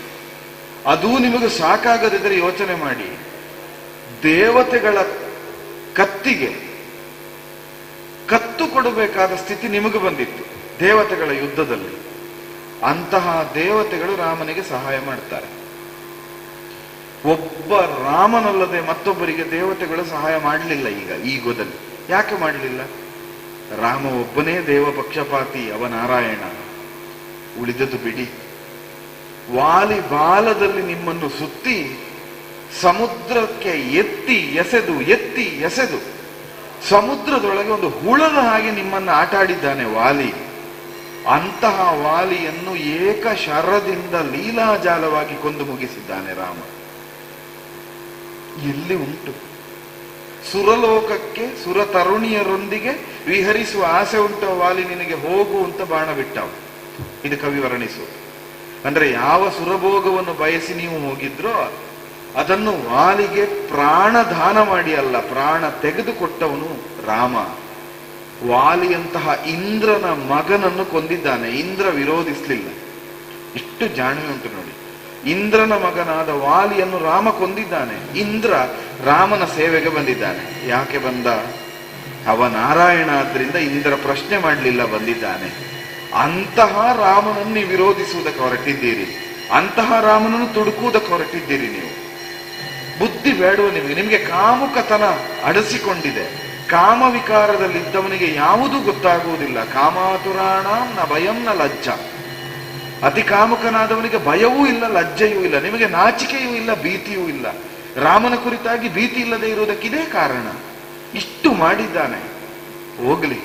Speaker 2: ಅದೂ ನಿಮಗೆ ಸಾಕಾಗದಿದ್ರೆ ಯೋಚನೆ ಮಾಡಿ, ದೇವತೆಗಳ ಕತ್ತಿಗೆ ಕತ್ತು ಕೊಡಬೇಕಾದ ಸ್ಥಿತಿ ನಿಮಗೆ ಬಂದಿತ್ತು ದೇವತೆಗಳ ಯುದ್ಧದಲ್ಲಿ. ಅಂತಹ ದೇವತೆಗಳು ರಾಮನಿಗೆ ಸಹಾಯ ಮಾಡ್ತಾರೆ. ಒಬ್ಬ ರಾಮನಲ್ಲದೆ ಮತ್ತೊಬ್ಬರಿಗೆ ದೇವತೆಗಳು ಸಹಾಯ ಮಾಡಲಿಲ್ಲ. ಈಗ ಈ ಯುಗದಲ್ಲಿ ಯಾಕೆ ಮಾಡಲಿಲ್ಲ? ರಾಮ ಒಬ್ಬನೇ ದೇವ ಪಕ್ಷಪಾತಿ, ಅವ ನಾರಾಯಣ. ಉಳಿದದ್ದು ಬಿಡಿ. ವಾಲಿ ಬಾಲದಲ್ಲಿ ನಿಮ್ಮನ್ನು ಸುತ್ತಿ ಸಮುದ್ರಕ್ಕೆ ಎತ್ತಿ ಎಸೆದು ಸಮುದ್ರದೊಳಗೆ ಒಂದು ಹುಳದ ಹಾಗೆ ನಿಮ್ಮನ್ನು ಆಟಾಡಿದ್ದಾನೆ ವಾಲಿ. ಅಂತಹ ವಾಲಿಯನ್ನು ಏಕ ಶರದಿಂದ ಲೀಲಾಜಾಲವಾಗಿ ಕೊಂದು ಮುಗಿಸಿದ್ದಾನೆ ರಾಮ. ಎಲ್ಲಿ ಉಂಟು? ಸುರಲೋಕಕ್ಕೆ ಸುರ ತರುಣಿಯರೊಂದಿಗೆ ವಿಹರಿಸುವ ಆಸೆ ಉಂಟ ವಾಲಿ ನಿನಗೆ, ಹೋಗು ಅಂತ ಬಾಣ ಬಿಟ್ಟವ. ಇದು ಕವಿ ವರ್ಣಿಸುವುದು. ಅಂದ್ರೆ ಯಾವ ಸುರಭೋಗವನ್ನು ಬಯಸಿ ನೀವು ಹೋಗಿದ್ರೋ ಅದನ್ನು ವಾಲಿಗೆ ಪ್ರಾಣದಾನ ಮಾಡಿ ಅಲ್ಲ, ಪ್ರಾಣ ತೆಗೆದುಕೊಟ್ಟವನು ರಾಮ. ವಾಲಿಯಂತಹ ಇಂದ್ರನ ಮಗನನ್ನು ಕೊಂದಿದ್ದಾನೆ. ಇಂದ್ರ ವಿರೋಧಿಸಲಿಲ್ಲ. ಇಷ್ಟು ಜಾಣ್ಮೆ ಉಂಟು ನೋಡಿ. ಇಂದ್ರನ ಮಗನಾದ ವಾಲಿಯನ್ನು ರಾಮ ಕೊಂದಿದ್ದಾನೆ. ಇಂದ್ರ ರಾಮನ ಸೇವೆಗೆ ಬಂದಿದ್ದಾನೆ. ಯಾಕೆ ಬಂದ? ಅವ ನಾರಾಯಣ ಆದ್ರಿಂದ ಇಂದ್ರ ಪ್ರಶ್ನೆ ಮಾಡಲಿಲ್ಲ, ಬಂದಿದ್ದಾನೆ. ಅಂತಹ ರಾಮನನ್ನು ನೀವು ವಿರೋಧಿಸುವುದಕ್ಕೆ ಹೊರಟಿದ್ದೀರಿ, ಅಂತಹ ರಾಮನನ್ನು ತುಡುಕುವುದಕ್ಕೆ ಹೊರಟಿದ್ದೀರಿ ನೀವು. ಬುದ್ಧಿ ಬೇಡುವ ನಿಮಗೆ ಕಾಮುಕತನ ಅಡಸಿಕೊಂಡಿದೆ. ಕಾಮ ವಿಕಾರದಲ್ಲಿದ್ದವನಿಗೆ ಯಾವುದೂ ಗೊತ್ತಾಗುವುದಿಲ್ಲ. ಕಾಮಾತುರಾಣ ನ ಭಯಂ ನ ಲಜ್ಜ. ಅತಿ ಕಾಮುಕನಾದವನಿಗೆ ಭಯವೂ ಇಲ್ಲ, ಲಜ್ಜೆಯೂ ಇಲ್ಲ, ನಿಮಗೆ ನಾಚಿಕೆಯೂ ಇಲ್ಲ, ಭೀತಿಯೂ ಇಲ್ಲ. ರಾಮನ ಕುರಿತಾಗಿ ಭೀತಿ ಇಲ್ಲದೆ ಇರುವುದಕ್ಕಿದೇ ಕಾರಣ. ಇಷ್ಟು ಮಾಡಿದ್ದಾನೆ. ಹೋಗ್ಲಿ,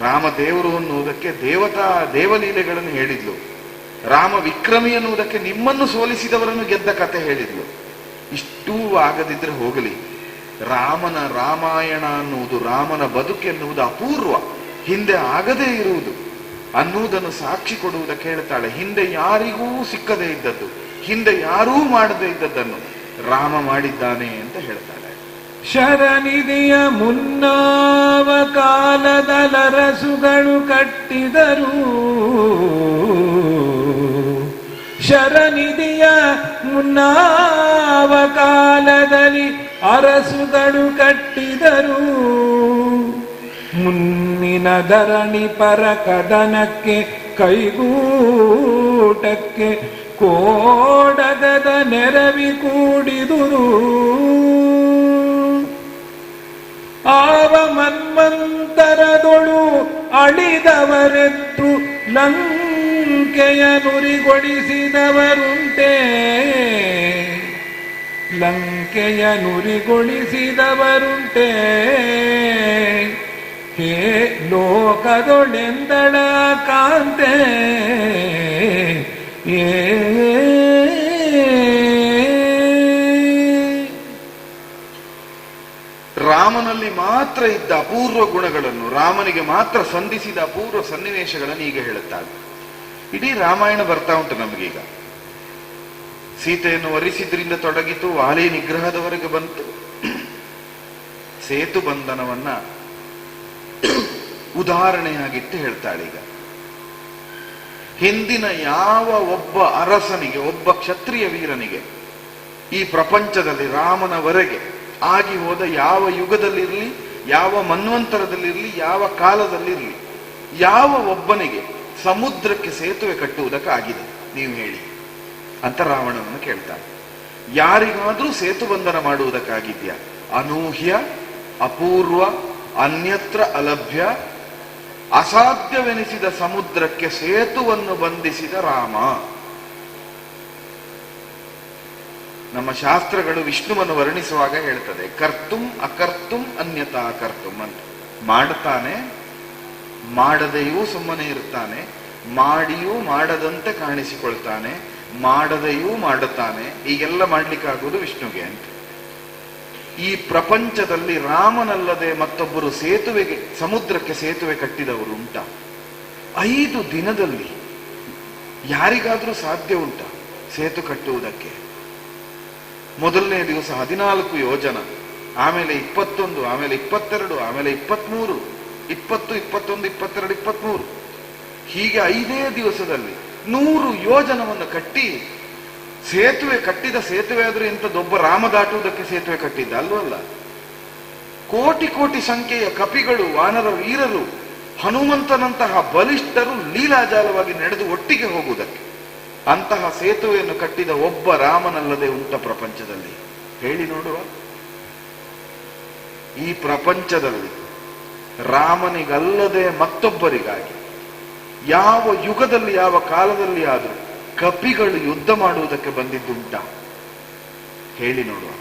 Speaker 2: ರಾಮ ದೇವರು ಅನ್ನುವುದಕ್ಕೆ ದೇವಲೀಲೆಗಳನ್ನು ಹೇಳಿದ್ಲು. ರಾಮ ವಿಕ್ರಮಿ ಅನ್ನುವುದಕ್ಕೆ ನಿಮ್ಮನ್ನು ಸೋಲಿಸಿದವರನ್ನು ಗೆದ್ದ ಕತೆ ಹೇಳಿದ್ಲು. ಇಷ್ಟೂ ಆಗದಿದ್ರೆ ಹೋಗಲಿ. ರಾಮನ ರಾಮಾಯಣ ಅನ್ನುವುದು, ರಾಮನ ಬದುಕೆನ್ನುವುದು ಅಪೂರ್ವ, ಹಿಂದೆ ಆಗದೇ ಇರುವುದು ಅನ್ನುವುದನ್ನು ಸಾಕ್ಷಿ ಕೊಡುವುದಕ್ಕೆ ಹೇಳ್ತಾಳೆ. ಹಿಂದೆ ಯಾರಿಗೂ ಸಿಕ್ಕದೇ ಇದ್ದದ್ದು, ಹಿಂದೆ ಯಾರೂ ಮಾಡದೇ ಇದ್ದದ್ದನ್ನು ರಾಮ ಮಾಡಿದ್ದಾನೆ ಅಂತ ಹೇಳ್ತಾಳೆ.
Speaker 1: ಶರನಿಧಿಯ ಮುನ್ನಾವ ಕಾಲದಲರಸುಗಳು ಕಟ್ಟಿದರು, ಶರನಿಧಿಯ ಮುನ್ನಾವ ಕಾಲದಲ್ಲಿ ಅರಸುಗಳು ಕಟ್ಟಿದರು. ಮುನ್ನಿನ ಧರಣಿ ಪರ ಕದನಕ್ಕೆ ಕೈಗೂಟಕ್ಕೆ ಕೋಡಗದ ನೆರವಿ ಕೂಡಿದುರು. ಆವ ಮನ್ವಂತರದೊಳು ಅಳಿದವರೆತ್ತು ಲಂಕೆಯ ನುರಿಗೊಳಿಸಿದವರುಂಟೆ, ಲಂಕೆಯ ನುರಿಗೊಳಿಸಿದವರುಂಟೆ. ಹೇ ಲೋಕದೊಳೆಂದಳ ಕಾಂತೆ,
Speaker 2: ರಾಮನಲ್ಲಿ ಮಾತ್ರ ಇದ್ದ ಅಪೂರ್ವ ಗುಣಗಳನ್ನು, ರಾಮನಿಗೆ ಮಾತ್ರ ಸಂಧಿಸಿದ ಅಪೂರ್ವ ಸನ್ನಿವೇಶಗಳನ್ನು ಈಗ ಹೇಳುತ್ತಾರೆ. ಇಡೀ ರಾಮಾಯಣ ಬರ್ತಾ ಉಂಟು ನಮಗೀಗ. ಸೀತೆಯನ್ನು ವರಿಸಿದ್ರಿಂದ ತೊಡಗಿತು, ವಾಲಿ ನಿಗ್ರಹದವರೆಗೆ ಬಂತು. ಸೇತು ಬಂಧನವನ್ನ ಉದಾಹರಣೆಯಾಗಿಟ್ಟು ಹೇಳ್ತಾಳೆ. ಈಗ ಹಿಂದಿನ ಯಾವ ಒಬ್ಬ ಅರಸನಿಗೆ, ಒಬ್ಬ ಕ್ಷತ್ರಿಯ ವೀರನಿಗೆ ಈ ಪ್ರಪಂಚದಲ್ಲಿ ರಾಮನವರೆಗೆ ಆಗಿ ಹೋದ ಯಾವ ಯುಗದಲ್ಲಿರಲಿ, ಯಾವ ಮನ್ವಂತರದಲ್ಲಿರಲಿ, ಯಾವ ಕಾಲದಲ್ಲಿರಲಿ, ಯಾವ ಒಬ್ಬನಿಗೆ ಸಮುದ್ರಕ್ಕೆ ಸೇತುವೆ ಕಟ್ಟುವುದಕ್ಕಾಗಿದೆ ನೀವು ಹೇಳಿ ಅಂತ ರಾವಣನನ್ನು ಕೇಳ್ತಾನೆ. ಯಾರಿಗಾದ್ರೂ ಸೇತು ಬಂಧನ ಮಾಡುವುದಕ್ಕಾಗಿದ್ಯಾ? ಅನೂಹ್ಯ, ಅಪೂರ್ವ, ಅನ್ಯತ್ರ ಅಲಭ್ಯ, ಅಸಾಧ್ಯವೆನಿಸಿದ ಸಮುದ್ರಕ್ಕೆ ಸೇತುವನ್ನು ಬಂಧಿಸಿದ ರಾಮ. ನಮ್ಮ ಶಾಸ್ತ್ರಗಳು ವಿಷ್ಣುವನ್ನು ವರ್ಣಿಸುವಾಗ ಹೇಳ್ತದೆ, ಕರ್ತುಂ ಅಕರ್ತುಂ ಅನ್ಯತಾ ಕರ್ತುಂ ಅಂತ. ಮಾಡುತ್ತಾನೆ, ಮಾಡದೆಯೂ ಸುಮ್ಮನೆ ಇರುತ್ತಾನೆ, ಮಾಡಿಯೂ ಮಾಡದಂತೆ ಕಾಣಿಸಿಕೊಳ್ತಾನೆ, ಮಾಡದೆಯೂ ಮಾಡುತ್ತಾನೆ. ಈಗೆಲ್ಲ ಮಾಡ್ಲಿಕ್ಕಾಗುವುದು ವಿಷ್ಣುಗೆ ಅಂತ. ಈ ಪ್ರಪಂಚದಲ್ಲಿ ರಾಮನಲ್ಲದೆ ಮತ್ತೊಬ್ಬರು ಸಮುದ್ರಕ್ಕೆ ಸೇತುವೆ ಕಟ್ಟಿದವರು ಉಂಟ? 5 ದಿನದಲ್ಲಿ ಯಾರಿಗಾದ್ರೂ ಸಾಧ್ಯ ಉಂಟಾ ಸೇತು ಕಟ್ಟುವುದಕ್ಕೆ? ಮೊದಲನೇ ದಿವಸ 14 ಯೋಜನ, ಆಮೇಲೆ 21, ಆಮೇಲೆ 22, ಆಮೇಲೆ 23, 20, 21, 22, 23, ಹೀಗೆ 5 ದಿವಸದಲ್ಲಿ 100 ಯೋಜನವನ್ನು ಕಟ್ಟಿ ಸೇತುವೆ ಕಟ್ಟಿದ. ಸೇತುವೆ ಆದ್ರೆ ಇಂಥದ್ದೊಬ್ಬ ರಾಮ ದಾಟುವುದಕ್ಕೆ ಸೇತುವೆ ಕಟ್ಟಿದ್ದ ಅಲ್ವಲ್ಲ. ಕೋಟಿ ಕೋಟಿ ಸಂಖ್ಯೆಯ ಕಪಿಗಳು, ವಾನರ ವೀರರು, ಹನುಮಂತನಂತಹ ಬಲಿಷ್ಠರು ಲೀಲಾಜಾಲವಾಗಿ ನಡೆದು ಒಟ್ಟಿಗೆ ಹೋಗುವುದಕ್ಕೆ ಅಂತಹ ಸೇತುವೆಯನ್ನು ಕಟ್ಟಿದ ಒಬ್ಬ ರಾಮನಲ್ಲದೆ ಉಂಟ ಪ್ರಪಂಚದಲ್ಲಿ? ಹೇಳಿ ನೋಡುವ. ಈ ಪ್ರಪಂಚದಲ್ಲಿ ರಾಮನಿಗಲ್ಲದೆ ಮತ್ತೊಬ್ಬರಿಗಾಗಿ ಯಾವ ಯುಗದಲ್ಲಿ ಯಾವ ಕಾಲದಲ್ಲಿ ಆದರೂ ಕಪಿಗಳು ಯುದ್ಧ ಮಾಡುವುದಕ್ಕೆ ಬಂದಿದ್ದುಂಟ? ಹೇಳಿ ನೋಡುವ.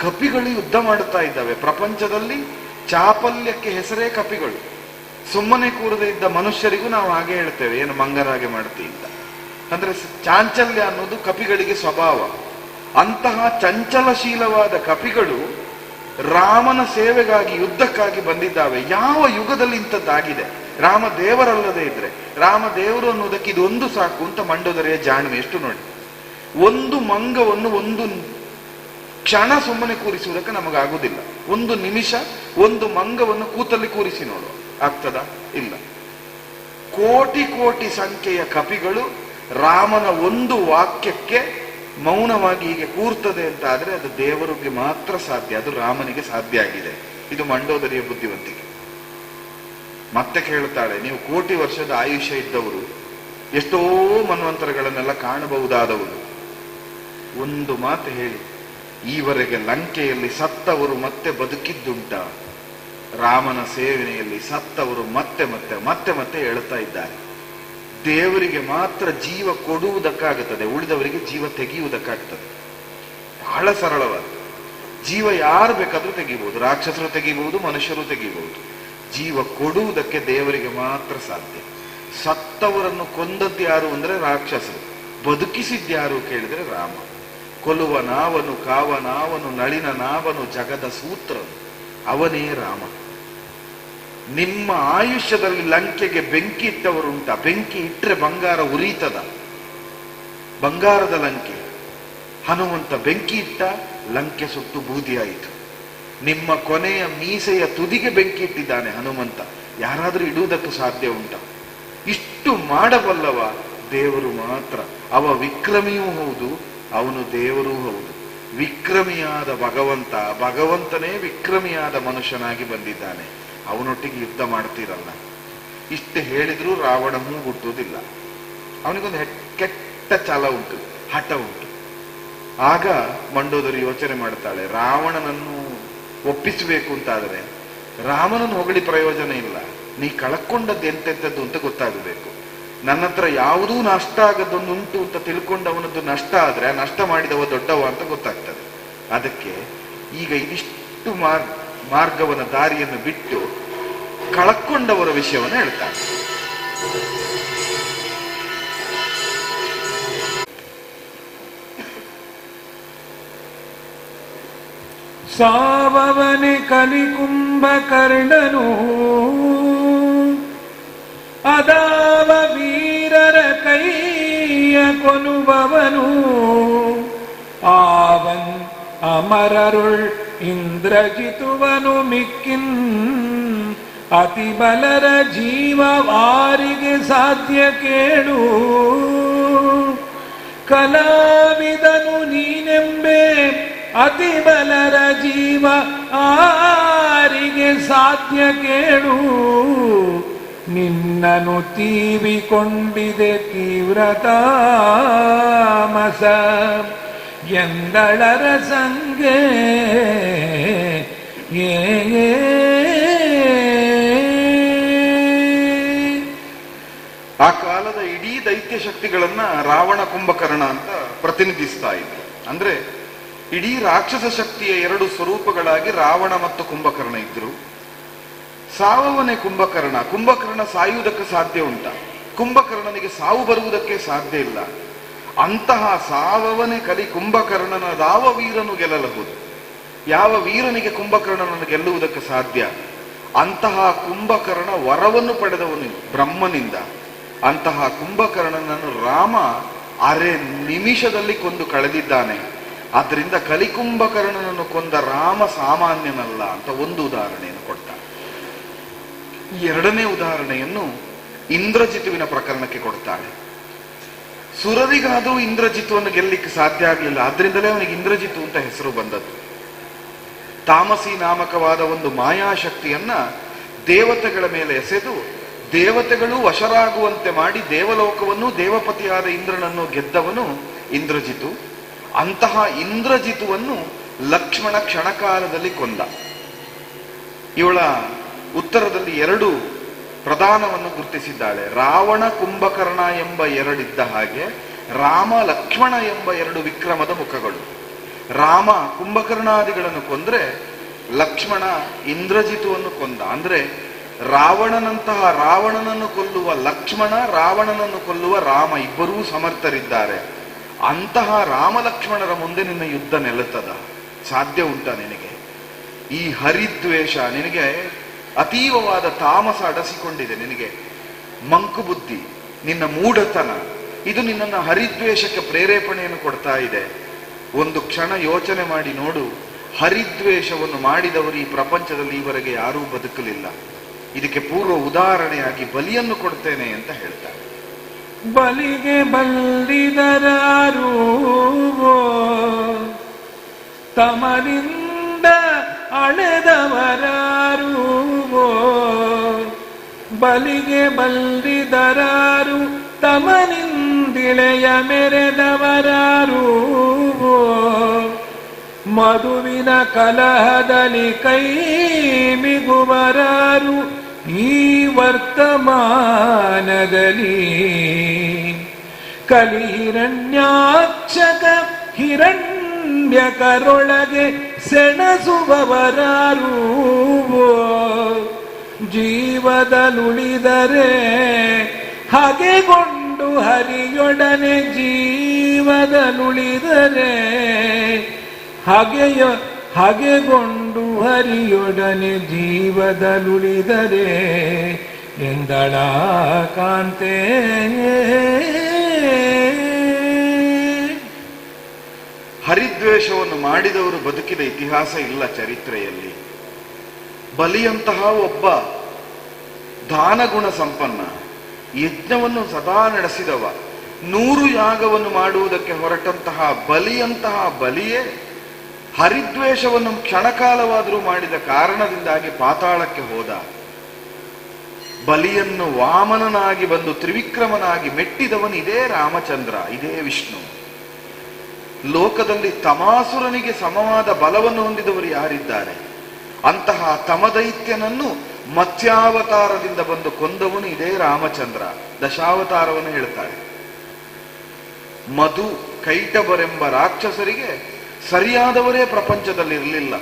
Speaker 2: ಕಪಿಗಳು ಯುದ್ಧ ಮಾಡುತ್ತಾ ಇದ್ದಾವೆ ಪ್ರಪಂಚದಲ್ಲಿ. ಚಾಪಲ್ಯಕ್ಕೆ ಹೆಸರೇ ಕಪಿಗಳು. ಸುಮ್ಮನೆ ಕೂರದೇ ಇದ್ದ ಮನುಷ್ಯರಿಗೂ ನಾವು ಹಾಗೆ ಹೇಳ್ತೇವೆ, ಏನು ಮಂಗರಾಗೆ ಮಾಡ್ತೀ ಅಂತ. ಅಂದ್ರೆ ಚಾಂಚಲ್ಯ ಅನ್ನೋದು ಕಪಿಗಳಿಗೆ ಸ್ವಭಾವ. ಅಂತಹ ಚಂಚಲಶೀಲವಾದ ಕಪಿಗಳು ರಾಮನ ಸೇವೆಗಾಗಿ ಯುದ್ಧಕ್ಕಾಗಿ ಬಂದಿದ್ದಾವೆ. ಯಾವ ಯುಗದಲ್ಲಿ ಇಂಥದ್ದಾಗಿದೆ? ರಾಮ ದೇವರಲ್ಲದೆ ಇದ್ರೆ, ರಾಮ ದೇವರು ಅನ್ನೋದಕ್ಕೆ ಇದೊಂದು ಸಾಕು ಅಂತ ಮಂಡೋದರಿಯ ಜಾಣ್ಮೆ ಎಷ್ಟು ನೋಡಿ. ಒಂದು ಮಂಗವನ್ನು ಒಂದು ಕ್ಷಣ ಸುಮ್ಮನೆ ಕೂರಿಸುವುದಕ್ಕೆ ನಮಗಾಗುವುದಿಲ್ಲ. ಒಂದು ನಿಮಿಷ ಒಂದು ಮಂಗವನ್ನು ಕೂತಲ್ಲಿ ಕೂರಿಸಿ ನೋಡುವ, ಆಗ್ತದ? ಇಲ್ಲ. ಕೋಟಿ ಕೋಟಿ ಸಂಖ್ಯೆಯ ಕಪಿಗಳು ರಾಮನ ಒಂದು ವಾಕ್ಯಕ್ಕೆ ಮೌನವಾಗಿ ಹೀಗೆ ಕೂರ್ತದೆ ಅಂತ ಆದ್ರೆ ಅದು ದೇವರಿಗೆ ಮಾತ್ರ ಸಾಧ್ಯ, ಅದು ರಾಮನಿಗೆ ಸಾಧ್ಯ ಆಗಿದೆ. ಇದು ಮಂಡೋದರಿಯ ಬುದ್ಧಿವಂತಿಕೆ. ಮತ್ತೆ ಕೇಳುತ್ತಾಳೆ, ನೀವು ಕೋಟಿ ವರ್ಷದ ಆಯುಷ್ಯ ಇದ್ದವರು, ಎಷ್ಟೋ ಮನ್ವಂತರಗಳನ್ನೆಲ್ಲ ಕಾಣಬಹುದಾದವರು, ಒಂದು ಮಾತು ಹೇಳಿ, ಈವರೆಗೆ ಲಂಕೆಯಲ್ಲಿ ಸತ್ತವರು ಮತ್ತೆ ಬದುಕಿದ್ದುಂಟ? ರಾಮನ ಸೇವನೆಯಲ್ಲಿ ಸತ್ತವರು ಮತ್ತೆ ಮತ್ತೆ ಮತ್ತೆ ಮತ್ತೆ ಹೇಳ್ತಾ ಇದ್ದಾರೆ. ದೇವರಿಗೆ ಮಾತ್ರ ಜೀವ ಕೊಡುವುದಕ್ಕಾಗುತ್ತದೆ, ಉಳಿದವರಿಗೆ ಜೀವ ತೆಗೆಯುವುದಕ್ಕಾಗ್ತದೆ. ಬಹಳ ಸರಳವಾದ ಜೀವ ಯಾರು ಬೇಕಾದ್ರೂ ತೆಗಿಬಹುದು, ರಾಕ್ಷಸರು ತೆಗಿಬಹುದು, ಮನುಷ್ಯರು ತೆಗಿಬಹುದು. ಜೀವ ಕೊಡುವುದಕ್ಕೆ ದೇವರಿಗೆ ಮಾತ್ರ ಸಾಧ್ಯ. ಸತ್ತವರನ್ನು ಕೊಂದದ್ಯಾರು ಅಂದ್ರೆ ರಾಕ್ಷಸರು, ಬದುಕಿಸಿದ್ಯಾರು ಕೇಳಿದ್ರೆ ರಾಮ. ಕೊಲ್ಲುವ ನಾವನು, ಕಾವನಾವನು, ನಳಿನ ನಾವನು, ಜಗದ ಸೂತ್ರನು ಅವನೇ ರಾಮ. ನಿಮ್ಮ ಆಯುಷ್ಯದಲ್ಲಿ ಲಂಕೆಗೆ ಬೆಂಕಿ ಇಟ್ಟವರುಂಟ? ಬೆಂಕಿ ಇಟ್ಟರೆ ಬಂಗಾರ ಉರಿತದ? ಬಂಗಾರದ ಲಂಕೆ. ಹನುಮಂತ ಬೆಂಕಿ ಇಟ್ಟ, ಲಂಕೆ ಸುಟ್ಟು ಬೂದಿಯಾಯಿತು. ನಿಮ್ಮ ಕೊನೆಯ ಮೀಸೆಯ ತುದಿಗೆ ಬೆಂಕಿ ಇಟ್ಟಿದ್ದಾನೆ ಹನುಮಂತ. ಯಾರಾದ್ರೂ ಇಡುವುದಕ್ಕೆ ಸಾಧ್ಯ ಉಂಟ? ಇಷ್ಟು ಮಾಡಬಲ್ಲವ ದೇವರು ಮಾತ್ರ. ಅವ ವಿಕ್ರಮಿಯೂ ಹೌದು, ಅವನು ದೇವರೂ ಹೌದು. ವಿಕ್ರಮಿಯಾದ ಭಗವಂತ, ಭಗವಂತನೇ ವಿಕ್ರಮಿಯಾದ ಮನುಷ್ಯನಾಗಿ ಬಂದಿದ್ದಾನೆ. ಅವನೊಟ್ಟಿಗೆ ಯುದ್ಧ ಮಾಡ್ತೀರಲ್ಲ. ಇಷ್ಟು ಹೇಳಿದ್ರೂ ರಾವಣ ಹುಟ್ಟುವುದಿಲ್ಲ. ಅವನಿಗೊಂದು ಕೆಟ್ಟ ಛಲ ಉಂಟು, ಹಠ ಉಂಟು. ಆಗ ಮಂಡೋದರಿ ಯೋಚನೆ ಮಾಡ್ತಾಳೆ, ರಾವಣನನ್ನು ಒಪ್ಪಿಸಬೇಕು ಅಂತಾದರೆ ರಾಮನನ್ನು ಹೊಗಳಿ ಪ್ರಯೋಜನ ಇಲ್ಲ. ನೀ ಕಳ್ಕೊಂಡದ್ದು ಎಂತೆಂಥದ್ದು ಅಂತ ಗೊತ್ತಾಗಬೇಕು. ನನ್ನ ಹತ್ರ ಯಾವುದೂ ನಷ್ಟ ಆಗದೊಂದುಂಟು ಅಂತ ತಿಳ್ಕೊಂಡು ಅವನದ್ದು ನಷ್ಟ ಆದ್ರೆ ಆ ನಷ್ಟ ಮಾಡಿದವ ದೊಡ್ಡವ ಅಂತ ಗೊತ್ತಾಗ್ತದೆ. ಅದಕ್ಕೆ ಈಗ ಇದಿಷ್ಟು ಮಾರ್ಗವನ್ನ ದಾರಿಯನ್ನು ಬಿಟ್ಟು ಕಳ್ಕೊಂಡವರ ವಿಷಯವನ್ನು ಹೇಳ್ತಾನೆ.
Speaker 1: ಸಾವವನೆ ಕಲಿಕುಂಭಕರ್ಣನು ಅದಾವ ವೀರರ ಕೈಯ ಕೊಲುವವನು ಆವನ್ ಅಮರರುಳ್ ಇಂದ್ರಜಿತುವನು ಮಿಕ್ಕಿನ್ ಅತಿ ಬಲರ ಜೀವವಾರಿಗೆ ಸಾಧ್ಯ ಕೇಳು ಕಲಾವಿದನು ನೀನೆಂಬೆ ಅತಿ ಬಲರ ಜೀವ ಆರಿಗೆ ಸಾಧ್ಯ ಕೇಳು ನಿನ್ನನು ತೀವಿಕೊಂಡಿದೆ ತೀವ್ರತಾಮಸ ಎಂದಳರ ಸಂಗೆ
Speaker 2: ಆ ಕಾಲದ ಇಡೀ ದೈತ್ಯ ಶಕ್ತಿಗಳನ್ನ ರಾವಣ ಕುಂಭಕರ್ಣ ಅಂತ ಪ್ರತಿನಿಧಿಸ್ತಾ ಇದ್ರು. ಅಂದ್ರೆ ಇಡೀ ರಾಕ್ಷಸ ಶಕ್ತಿಯ ಎರಡು ಸ್ವರೂಪಗಳಾಗಿ ರಾವಣ ಮತ್ತು ಕುಂಭಕರ್ಣ ಇದ್ರು. ಸಾವವನೇ ಕುಂಭಕರ್ಣ. ಕುಂಭಕರ್ಣ ಸಾಯುವುದಕ್ಕೆ ಸಾಧ್ಯ ಉಂಟ? ಕುಂಭಕರ್ಣನಿಗೆ ಸಾವು ಬರುವುದಕ್ಕೆ ಸಾಧ್ಯ ಇಲ್ಲ. ಅಂತಹ ಸಾವವನೇ ಕಲಿ ಕುಂಭಕರ್ಣನ ಯಾವ ವೀರನು ಗೆಲ್ಲಬಹುದು? ಯಾವ ವೀರನಿಗೆ ಕುಂಭಕರ್ಣನನ್ನು ಗೆಲ್ಲುವುದಕ್ಕೆ ಸಾಧ್ಯ? ಅಂತಹ ಕುಂಭಕರ್ಣ ವರವನ್ನು ಪಡೆದವನು ಬ್ರಹ್ಮನಿಂದ. ಅಂತಹ ಕುಂಭಕರ್ಣನನ್ನು ರಾಮ ಅರೆ ನಿಮಿಷದಲ್ಲಿ ಕೊಂದು ಕಳೆದಿದ್ದಾನೆ. ಆದ್ದರಿಂದ ಕಲಿಕುಂಭಕರ್ಣನನ್ನು ಕೊಂದ ರಾಮ ಸಾಮಾನ್ಯನಲ್ಲ ಅಂತ ಒಂದು ಉದಾಹರಣೆಯನ್ನು ಕೊಡ್ತಾನೆ. ಎರಡನೇ ಉದಾಹರಣೆಯನ್ನು ಇಂದ್ರಜಿತುವಿನ ಪ್ರಕರಣಕ್ಕೆ ಕೊಡ್ತಾಳೆ. ಸುರರಿಗಾದರೂ ಇಂದ್ರಜಿತುವನ್ನು ಗೆಲ್ಲಿಕ್ಕೆ ಸಾಧ್ಯ ಆಗಲಿಲ್ಲ, ಆದ್ರಿಂದಲೇ ಅವನಿಗೆ ಇಂದ್ರಜಿತು ಅಂತ ಹೆಸರು ಬಂದದ್ದು. ತಾಮಸಿ ನಾಮಕವಾದ ಒಂದು ಮಾಯಾಶಕ್ತಿಯನ್ನ ದೇವತೆಗಳ ಮೇಲೆ ಎಸೆದು ದೇವತೆಗಳು ವಶರಾಗುವಂತೆ ಮಾಡಿ ದೇವಲೋಕವನ್ನು ದೇವಪತಿಯಾದ ಇಂದ್ರನನ್ನು ಗೆದ್ದವನು ಇಂದ್ರಜಿತು. ಅಂತಹ ಇಂದ್ರಜಿತುವನ್ನು ಲಕ್ಷ್ಮಣ ಕ್ಷಣಕಾಲದಲ್ಲಿ ಕೊಂದ. ಇವಳ ಉತ್ತರದಲ್ಲಿ ಎರಡು ಪ್ರಧಾನವನ್ನು ಗುರುತಿಸಿದ್ದಾಳೆ. ರಾವಣ ಕುಂಭಕರ್ಣ ಎಂಬ ಎರಡಿದ್ದ ಹಾಗೆ ರಾಮ ಲಕ್ಷ್ಮಣ ಎಂಬ ಎರಡು ವಿಕ್ರಮದ ಮುಖಗಳು. ರಾಮ ಕುಂಭಕರ್ಣಾದಿಗಳನ್ನು ಕೊಂದ್ರೆ ಲಕ್ಷ್ಮಣ ಇಂದ್ರಜಿತುವನ್ನು ಕೊಂದ. ಅಂದ್ರೆ ರಾವಣನಂತಹ ರಾವಣನನ್ನು ಕೊಲ್ಲುವ ಲಕ್ಷ್ಮಣ, ರಾವಣನನ್ನು ಕೊಲ್ಲುವ ರಾಮ ಇಬ್ಬರೂ ಸಮರ್ಥರಿದ್ದಾರೆ. ಅಂತಹ ರಾಮ ಲಕ್ಷ್ಮಣರ ಮುಂದೆ ನಿನ್ನ ಯುದ್ಧ ನೆಲುತ್ತದ? ಸಾಧ್ಯ ಉಂಟ ನಿನಗೆ? ಈ ಹರಿದ್ವೇಷ ನಿನಗೆ ಅತೀವವಾದ ತಾಮಸ ಅಡಸಿಕೊಂಡಿದೆ, ನಿನಗೆ ಮಂಕು ಬುದ್ಧಿ, ನಿನ್ನ ಮೂಢತನ, ಇದು ನಿನ್ನನ್ನು ಹರಿದ್ವೇಷಕ್ಕೆ ಪ್ರೇರೇಪಣೆಯನ್ನು ಕೊಡ್ತಾ ಇದೆ. ಒಂದು ಕ್ಷಣ ಯೋಚನೆ ಮಾಡಿ ನೋಡು, ಹರಿದ್ವೇಷವನ್ನು ಮಾಡಿದವರು ಈ ಪ್ರಪಂಚದಲ್ಲಿ ಈವರೆಗೆ ಯಾರೂ ಬದುಕಲಿಲ್ಲ. ಇದಕ್ಕೆ ಪೂರ್ವ ಉದಾಹರಣೆಯಾಗಿ ಬಲಿಯನ್ನು ಕೊಡ್ತೇನೆ ಅಂತ ಹೇಳ್ತಾರೆ.
Speaker 1: ಬಲಿಗೆ ಬಲ್ಲಿದರಾರು ತಮನಿಂದ ಅಳೆದವರಾರು, ಬಲಿಗೆ ಬಲ್ಲಿದರಾರು ತಮನಿಂದಿಳೆಯ ಮೆರೆದವರಾರು, ಮಧುವಿನ ಕಲಹದಲ್ಲಿ ಕೈ ಮಿಗುವರಾರು ಈ ವರ್ತಮಾನದಲ್ಲಿ, ಕಲಿಹಿರಣ್ಯಾಕ್ಷಕ ಹಿರಣ್ಯಕರೊಳಗೆ ಸೆಣಸುವವರಾರು, ಜೀವದಲುಳಿದರೆ ಹಾಗೆಗೊಂಡು ಹರಿಯೊಡನೆ, ಜೀವದಲುಳಿದರೆ ಹಾಗೆಗೊಂಡು ಹರಿಯೊಡನೆ ಜೀವದಲುಳಿದರೆ ಎಂದಳ ಕಾಂತೆ.
Speaker 2: ಹರಿದ್ವೇಷವನ್ನು ಮಾಡಿದವರು ಬದುಕಿದ ಇತಿಹಾಸ ಇಲ್ಲ ಚರಿತ್ರೆಯಲ್ಲಿ. ಬಲಿಯಂತಹ ಒಬ್ಬ ದಾನಗುಣ ಸಂಪನ್ನ, ಯಜ್ಞವನ್ನು ಸದಾ ನಡೆಸಿದವ, 100 ಯಾಗವನ್ನು ಮಾಡುವುದಕ್ಕೆ ಹೊರಟಂತಹ ಬಲಿಯಂತಹ ಬಲಿಯೇ ಹರಿದ್ವೇಷವನ್ನು ಕ್ಷಣಕಾಲವಾದರೂ ಮಾಡಿದ ಕಾರಣದಿಂದಾಗಿ ಪಾತಾಳಕ್ಕೆ ಹೋದ. ಬಲಿಯನ್ನು ವಾಮನನಾಗಿ ಬಂದು ತ್ರಿವಿಕ್ರಮನಾಗಿ ಮೆಟ್ಟಿದವನು ಇದೇ ರಾಮಚಂದ್ರ, ಇದೇ ವಿಷ್ಣು. ಲೋಕದಲ್ಲಿ ತಮಾಸುರನಿಗೆ ಸಮವಾದ ಬಲವನ್ನು ಹೊಂದಿದವರು ಯಾರಿದ್ದಾರೆ? ಅಂತಹ ತಮದೈತ್ಯನನ್ನು ಮತ್ಸ್ಯಾವತಾರದಿಂದ ಬಂದು ಕೊಂದವನು ಇದೇ ರಾಮಚಂದ್ರ. ದಶಾವತಾರವನ್ನು ಹೇಳ್ತಾರೆ. ಮಧು ಕೈಟಬರೆಂಬ ರಾಕ್ಷಸರಿಗೆ ಸರಿಯಾದವರೇ ಪ್ರಪಂಚದಲ್ಲಿ ಇರಲಿಲ್ಲ.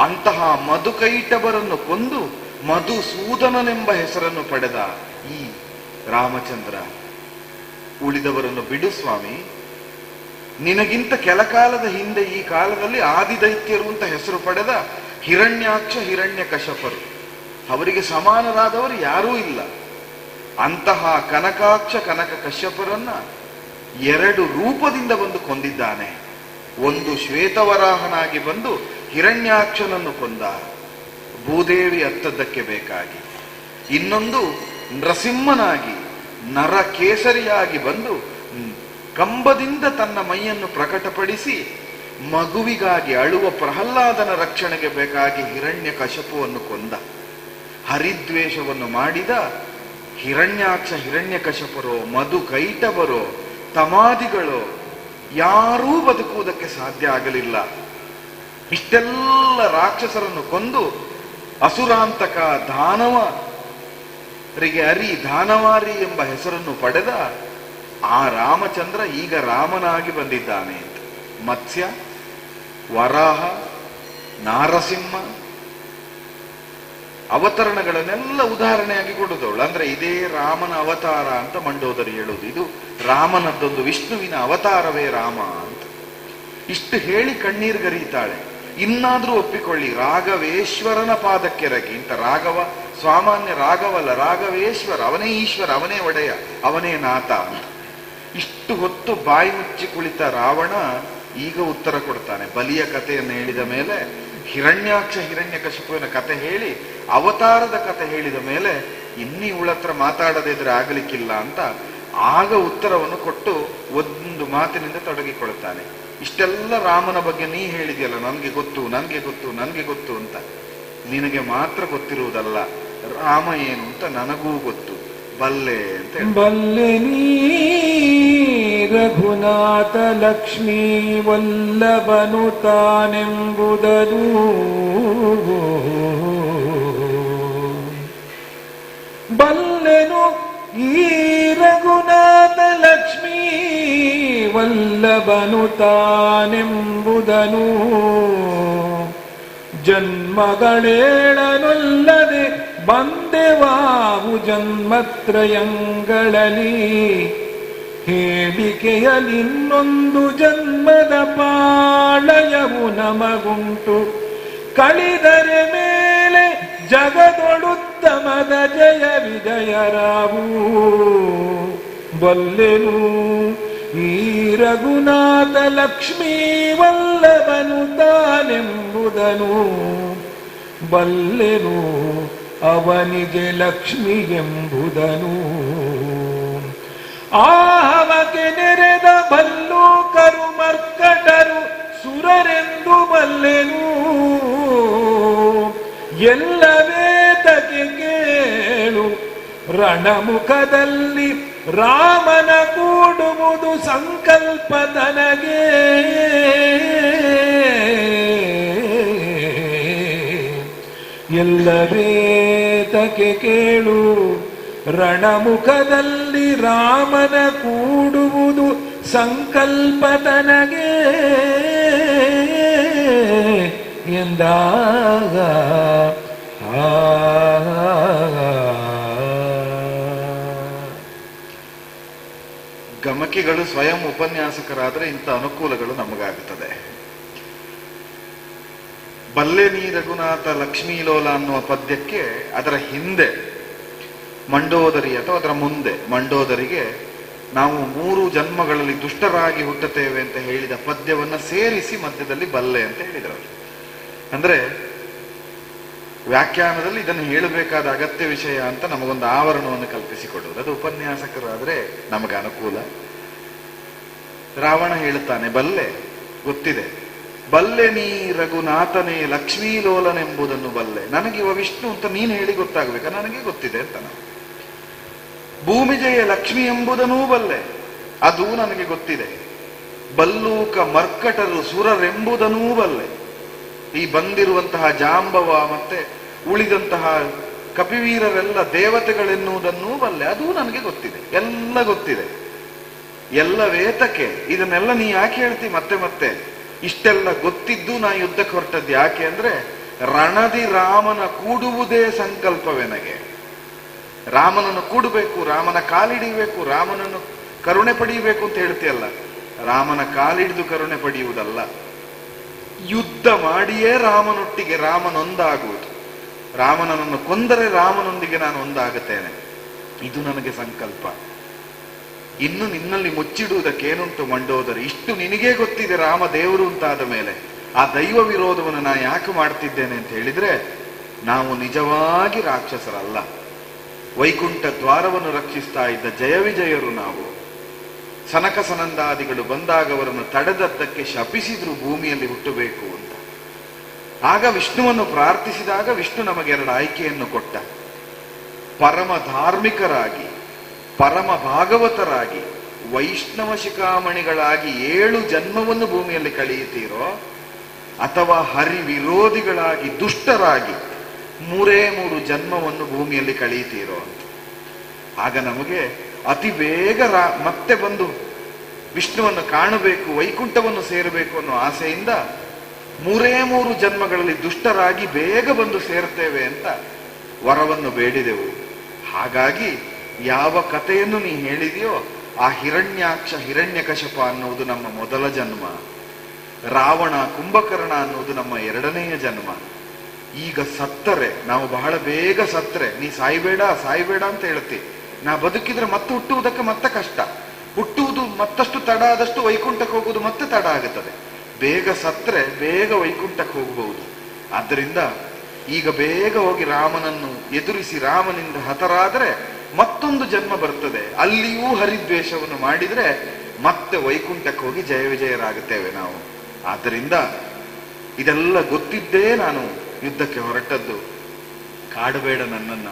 Speaker 2: ಅಂತಹ ಮಧುಕೈಟಬರನ್ನು ಕೊಂದು ಮಧುಸೂದನನೆಂಬ ಹೆಸರನ್ನು ಪಡೆದ ಈ ರಾಮಚಂದ್ರ. ಉಳಿದವರನ್ನು ಬಿಡು ಸ್ವಾಮಿ, ನಿನಗಿಂತ ಕೆಲಕಾಲದ ಹಿಂದೆ ಈ ಕಾಲದಲ್ಲಿ ಆದಿದೈತ್ಯರು ಅಂತ ಹೆಸರು ಪಡೆದ ಹಿರಣ್ಯಾಕ್ಷ ಹಿರಣ್ಯ ಕಶಪರು, ಅವರಿಗೆ ಸಮಾನರಾದವರು ಯಾರೂ ಇಲ್ಲ. ಅಂತಹ ಕನಕಾಕ್ಷ ಕನಕ ಕಶ್ಯಪರನ್ನ 2 ರೂಪದಿಂದ ಬಂದು ಕೊಂದಿದ್ದಾನೆ. ಒಂದು ಶ್ವೇತವರಾಹನಾಗಿ ಬಂದು ಹಿರಣ್ಯಾಕ್ಷನನ್ನು ಕೊಂದ, ಭೂದೇವಿ ಅತ್ತದ್ದಕ್ಕೆ ಬೇಕಾಗಿ. ಇನ್ನೊಂದು ನರಸಿಂಹನಾಗಿ ನರಕೇಸರಿಯಾಗಿ ಬಂದು ಕಂಬದಿಂದ ತನ್ನ ಮೈಯನ್ನು ಪ್ರಕಟಪಡಿಸಿ ಮಗುವಿಗಾಗಿ ಅಳುವ ಪ್ರಹ್ಲಾದನ ರಕ್ಷಣೆಗೆ ಬೇಕಾಗಿ ಹಿರಣ್ಯ ಕಶಪುವನ್ನು ಕೊಂದ. ಹರಿದ್ವೇಷವನ್ನು ಮಾಡಿದ ಹಿರಣ್ಯಾಕ್ಷ ಹಿರಣ್ಯ ಕಶಪರೋ, ಮಧು ಕೈಟಬರೋ, ತಮಾದಿಗಳೋ ಯಾರೂ ಬದುಕುವುದಕ್ಕೆ ಸಾಧ್ಯ ಆಗಲಿಲ್ಲ. ಇಷ್ಟೆಲ್ಲ ರಾಕ್ಷಸರನ್ನು ಕೊಂದು ಅಸುರಾಂತಕ ದಾನವರಿಗೆ ದಾನವಾರಿ ಎಂಬ ಹೆಸರನ್ನು ಪಡೆದ ಆ ರಾಮಚಂದ್ರ ಈಗ ರಾಮನಾಗಿ ಬಂದಿದ್ದಾನೆ. ಮತ್ಸ್ಯ, ವರಾಹ, ನಾರಸಿಂಹ ಅವತರಣಗಳನ್ನೆಲ್ಲ ಉದಾಹರಣೆಯಾಗಿ ಕೊಡುದವಳು. ಅಂದ್ರೆ ಇದೇ ರಾಮನ ಅವತಾರ ಅಂತ ಮಂಡೋದರಿ ಹೇಳುವುದು. ಇದು ರಾಮನದ್ದೊಂದು ವಿಷ್ಣುವಿನ ಅವತಾರವೇ ರಾಮ ಅಂತ. ಇಷ್ಟು ಹೇಳಿ ಕಣ್ಣೀರ್ಗರೀತಾಳೆ. ಇನ್ನಾದ್ರೂ ಒಪ್ಪಿಕೊಳ್ಳಿ, ರಾಘವೇಶ್ವರನ ಪಾದಕ್ಕೆರಗಿ. ಇಂಥ ರಾಘವ ಸಾಮಾನ್ಯ ರಾಘವಲ್ಲ, ರಾಘವೇಶ್ವರ, ಅವನೇ ಈಶ್ವರ, ಅವನೇ ಒಡೆಯ, ಅವನೇ ನಾಥ ಅಂತ. ಇಷ್ಟು ಹೊತ್ತು ಬಾಯಿ ಮುಚ್ಚಿ ಕುಳಿತ ರಾವಣ ಈಗ ಉತ್ತರ ಕೊಡ್ತಾನೆ. ಬಲಿಯ ಕಥೆಯನ್ನು ಹೇಳಿದ ಮೇಲೆ, ಹಿರಣ್ಯಾಕ್ಷ ಹಿರಣ್ಯಕಶಿಪುವಿನ ಕಥೆ ಹೇಳಿ, ಅವತಾರದ ಕಥೆ ಹೇಳಿದ ಮೇಲೆ ಇನ್ನೀ ಇವಳತ್ರ ಮಾತಾಡದಿದ್ರೆ ಆಗಲಿಕ್ಕಿಲ್ಲ ಅಂತ ಆಗ ಉತ್ತರವನ್ನು ಕೊಟ್ಟು ಒಂದು ಮಾತಿನಿಂದ ತೊಡಗಿಕೊಳ್ತಾನೆ. ಇಷ್ಟೆಲ್ಲ ರಾಮನ ಬಗ್ಗೆ ನೀ ಹೇಳಿದೆಯಲ್ಲ, ನನ್ಗೆ ಗೊತ್ತು ನನ್ಗೆ ಗೊತ್ತು ನನ್ಗೆ ಗೊತ್ತು ಅಂತ. ನಿನಗೆ ಮಾತ್ರ ಗೊತ್ತಿರುವುದಲ್ಲ, ರಾಮ ಏನು ಅಂತ ನನಗೂ ಗೊತ್ತು, ಬಲ್ಲೆ ಅಂತ.
Speaker 1: ಬಲ್ಲೆ ನೀ ರಘುನಾಥ ಲಕ್ಷ್ಮೀ ವಲ್ಲಭನು ತಾನೆಂಬುದನು, ಬಲ್ಲೆನು ಈ ರಘುನಾಥ ಲಕ್ಷ್ಮೀ ವಲ್ಲಭನು ತಾನೆಂಬುದನು. ಜನ್ಮಗಳೇಳನೊಲ್ಲದೆ ಬಂದೆವಾವು ಜನ್ಮತ್ರಯಂಗಳಲ್ಲಿ, ಹೇಳಿಕೆಯಲಿನ್ನೊಂದು ಜನ್ಮದ ಪಾಳಯವು ನಮಗುಂಟು. ಕಳಿದರೆ ಮೇಲೆ ಜಗದೊಳುತ್ತಮದ ಜಯ ವಿಜಯರಾವು. ಬಲ್ಲೆನು ಈ ರಘುನಾಥ ಲಕ್ಷ್ಮೀ ವಲ್ಲಭನು ತಾನೆಂಬುದನು, ಬಲ್ಲೆನು ಅವನಿಗೆ ಲಕ್ಷ್ಮಿ ಎಂಬುದನು. ಆಹವಕ್ಕೆ ನೆರೆದ ಭಲ್ಲೂಕರು ಮರ್ಕಟರು ಸುರರೆಂದು ಬಲ್ಲೆನು. ಎಲ್ಲವೇತಕ್ಕೆ ಕೇಳು, ರಣಮುಖದಲ್ಲಿ ರಾಮನ ಕೂಡುವುದು ಸಂಕಲ್ಪ ತನಗೆ. ಎಲ್ಲವೇತಕ್ಕೆ ಕೇಳು, ರಣಮುಖದಲ್ಲಿ ರಾಮನ ಕೂಡುವುದು ಸಂಕಲ್ಪ ತನಗೆ ಎಂದಾಗ
Speaker 2: ಗಮಕಿಗಳು ಸ್ವಯಂ ಉಪನ್ಯಾಸಕರಾದ್ರೆ ಇಂಥ ಅನುಕೂಲಗಳು ನಮಗಾಗುತ್ತದೆ. ಬಲ್ಲೆ ನೀ ರಘುನಾಥ ಲಕ್ಷ್ಮೀಲೋಲ ಅನ್ನುವ ಪದ್ಯಕ್ಕೆ ಅದರ ಹಿಂದೆ ಮಂಡೋದರಿ ಅಥವಾ ಅದರ ಮುಂದೆ ಮಂಡೋದರಿಗೆ ನಾವು 3 ಜನ್ಮಗಳಲ್ಲಿ ದುಷ್ಟರಾಗಿ ಹುಟ್ಟುತ್ತೇವೆ ಅಂತ ಹೇಳಿದ ಪದ್ಯವನ್ನ ಸೇರಿಸಿ ಮಧ್ಯದಲ್ಲಿ ಬಲ್ಲೆ ಅಂತ ಹೇಳಿದರು. ಅಂದ್ರೆ ವ್ಯಾಖ್ಯಾನದಲ್ಲಿ ಇದನ್ನು ಹೇಳಬೇಕಾದ ಅಗತ್ಯ ವಿಷಯ ಅಂತ ನಮಗೊಂದು ಆವರಣವನ್ನು ಕಲ್ಪಿಸಿಕೊಡುವುದು. ಅದು ಉಪನ್ಯಾಸಕರಾದ್ರೆ ನಮಗೆ ಅನುಕೂಲ. ರಾವಣ ಹೇಳುತ್ತಾನೆ, ಬಲ್ಲೆ ಗೊತ್ತಿದೆ, ಬಲ್ಲೆ ನೀ ರಘುನಾಥನೇ ಲಕ್ಷ್ಮೀಲೋಲನೆಂಬುದನ್ನು ಬಲ್ಲೆ. ನನಗಿವ ವಿಷ್ಣು ಅಂತ ನೀನು ಹೇಳಿ ಗೊತ್ತಾಗ್ಬೇಕಾ? ನನಗೆ ಗೊತ್ತಿದೆ ಅಂತ. ನಾವು ಭೂಮಿಜೆಯ ಲಕ್ಷ್ಮಿ ಎಂಬುದನ್ನೂ ಬಲ್ಲೆ, ಅದು ನನಗೆ ಗೊತ್ತಿದೆ. ಬಲ್ಲೂಕ ಮರ್ಕಟರು ಸುರರೆಂಬುದನ್ನೂ ಬಲ್ಲೆ. ಈ ಬಂದಿರುವಂತಹ ಜಾಂಬವ ಮತ್ತೆ ಉಳಿದಂತಹ ಕಪಿವೀರರೆಲ್ಲ ದೇವತೆಗಳೆನ್ನುವುದನ್ನೂ ಬಲ್ಲೆ, ಅದೂ ನನಗೆ ಗೊತ್ತಿದೆ. ಎಲ್ಲ ಗೊತ್ತಿದೆ. ಎಲ್ಲ ವೇತಕ್ಕೆ ಇದನ್ನೆಲ್ಲ ನೀ ಯಾಕೆ ಹೇಳ್ತಿ ಮತ್ತೆ ಮತ್ತೆ? ಇಷ್ಟೆಲ್ಲ ಗೊತ್ತಿದ್ದು ನಾ ಯುದ್ಧಕ್ಕೆ ಹೊರಟದ್ದು ಯಾಕೆ ಅಂದ್ರೆ, ರಣದಿ ರಾಮನ ಕೂಡುವುದೇ ಸಂಕಲ್ಪವೆನಗೆ. ರಾಮನನ್ನು ಕೂಡಬೇಕು, ರಾಮನ ಕಾಲಿಡಿಬೇಕು, ರಾಮನನ್ನು ಕರುಣೆ ಪಡೆಯಬೇಕು ಅಂತ ಹೇಳ್ತೀಯಲ್ಲ. ರಾಮನ ಕಾಲಿಡಿದು ಕರುಣೆ ಪಡೆಯುವುದಲ್ಲ, ಯುದ್ಧ ಮಾಡಿಯೇ ರಾಮನೊಟ್ಟಿಗೆ ರಾಮನೊಂದಾಗುವುದು. ರಾಮನನ್ನು ಕೊಂದರೆ ರಾಮನೊಂದಿಗೆ ನಾನು ಒಂದಾಗುತ್ತೇನೆ, ಇದು ನನಗೆ ಸಂಕಲ್ಪ. ಇನ್ನು ನಿನ್ನಲ್ಲಿ ಮುಚ್ಚಿಡುವುದಕ್ಕೇನುಂಟು ಮಂಡೋದರಿ? ಇಷ್ಟು ನಿನಗೇ ಗೊತ್ತಿದೆ ರಾಮ ದೇವರು ಅಂತಾದ ಮೇಲೆ ಆ ದೈವ ವಿರೋಧವನ್ನು ನಾ ಯಾಕೆ ಮಾಡ್ತಿದ್ದೇನೆ ಅಂತ ಹೇಳಿದ್ರೆ, ನಾವು ನಿಜವಾಗಿ ರಾಕ್ಷಸರಲ್ಲ. ವೈಕುಂಠ ದ್ವಾರವನ್ನು ರಕ್ಷಿಸ್ತಾ ಇದ್ದ ಜಯ ವಿಜಯರು ನಾವು. ಸನಕ ಸನಂದಾದಿಗಳು ಬಂದಾಗ ಅವರನ್ನು ತಡೆದದ್ದಕ್ಕೆ ಶಪಿಸಿದ್ರು ಭೂಮಿಯಲ್ಲಿ ಹುಟ್ಟಬೇಕು ಅಂತ. ಆಗ ವಿಷ್ಣುವನ್ನು ಪ್ರಾರ್ಥಿಸಿದಾಗ ವಿಷ್ಣು ನಮಗೆ 2 ಆಯ್ಕೆಯನ್ನು ಕೊಟ್ಟ. ಪರಮ ಧಾರ್ಮಿಕರಾಗಿ, ಪರಮ ಭಾಗವತರಾಗಿ, ವೈಷ್ಣವ ಶಿಖಾಮಣಿಗಳಾಗಿ 7 ಜನ್ಮವನ್ನು ಭೂಮಿಯಲ್ಲಿ ಕಳೆಯುತ್ತೀರೋ, ಅಥವಾ ಹರಿ ವಿರೋಧಿಗಳಾಗಿ ದುಷ್ಟರಾಗಿ 3 ಜನ್ಮವನ್ನು ಭೂಮಿಯಲ್ಲಿ ಕಳೆಯುತ್ತೀರೋ ಅಂತ. ಆಗ ನಮಗೆ ಅತಿ ಬೇಗ ಮತ್ತೆ ಬಂದು ವಿಷ್ಣುವನ್ನು ಕಾಣಬೇಕು, ವೈಕುಂಠವನ್ನು ಸೇರಬೇಕು ಅನ್ನೋ ಆಸೆಯಿಂದ 3 ಜನ್ಮಗಳಲ್ಲಿ ದುಷ್ಟರಾಗಿ ಬೇಗ ಬಂದು ಸೇರ್ತೇವೆ ಅಂತ ವರವನ್ನು ಬೇಡಿದೆವು. ಹಾಗಾಗಿ ಯಾವ ಕಥೆಯನ್ನು ನೀ ಹೇಳಿದೆಯೋ ಆ ಹಿರಣ್ಯಾಕ್ಷ ಹಿರಣ್ಯಕಶಪ ಅನ್ನುವುದು ನಮ್ಮ ಮೊದಲ ಜನ್ಮ. ರಾವಣ, ಕುಂಭಕರ್ಣ ಅನ್ನೋದು ನಮ್ಮ ಎರಡನೆಯ ಜನ್ಮ. ಈಗ ಸತ್ತರೆ, ನಾವು ಬಹಳ ಬೇಗ ಸತ್ತರೆ, ನೀ ಸಾಯ್ಬೇಡ ಸಾಯ್ಬೇಡ ಅಂತ ಹೇಳ್ತಿ. ನಾ ಬದುಕಿದ್ರೆ ಮತ್ತೆ ಹುಟ್ಟುವುದಕ್ಕೆ ಮತ್ತೆ ಕಷ್ಟ. ಹುಟ್ಟುವುದು ಮತ್ತಷ್ಟು ತಡ ಆದಷ್ಟು ವೈಕುಂಠಕ್ಕೆ ಹೋಗುವುದು ಮತ್ತೆ ತಡ ಆಗುತ್ತದೆ. ಬೇಗ ಸತ್ರೆ ಬೇಗ ವೈಕುಂಠಕ್ಕೆ ಹೋಗಬಹುದು. ಆದ್ದರಿಂದ ಈಗ ಬೇಗ ಹೋಗಿ ರಾಮನನ್ನು ಎದುರಿಸಿ ರಾಮನಿಂದ ಹತರಾದರೆ ಮತ್ತೊಂದು ಜನ್ಮ ಬರ್ತದೆ. ಅಲ್ಲಿಯೂ ಹರಿದ್ವೇಷವನ್ನು ಮಾಡಿದ್ರೆ ಮತ್ತೆ ವೈಕುಂಠಕ್ಕೆ ಹೋಗಿ ಜಯ ವಿಜಯರಾಗುತ್ತೇವೆ ನಾವು. ಆದ್ದರಿಂದ ಇದೆಲ್ಲ ಗೊತ್ತಿದ್ದೇ ನಾನು ಯುದ್ಧಕ್ಕೆ ಹೊರಟದ್ದು. ಕಾಡಬೇಡ ನನ್ನನ್ನ,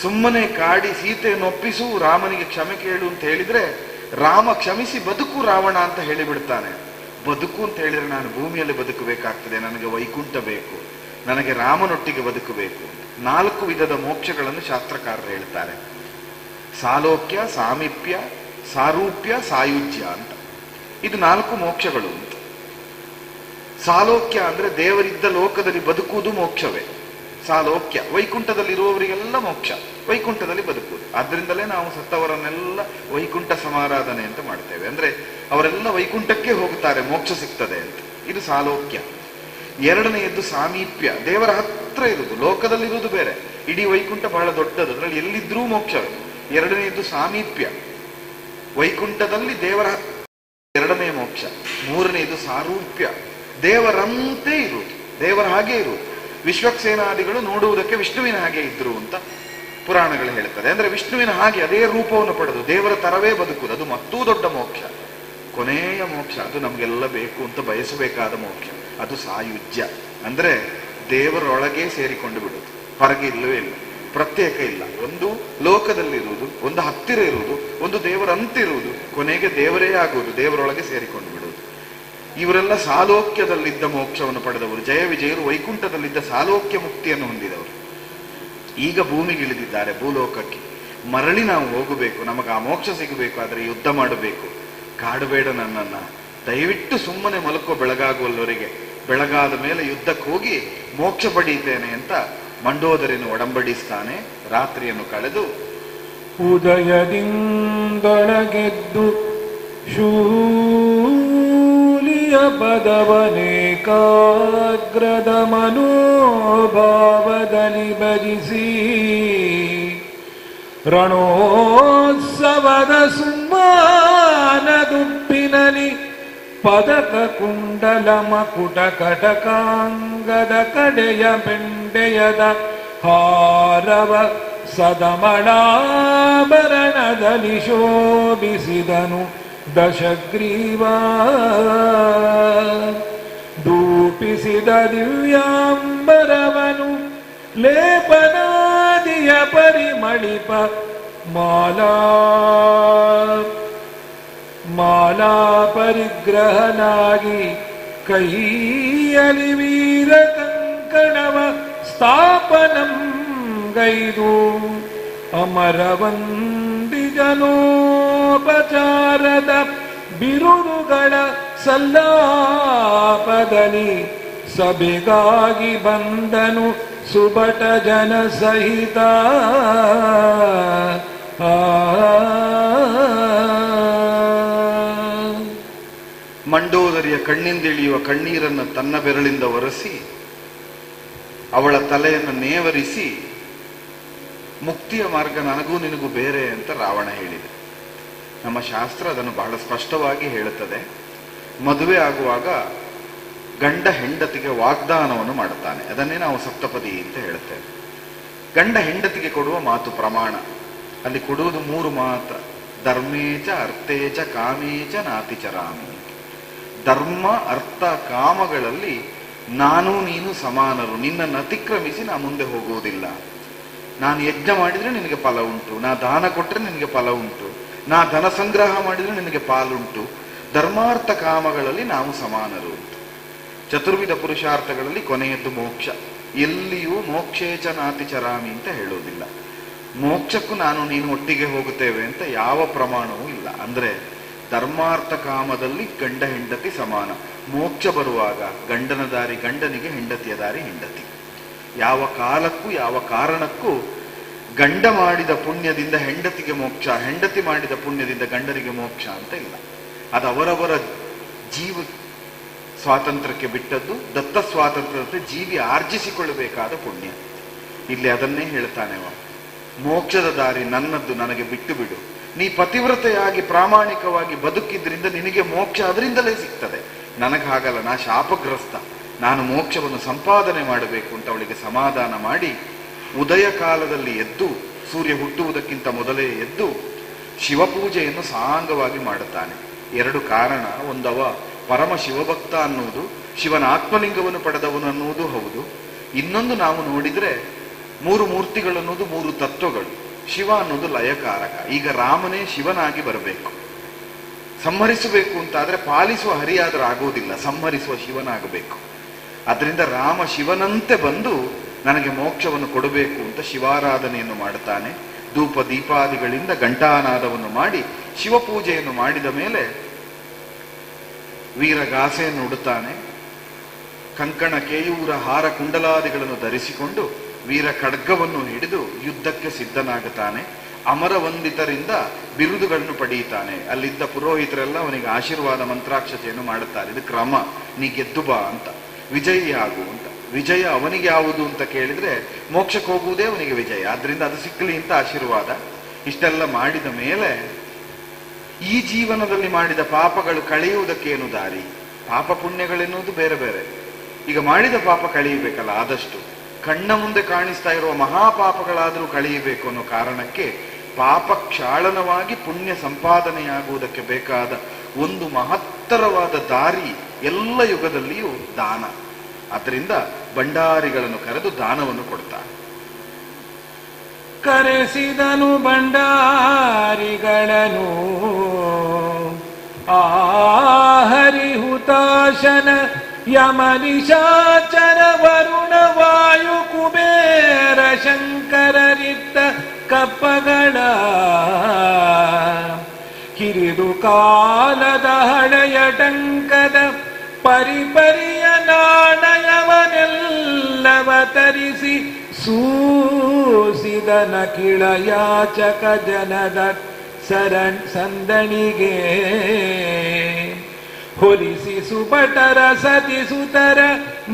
Speaker 2: ಸುಮ್ಮನೆ ಕಾಡಿ ಸೀತೆಯನ್ನು ಒಪ್ಪಿಸು, ರಾಮನಿಗೆ ಕ್ಷಮೆ ಕೇಳು ಅಂತ ಹೇಳಿದ್ರೆ ರಾಮ ಕ್ಷಮಿಸಿ ಬದುಕು ರಾವಣ ಅಂತ ಹೇಳಿಬಿಡ್ತಾನೆ. ಬದುಕು ಅಂತ ಹೇಳಿದ್ರೆ ನಾನು ಭೂಮಿಯಲ್ಲಿ ಬದುಕಬೇಕಾಗ್ತದೆ, ನನಗೆ ವೈಕುಂಠ ಬೇಕು, ನನಗೆ ರಾಮನೊಟ್ಟಿಗೆ ಬದುಕಬೇಕು. 4 ವಿಧದ ಮೋಕ್ಷಗಳನ್ನು ಶಾಸ್ತ್ರಕಾರರು ಹೇಳ್ತಾರೆ. ಸಾಲೋಕ್ಯ, ಸಾಮೀಪ್ಯ, ಸಾರೂಪ್ಯ, ಸಾಯುಜ್ಯ ಅಂತ. ಇದು 4 ಮೋಕ್ಷಗಳು ಅಂತ. ಸಾಲೋಕ್ಯ ಅಂದ್ರೆ ದೇವರಿದ್ದ ಲೋಕದಲ್ಲಿ ಬದುಕುವುದು ಮೋಕ್ಷವೇ ಸಾಲೋಕ್ಯ. ವೈಕುಂಠದಲ್ಲಿರುವವರಿಗೆಲ್ಲ ಮೋಕ್ಷ, ವೈಕುಂಠದಲ್ಲಿ ಬದುಕುವುದು. ಆದ್ರಿಂದಲೇ ನಾವು ಸತ್ತವರನ್ನೆಲ್ಲ ವೈಕುಂಠ ಸಮಾರಾಧನೆ ಅಂತ ಮಾಡ್ತೇವೆ. ಅಂದ್ರೆ ಅವರೆಲ್ಲ ವೈಕುಂಠಕ್ಕೆ ಹೋಗುತ್ತಾರೆ, ಮೋಕ್ಷ ಸಿಗ್ತದೆ ಅಂತ. ಇದು ಸಾಲೋಕ್ಯ. ಎರಡನೆಯದ್ದು ಸಾಮೀಪ್ಯ, ದೇವರ ಹತ್ರ ಇರುವುದು. ಲೋಕದಲ್ಲಿರುವುದು ಬೇರೆ, ಇಡೀ ವೈಕುಂಠ ಬಹಳ ದೊಡ್ಡದು, ಅದರಲ್ಲಿ ಎಲ್ಲಿದ್ರೂ ಮೋಕ್ಷವೇ. ಎರಡನೆಯದ್ದು ಸಾಮೀಪ್ಯ, ವೈಕುಂಠದಲ್ಲಿ ದೇವರ ಎರಡನೇ ಮೋಕ್ಷ. ಮೂರನೆಯದು ಸಾರೂಪ್ಯ, ದೇವರಂತೆ ಇರುವುದು, ದೇವರ ಹಾಗೆ ಇರುವುದು. ವಿಶ್ವಕ್ಸೇನಾದಿಗಳು ನೋಡುವುದಕ್ಕೆ ವಿಷ್ಣುವಿನ ಹಾಗೆ ಇದ್ರು ಅಂತ ಪುರಾಣಗಳು ಹೇಳ್ತಾರೆ. ಅಂದ್ರೆ ವಿಷ್ಣುವಿನ ಹಾಗೆ ಅದೇ ರೂಪವನ್ನು ಪಡೆದು ದೇವರ ತರವೇ ಬದುಕುವುದು, ಅದು ಮತ್ತೂ ದೊಡ್ಡ ಮೋಕ್ಷ. ಕೊನೆಯ ಮೋಕ್ಷ, ಅದು ನಮಗೆಲ್ಲ ಬೇಕು ಅಂತ ಬಯಸಬೇಕಾದ ಮೋಕ್ಷ, ಅದು ಸಾಯುಜ್ಯ. ಅಂದ್ರೆ ದೇವರೊಳಗೆ ಸೇರಿಕೊಂಡು ಬಿಡುವುದು, ಹೊರಗೆ ಇಲ್ಲವೇ ಇಲ್ಲ, ಪ್ರತ್ಯೇಕ ಇಲ್ಲ. ಒಂದು ಲೋಕದಲ್ಲಿರುವುದು, ಒಂದು ಹತ್ತಿರ ಇರುವುದು, ಒಂದು ದೇವರಂತಿರುವುದು, ಕೊನೆಗೆ ದೇವರೇ ಆಗುವುದು, ದೇವರೊಳಗೆ ಸೇರಿಕೊಂಡು ಬಿಡುವುದು. ಇವರೆಲ್ಲ ಸಾಲೋಕ್ಯದಲ್ಲಿದ್ದ ಮೋಕ್ಷವನ್ನು ಪಡೆದವರು. ಜಯ ವಿಜಯರು ವೈಕುಂಠದಲ್ಲಿದ್ದ ಸಾಲೋಕ್ಯ ಮುಕ್ತಿಯನ್ನು ಹೊಂದಿದವರು. ಈಗ ಭೂಮಿಗೆ ಇಳಿದಿದ್ದಾರೆ, ಭೂಲೋಕಕ್ಕೆ ಮರಳಿ ನಾವು ಹೋಗಬೇಕು, ನಮಗೆ ಆ ಮೋಕ್ಷ ಸಿಗಬೇಕು, ಆದರೆ ಯುದ್ಧ ಮಾಡಬೇಕು. ಕಾಡಬೇಡ ನನ್ನನ್ನ, ದಯವಿಟ್ಟು ಸುಮ್ಮನೆ ಮಲಕೋ ಬೆಳಗಾಗುವಲ್ಲವರಿಗೆ, ಬೆಳಗಾದ ಮೇಲೆ ಯುದ್ಧಕ್ಕೆ ಹೋಗಿ ಮೋಕ್ಷ ಪಡೀತೇನೆ ಅಂತ ಮಂಡೋದರಿಯನ್ನು ಒಡಂಬಡಿಸ್ತಾನೆ. ರಾತ್ರಿಯನ್ನು ಕಳೆದು
Speaker 1: ಉದಯದಿಂದೊಳಗೆದ್ದು ಶೂಲಿಯ ಪದವನೇಕಾಗ್ರದ ಮನೋಭಾವದಲ್ಲಿ ಭಜಿಸಿ ರಣೋತ್ಸವದ ಸುಮ್ಮಾನದುಪ್ಪಿನಲಿ ಪದಕ ಕುಂಡಲ ಮಕುಟ ಕಟಕಾಂಗದ ಕಡೆಯ ಬೆಂಡೆಯದ ಹಾರವ ಸದಮಳಾಭರಣದಲ್ಲಿ ಶೋಭಿಸಿದನು ದಶಗ್ರೀವ. ಧೂಪಿಸಿದ ದಿವ್ಯಾಂಬರವನು ಲೇಪನಾದಿಯ ಪರಿಮಳಿಪ ಮಾಲಾ ಪರಿಗ್ರಹನಾಗಿ ಕೈಯಲಿ ವೀರ ಕಂಕಣವ ಸ್ಥಾಪನಂ ಗೈದು ಅಮರವಂದಿಜನೋಪಚಾರದ ಬಿರುದುಗಳ ಸಲ್ಲಾಪದಲ್ಲಿ ಸಭೆಗಾಗಿ ಬಂದನು ಸುಬಟ ಜನ ಸಹಿತ.
Speaker 2: ಮಂಡೋದರಿಯ ಕಣ್ಣಿಂದಿಳಿಯುವ ಕಣ್ಣೀರನ್ನು ತನ್ನ ಬೆರಳಿಂದ ಒರೆಸಿ ಅವಳ ತಲೆಯನ್ನು ನೇವರಿಸಿ, ಮುಕ್ತಿಯ ಮಾರ್ಗ ನನಗೂ ನಿನಗೂ ಬೇರೆ ಅಂತ ರಾವಣ ಹೇಳಿದೆ. ನಮ್ಮ ಶಾಸ್ತ್ರ ಅದನ್ನು ಬಹಳ ಸ್ಪಷ್ಟವಾಗಿ ಹೇಳುತ್ತದೆ. ಮದುವೆ ಆಗುವಾಗ ಗಂಡ ಹೆಂಡತಿಗೆ ವಾಗ್ದಾನವನ್ನು ಮಾಡುತ್ತಾನೆ, ಅದನ್ನೇ ನಾವು ಸಪ್ತಪದಿ ಅಂತ ಹೇಳ್ತೇವೆ. ಗಂಡ ಹೆಂಡತಿಗೆ ಕೊಡುವ ಮಾತು ಪ್ರಮಾಣ, ಅಲ್ಲಿ ಕೊಡುವುದು 3 ಮಾತ್ರ. ಧರ್ಮೇಚ ಅರ್ಥೇಚ ಕಾಮೇಚ ನಾತಿಚರಾಮಿ. ಧರ್ಮ ಅರ್ಥ ಕಾಮಗಳಲ್ಲಿ ನಾನು ನೀನು ಸಮಾನರು, ನಿನ್ನನ್ನು ಅತಿಕ್ರಮಿಸಿ ನಾ ಮುಂದೆ ಹೋಗುವುದಿಲ್ಲ. ನಾನು ಯಜ್ಞ ಮಾಡಿದ್ರೆ ನಿನಗೆ ಫಲ ಉಂಟು, ನಾ ದಾನ ಕೊಟ್ಟರೆ ನಿನಗೆ ಫಲ ಉಂಟು, ನಾ ಧನ ಸಂಗ್ರಹ ಮಾಡಿದ್ರೆ ನಿನಗೆ ಪಾಲುಂಟು. ಧರ್ಮಾರ್ಥ ಕಾಮಗಳಲ್ಲಿ ನಾವು ಸಮಾನರು. ಚತುರ್ವಿಧ ಪುರುಷಾರ್ಥಗಳಲ್ಲಿ ಕೊನೆಯದ್ದು ಮೋಕ್ಷ. ಎಲ್ಲಿಯೂ ಮೋಕ್ಷೇಚ ನಾತಿಚರಾಮಿ ಅಂತ ಹೇಳೋದಿಲ್ಲ. ಮೋಕ್ಷಕ್ಕೂ ನಾನು ನೀನು ಒಟ್ಟಿಗೆ ಹೋಗುತ್ತೇವೆ ಅಂತ ಯಾವ ಪ್ರಮಾಣವೂ ಇಲ್ಲ. ಅಂದ್ರೆ ಧರ್ಮಾರ್ಥ ಕಾಮದಲ್ಲಿ ಗಂಡ ಹೆಂಡತಿ ಸಮಾನ. ಮೋಕ್ಷ ಬರುವಾಗ ಗಂಡನ ದಾರಿ ಗಂಡನಿಗೆ, ಹೆಂಡತಿಯ ದಾರಿ ಹೆಂಡತಿ. ಯಾವ ಕಾಲಕ್ಕೂ ಯಾವ ಕಾರಣಕ್ಕೂ ಗಂಡ ಮಾಡಿದ ಪುಣ್ಯದಿಂದ ಹೆಂಡತಿಗೆ ಮೋಕ್ಷ, ಹೆಂಡತಿ ಮಾಡಿದ ಪುಣ್ಯದಿಂದ ಗಂಡನಿಗೆ ಮೋಕ್ಷ ಅಂತ ಇಲ್ಲ. ಅದು ಅವರವರ ಜೀವ ಸ್ವಾತಂತ್ರ್ಯಕ್ಕೆ ಬಿಟ್ಟದ್ದು, ದತ್ತ ಸ್ವಾತಂತ್ರ್ಯದಂತೆ ಜೀವಿ ಆರ್ಜಿಸಿಕೊಳ್ಳಬೇಕಾದ ಪುಣ್ಯ. ಇಲ್ಲಿ ಅದನ್ನೇ ಹೇಳ್ತಾನೆ ಅವ. ಮೋಕ್ಷದ ದಾರಿ ನನ್ನದ್ದು, ನನಗೆ ಬಿಟ್ಟು ಬಿಡು. ನೀ ಪತಿವ್ರತೆಯಾಗಿ ಪ್ರಾಮಾಣಿಕವಾಗಿ ಬದುಕಿದ್ರಿಂದ ನಿನಗೆ ಮೋಕ್ಷ ಅದರಿಂದಲೇ ಸಿಗ್ತದೆ. ನನಗೆ ಹಾಗಲ್ಲ, ನಾ ಶಾಪಗ್ರಸ್ತ, ನಾನು ಮೋಕ್ಷವನ್ನು ಸಂಪಾದನೆ ಮಾಡಬೇಕು ಅಂತ ಅವಳಿಗೆ ಸಮಾಧಾನ ಮಾಡಿ, ಉದಯ ಕಾಲದಲ್ಲಿ ಎದ್ದು, ಸೂರ್ಯ ಹುಟ್ಟುವುದಕ್ಕಿಂತ ಮೊದಲೇ ಎದ್ದು ಶಿವಪೂಜೆಯನ್ನು ಸಾಂಗವಾಗಿ ಮಾಡುತ್ತಾನೆ. ಎರಡು ಕಾರಣ. ಒಂದವ ಪರಮ ಶಿವಭಕ್ತ ಅನ್ನುವುದು, ಶಿವನ ಆತ್ಮಲಿಂಗವನ್ನು ಪಡೆದವನು ಅನ್ನುವುದು ಹೌದು. ಇನ್ನೊಂದು ನಾವು ನೋಡಿದ್ರೆ 3 ಮೂರ್ತಿಗಳನ್ನೋದು 3 ತತ್ವಗಳು. ಶಿವ ಅನ್ನೋದು ಲಯಕಾರಕ. ಈಗ ರಾಮನೇ ಶಿವನಾಗಿ ಬರಬೇಕು. ಸಂಹರಿಸಬೇಕು ಅಂತಾದ್ರೆ ಪಾಲಿಸುವ ಹರಿಯಾದ್ರೆ ಆಗೋದಿಲ್ಲ, ಸಂಹರಿಸುವ ಶಿವನಾಗಬೇಕು. ಅದರಿಂದ ರಾಮ ಶಿವನಂತೆ ಬಂದು ನನಗೆ ಮೋಕ್ಷವನ್ನು ಕೊಡಬೇಕು ಅಂತ ಶಿವಾರಾಧನೆಯನ್ನು ಮಾಡುತ್ತಾನೆ. ಧೂಪ ದೀಪಾದಿಗಳಿಂದ ಘಂಟಾನಾದವನ್ನು ಮಾಡಿ ಶಿವಪೂಜೆಯನ್ನು ಮಾಡಿದ ಮೇಲೆ ವೀರಗಾಸೆಯನ್ನು ಉಡುತ್ತಾನೆ. ಕಂಕಣ ಕೇಯೂರ ಹಾರ ಕುಂಡಲಾದಿಗಳನ್ನು ಧರಿಸಿಕೊಂಡು ವೀರ ಖಡ್ಗವನ್ನು ಹಿಡಿದು ಯುದ್ಧಕ್ಕೆ ಸಿದ್ಧನಾಗುತ್ತಾನೆ. ಅಮರವಂದಿತರಿಂದ ಬಿರುದುಗಳನ್ನು ಪಡೆಯುತ್ತಾನೆ. ಅಲ್ಲಿದ್ದ ಪುರೋಹಿತರೆಲ್ಲ ಅವನಿಗೆ ಆಶೀರ್ವಾದ ಮಂತ್ರಾಕ್ಷತೆಯನ್ನು ಮಾಡುತ್ತಾರೆ. ಇದು ಕ್ರಮ, ನೀ ಗೆದ್ದು ಬಾ ಅಂತ, ವಿಜಯಿ ಆಗು ಅಂತ. ವಿಜಯ ಅವನಿಗೆ ಯಾವುದು ಅಂತ ಕೇಳಿದ್ರೆ ಮೋಕ್ಷಕ್ಕೆ ಹೋಗುವುದೇ ಅವನಿಗೆ ವಿಜಯ. ಆದ್ರಿಂದ ಅದು ಸಿಕ್ಕಲಿ ಅಂತ ಆಶೀರ್ವಾದ. ಇಷ್ಟೆಲ್ಲ ಮಾಡಿದ ಮೇಲೆ ಈ ಜೀವನದಲ್ಲಿ ಮಾಡಿದ ಪಾಪಗಳು ಕಳೆಯುವುದಕ್ಕೇನು ದಾರಿ? ಪಾಪ ಪುಣ್ಯಗಳೆನ್ನುವುದು ಬೇರೆ ಬೇರೆ. ಈಗ ಮಾಡಿದ ಪಾಪ ಕಳೆಯಬೇಕಲ್ಲ, ಆದಷ್ಟು ಕಣ್ಣ ಮುಂದೆ ಕಾಣಿಸ್ತಾ ಇರುವ ಮಹಾಪಾಪಗಳಾದರೂ ಕಳೆಯಬೇಕು ಅನ್ನೋ ಕಾರಣಕ್ಕೆ ಪಾಪ ಕ್ಷಾಳನವಾಗಿ ಪುಣ್ಯ ಸಂಪಾದನೆಯಾಗುವುದಕ್ಕೆ ಬೇಕಾದ ಒಂದು ಮಹತ್ತರವಾದ ದಾರಿ ಎಲ್ಲ ಯುಗದಲ್ಲಿಯೂ ದಾನ. ಅದರಿಂದ ಭಂಡಾರಿಗಳನ್ನು ಕರೆದು ದಾನವನ್ನು ಕೊಡ್ತಾನೆ.
Speaker 1: ಕರೆಸಿದನು ಭಂಡಾರಿಗಳನ್ನು ಆ ಹರಿಹುತಾಶನ ಯಮ ನಿಶಾಚರ ವರುಣ ವಾಯು ಕುಬೇರ ಶಂಕರರಿದ್ದ ಕಪ್ಪಗಳ ಕಿರಿದು ಕಾಲದ ಹಳೆಯ ಟಂಕದ ಪರಿಪರಿಯ ನಾಣಯವನೆಲ್ಲವ ತರಿಸಿ ಸೂಸಿದನ ಕಿಳಯಾಚಕ ಜನದ ಸಂದಣಿಗೆ ಹೊಲಿಸಿ ಸುಭಟರ ಸತಿಸುತರ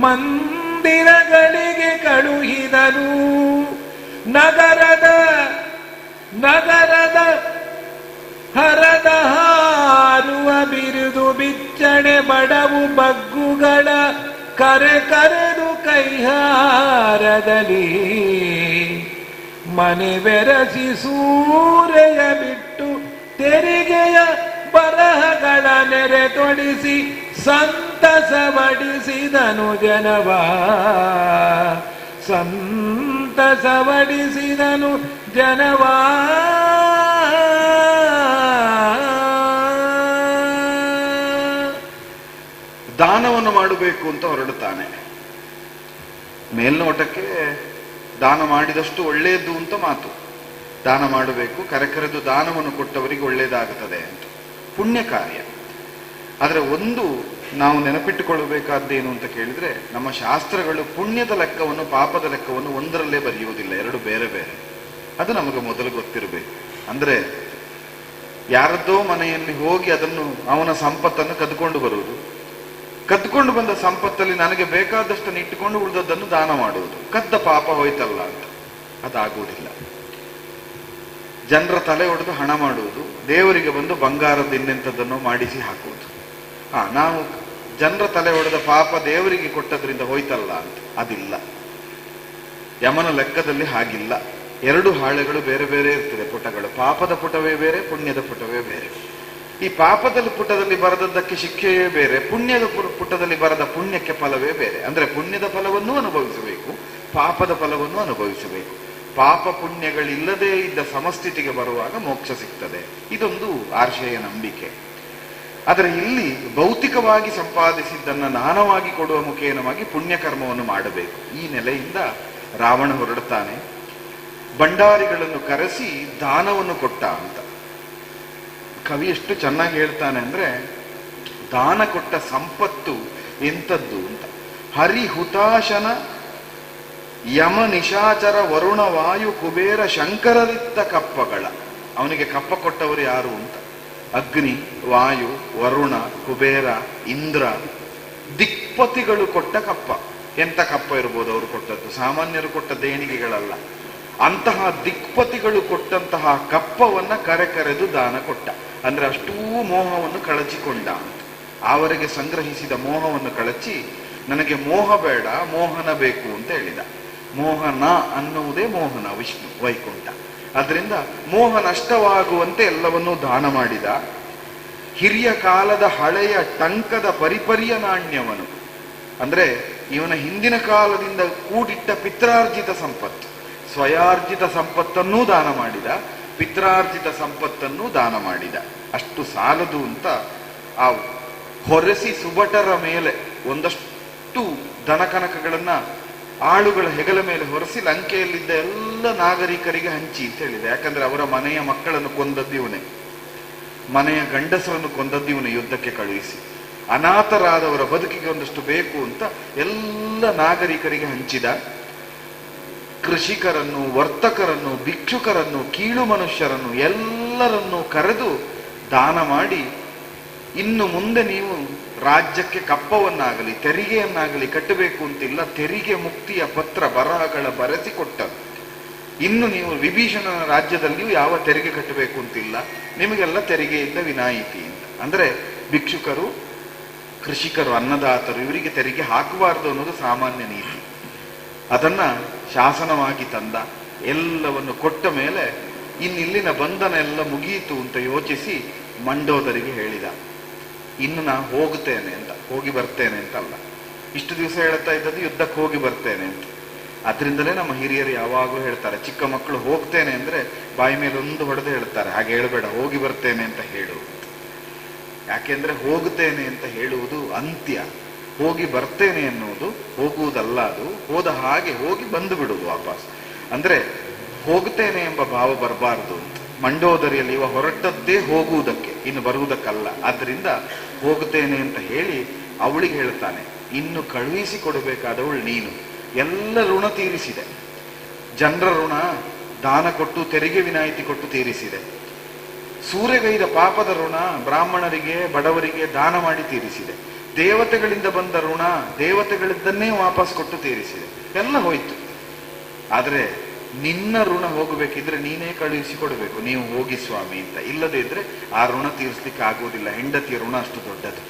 Speaker 1: ಮಂದಿರಗಳಿಗೆ ಕಳುಹಿದನು. ನಗರದ ಹರದ ಹಾರುವ ಬಿರುದು ಬಿಚ್ಚಣೆ ಬಡವು ಬಗ್ಗುಗಳ ಕರೆದು ಕೈಹಾರದಲ್ಲಿ ಮನೆ ಬೆರಸಿ ಸೂರೆಯ ಬಿಟ್ಟು ತೆರಿಗೆಯ ಬರಹಗಳ ನೆರೆ ತೊಡಿಸಿ ಸಂತಸವಡಿಸಿದನು ಜನವ. ಸಂತಸವಡಿಸಿದನು ಜನವ.
Speaker 2: ದಾನವನ್ನು ಮಾಡಬೇಕು ಅಂತ ಹೊರಡುತ್ತಾನೆ. ಮೇಲ್ನೋಟಕ್ಕೆ ದಾನ ಮಾಡಿದಷ್ಟು ಒಳ್ಳೆಯದು ಅಂತ ಮಾತು. ದಾನ ಮಾಡಬೇಕು, ಕರೆದು ದಾನವನ್ನು ಕೊಟ್ಟವರಿಗೆ ಒಳ್ಳೆಯದಾಗುತ್ತದೆ ಅಂತ, ಪುಣ್ಯ ಕಾರ್ಯ. ಆದರೆ ಒಂದು ನಾವು ನೆನಪಿಟ್ಟುಕೊಳ್ಳಬೇಕಾದ್ದೇನು ಅಂತ ಕೇಳಿದ್ರೆ, ನಮ್ಮ ಶಾಸ್ತ್ರಗಳು ಪುಣ್ಯದ ಲೆಕ್ಕವನ್ನು ಪಾಪದ ಲೆಕ್ಕವನ್ನು ಒಂದರಲ್ಲೇ ಬರೆಯುವುದಿಲ್ಲ, ಎರಡು ಬೇರೆ ಬೇರೆ. ಅದು ನಮಗೆ ಮೊದಲು ಗೊತ್ತಿರಬೇಕು. ಅಂದ್ರೆ ಯಾರದ್ದೋ ಮನೆಯಲ್ಲಿ ಹೋಗಿ ಅದನ್ನು ಅವನ ಸಂಪತ್ತನ್ನು ಕದ್ಕೊಂಡು ಬರುವುದು, ಕದ್ಕೊಂಡು ಬಂದ ಸಂಪತ್ತಲ್ಲಿ ನನಗೆ ಬೇಕಾದಷ್ಟನ್ನು ಇಟ್ಟುಕೊಂಡು ಉಳಿದದ್ದನ್ನು ದಾನ ಮಾಡುವುದು, ಕದ್ದ ಪಾಪ ಹೋಯ್ತಲ್ಲ ಅಂತ. ಅದಾಗುವುದಿಲ್ಲ. ಜನರ ತಲೆ ಹೊಡೆದು ಹಣ ಮಾಡುವುದು, ದೇವರಿಗೆ ಬಂದು ಬಂಗಾರದ ಇನ್ನೆಂಥದ್ದನ್ನು ಮಾಡಿಸಿ ಹಾಕುವುದು. ನಾವು ಜನರ ತಲೆ ಹೊಡೆದ ಪಾಪ ದೇವರಿಗೆ ಕೊಟ್ಟದ್ರಿಂದ ಹೋಯ್ತಲ್ಲ ಅಂತ. ಅದಿಲ್ಲ. ಯಮನ ಲೆಕ್ಕದಲ್ಲಿ ಹಾಗಿಲ್ಲ. ಎರಡು ಹಾಳೆಗಳು ಬೇರೆ ಬೇರೆ ಇರ್ತದೆ, ಪುಟಗಳು. ಪಾಪದ ಪುಟವೇ ಬೇರೆ, ಪುಣ್ಯದ ಪುಟವೇ ಬೇರೆ. ಈ ಪಾಪದ ಪುಟದಲ್ಲಿ ಬರೆದದ್ದಕ್ಕೆ ಶಿಕ್ಷೆಯೇ ಬೇರೆ, ಪುಣ್ಯದ ಪುಟದಲ್ಲಿ ಬರೆದ ಪುಣ್ಯಕ್ಕೆ ಫಲವೇ ಬೇರೆ. ಅಂದ್ರೆ ಪುಣ್ಯದ ಫಲವನ್ನೂ ಅನುಭವಿಸಬೇಕು, ಪಾಪದ ಫಲವನ್ನು ಅನುಭವಿಸಬೇಕು. ಪಾಪ ಪುಣ್ಯಗಳಿಲ್ಲದೇ ಇದ್ದ ಸಮಸ್ಥಿತಿಗೆ ಬರುವಾಗ ಮೋಕ್ಷ ಸಿಗ್ತದೆ. ಇದೊಂದು ಆರ್ಷೆಯ ನಂಬಿಕೆ. ಆದರೆ ಇಲ್ಲಿ ಭೌತಿಕವಾಗಿ ಸಂಪಾದಿಸಿದ್ದನ್ನು ದಾನವಾಗಿ ಕೊಡುವ ಮುಖೇನವಾಗಿ ಪುಣ್ಯಕರ್ಮವನ್ನು ಮಾಡಬೇಕು. ಈ ನೆಲೆಯಿಂದ ರಾವಣ ಹೊರಡುತ್ತಾನೆ. ಭಂಡಾರಿಗಳನ್ನು ಕರೆಸಿ ದಾನವನ್ನು ಕೊಟ್ಟ ಅಂತ ಕವಿ ಎಷ್ಟು ಚೆನ್ನಾಗಿ ಹೇಳ್ತಾನೆ ಅಂದ್ರೆ, ದಾನ ಕೊಟ್ಟ ಸಂಪತ್ತು ಎಂಥದ್ದು ಅಂತ. ಹರಿಹುತಾಶನ ಯಮ ನಿಶಾಚರ ವರುಣ ವಾಯು ಕುಬೇರ ಶಂಕರರಿತ್ತ ಕಪ್ಪಗಳ. ಅವನಿಗೆ ಕಪ್ಪ ಕೊಟ್ಟವರು ಯಾರು ಅಂತ. ಅಗ್ನಿ, ವಾಯು, ವರುಣ, ಕುಬೇರ, ಇಂದ್ರ, ದಿಕ್ಪತಿಗಳು ಕೊಟ್ಟ ಕಪ್ಪ. ಎಂತ ಕಪ್ಪ ಇರ್ಬೋದು ಅವರು ಕೊಟ್ಟದ್ದು? ಸಾಮಾನ್ಯರು ಕೊಟ್ಟ ದೇಣಿಗೆಗಳಲ್ಲ. ಅಂತಹ ದಿಕ್ಪತಿಗಳು ಕೊಟ್ಟಂತಹ ಕಪ್ಪವನ್ನ ಕರೆದು ದಾನ ಕೊಟ್ಟ. ಅಂದ್ರೆ ಅಷ್ಟೂ ಮೋಹವನ್ನು ಕಳಚಿಕೊಂಡ ಅಂತ. ಅವರಿಗೆ ಸಂಗ್ರಹಿಸಿದ ಮೋಹವನ್ನು ಕಳಚಿ, ನನಗೆ ಮೋಹ ಬೇಡ, ಮೋಹನ ಬೇಕು ಅಂತ ಹೇಳಿದ. ಮೋಹನ ಅನ್ನುವುದೇ ಮೋಹನ, ವಿಷ್ಣು ವೈಕುಂಠ. ಅದರಿಂದ ಮೋಹ ನಷ್ಟವಾಗುವಂತೆ ಎಲ್ಲವನ್ನೂ ದಾನ ಮಾಡಿದ. ಹಿರಿಯ ಕಾಲದ ಹಳೆಯ ಟಂಕದ ಪರಿಪರಿಯ ನಾಣ್ಯವನು, ಅಂದ್ರೆ ಇವನ ಹಿಂದಿನ ಕಾಲದಿಂದ ಕೂಡಿಟ್ಟ ಪಿತ್ರಾರ್ಜಿತ ಸಂಪತ್ತು, ಸ್ವಯಾರ್ಜಿತ ಸಂಪತ್ತನ್ನೂ ದಾನ ಮಾಡಿದ, ಪಿತ್ರಾರ್ಜಿತ ಸಂಪತ್ತನ್ನೂ ದಾನ ಮಾಡಿದ. ಅಷ್ಟು ಸಾಲದು ಅಂತ ಆ ಹೊರಸಿ ಸುಬಟರ ಮೇಲೆ ಒಂದಷ್ಟು ದನಕನಕಗಳನ್ನ ಆಳುಗಳ ಹೆಗಲ ಮೇಲೆ ಹೊರಸಿ ಲಂಕೆಯಲ್ಲಿದ್ದ ಎಲ್ಲ ನಾಗರಿಕರಿಗೆ ಹಂಚಿ ಅಂತ ಹೇಳಿದೆ. ಯಾಕಂದ್ರೆ ಅವರ ಮನೆಯ ಮಕ್ಕಳನ್ನು ಕೊಂದದ್ದಿವನೇ, ಮನೆಯ ಗಂಡಸರನ್ನು ಕೊಂದದ್ದಿವನೇ ಯುದ್ಧಕ್ಕೆ ಕಳುಹಿಸಿ. ಅನಾಥರಾದವರ ಬದುಕಿಗೆ ಒಂದಷ್ಟು ಬೇಕು ಅಂತ ಎಲ್ಲ ನಾಗರಿಕರಿಗೆ ಹಂಚಿದ. ಕೃಷಿಕರನ್ನು, ವರ್ತಕರನ್ನು, ಭಿಕ್ಷುಕರನ್ನು, ಕೀಳು ಮನುಷ್ಯರನ್ನು ಎಲ್ಲರನ್ನೂ ಕರೆದು ದಾನ ಮಾಡಿ, ಇನ್ನು ಮುಂದೆ ನೀವು ರಾಜ್ಯಕ್ಕೆ ಕಪ್ಪವನ್ನಾಗಲಿ ತೆರಿಗೆಯನ್ನಾಗಲಿ ಕಟ್ಟಬೇಕು ಅಂತಿಲ್ಲ, ತೆರಿಗೆ ಮುಕ್ತಿಯ ಪತ್ರ ಬರಹಗಳ ಬರೆಸಿಕೊಟ್ಟರು. ಇನ್ನು ನೀವು ವಿಭೀಷಣನ ರಾಜ್ಯದಲ್ಲಿಯೂ ಯಾವ ತೆರಿಗೆ ಕಟ್ಟಬೇಕು ಅಂತಿಲ್ಲ, ನಿಮಗೆಲ್ಲ ತೆರಿಗೆಯಿಂದ ವಿನಾಯಿತಿ ಅಂತ. ಅಂದ್ರೆ ಭಿಕ್ಷುಕರು, ಕೃಷಿಕರು, ಅನ್ನದಾತರು ಇವರಿಗೆ ತೆರಿಗೆ ಹಾಕಬಾರದು ಅನ್ನೋದು ಸಾಮಾನ್ಯ ನೀತಿ. ಅದನ್ನ ಶಾಸನವಾಗಿ ತಂದ. ಎಲ್ಲವನ್ನು ಕೊಟ್ಟ ಮೇಲೆ ಇನ್ನಿಲ್ಲಿನ ಬಂಧನ ಎಲ್ಲ ಮುಗಿಯಿತು ಅಂತ ಯೋಚಿಸಿ ಮಂಡೋದರಿಗೆ ಹೇಳಿದ, ಇನ್ನು ನಾ ಹೋಗುತ್ತೇನೆ ಅಂತ, ಹೋಗಿ ಬರ್ತೇನೆ ಅಂತ ಅಲ್ಲ. ಇಷ್ಟು ದಿವಸ ಹೇಳ್ತಾ ಇದ್ದದ್ದು ಯುದ್ಧಕ್ಕೆ ಹೋಗಿ ಬರ್ತೇನೆ ಅಂತ. ಅದರಿಂದಲೇ ನಮ್ಮ ಹಿರಿಯರು ಯಾವಾಗಲೂ ಹೇಳ್ತಾರೆ, ಚಿಕ್ಕ ಮಕ್ಕಳು ಹೋಗ್ತೇನೆ ಅಂದ್ರೆ ಬಾಯಿ ಮೇಲೆ ಒಂದು ಹೊಡೆದು ಹೇಳ್ತಾರೆ, ಹಾಗೆ ಹೇಳಬೇಡ, ಹೋಗಿ ಬರ್ತೇನೆ ಅಂತ ಹೇಳು. ಯಾಕೆಂದ್ರೆ ಹೋಗುತ್ತೇನೆ ಅಂತ ಹೇಳುವುದು ಅಂತ್ಯ, ಹೋಗಿ ಬರ್ತೇನೆ ಎನ್ನುವುದು ಹೋಗುವುದಲ್ಲ. ಅದು ಹೋದ ಹಾಗೆ ಹೋಗಿ ಬಂದು ಬಿಡುವುದು ವಾಪಸ್. ಅಂದ್ರೆ ಹೋಗ್ತೇನೆ ಎಂಬ ಭಾವ ಬರಬಾರದು ಅಂತ. ಮಂಡೋದರಿಯಲ್ಲಿ ಇವ ಹೊರಟದ್ದೇ ಹೋಗುವುದಕ್ಕೆ, ಇನ್ನು ಬರುವುದಕ್ಕಲ್ಲ. ಆದ್ರಿಂದ ಹೋಗುತ್ತೇನೆ ಅಂತ ಹೇಳಿ ಅವಳಿಗೆ ಹೇಳ್ತಾನೆ, ಇನ್ನು ಕಳುಹಿಸಿ ಕೊಡಬೇಕಾದವಳು ನೀನು. ಎಲ್ಲ ಋಣ ತೀರಿಸಿದೆ, ಜನರ ಋಣ ದಾನ ಕೊಟ್ಟು ತೆರಿಗೆ ವಿನಾಯಿತಿ ಕೊಟ್ಟು ತೀರಿಸಿದೆ. ಸೂರೆಗೈದ ಪಾಪದ ಋಣ ಬ್ರಾಹ್ಮಣರಿಗೆ ಬಡವರಿಗೆ ದಾನ ಮಾಡಿ ತೀರಿಸಿದೆ. ದೇವತೆಗಳಿಂದ ಬಂದ ಋಣ ದೇವತೆಗಳಿದ್ದನ್ನೇ ವಾಪಸ್ ಕೊಟ್ಟು ತೀರಿಸಿದೆ. ಎಲ್ಲ ಹೋಯ್ತು. ಆದ್ರೆ ನಿನ್ನ ಋಣ ಹೋಗಬೇಕಿದ್ರೆ ನೀನೇ ಕಳುಹಿಸಿ ಕೊಡಬೇಕು, ನೀವು ಹೋಗಿ ಸ್ವಾಮಿ ಅಂತ. ಇಲ್ಲದೇ ಇದ್ರೆ ಆ ಋಣ ತೀರಿಸ್ಲಿಕ್ಕೆ ಆಗುವುದಿಲ್ಲ. ಹೆಂಡತಿಯ ಋಣ ಅಷ್ಟು ದೊಡ್ಡದು,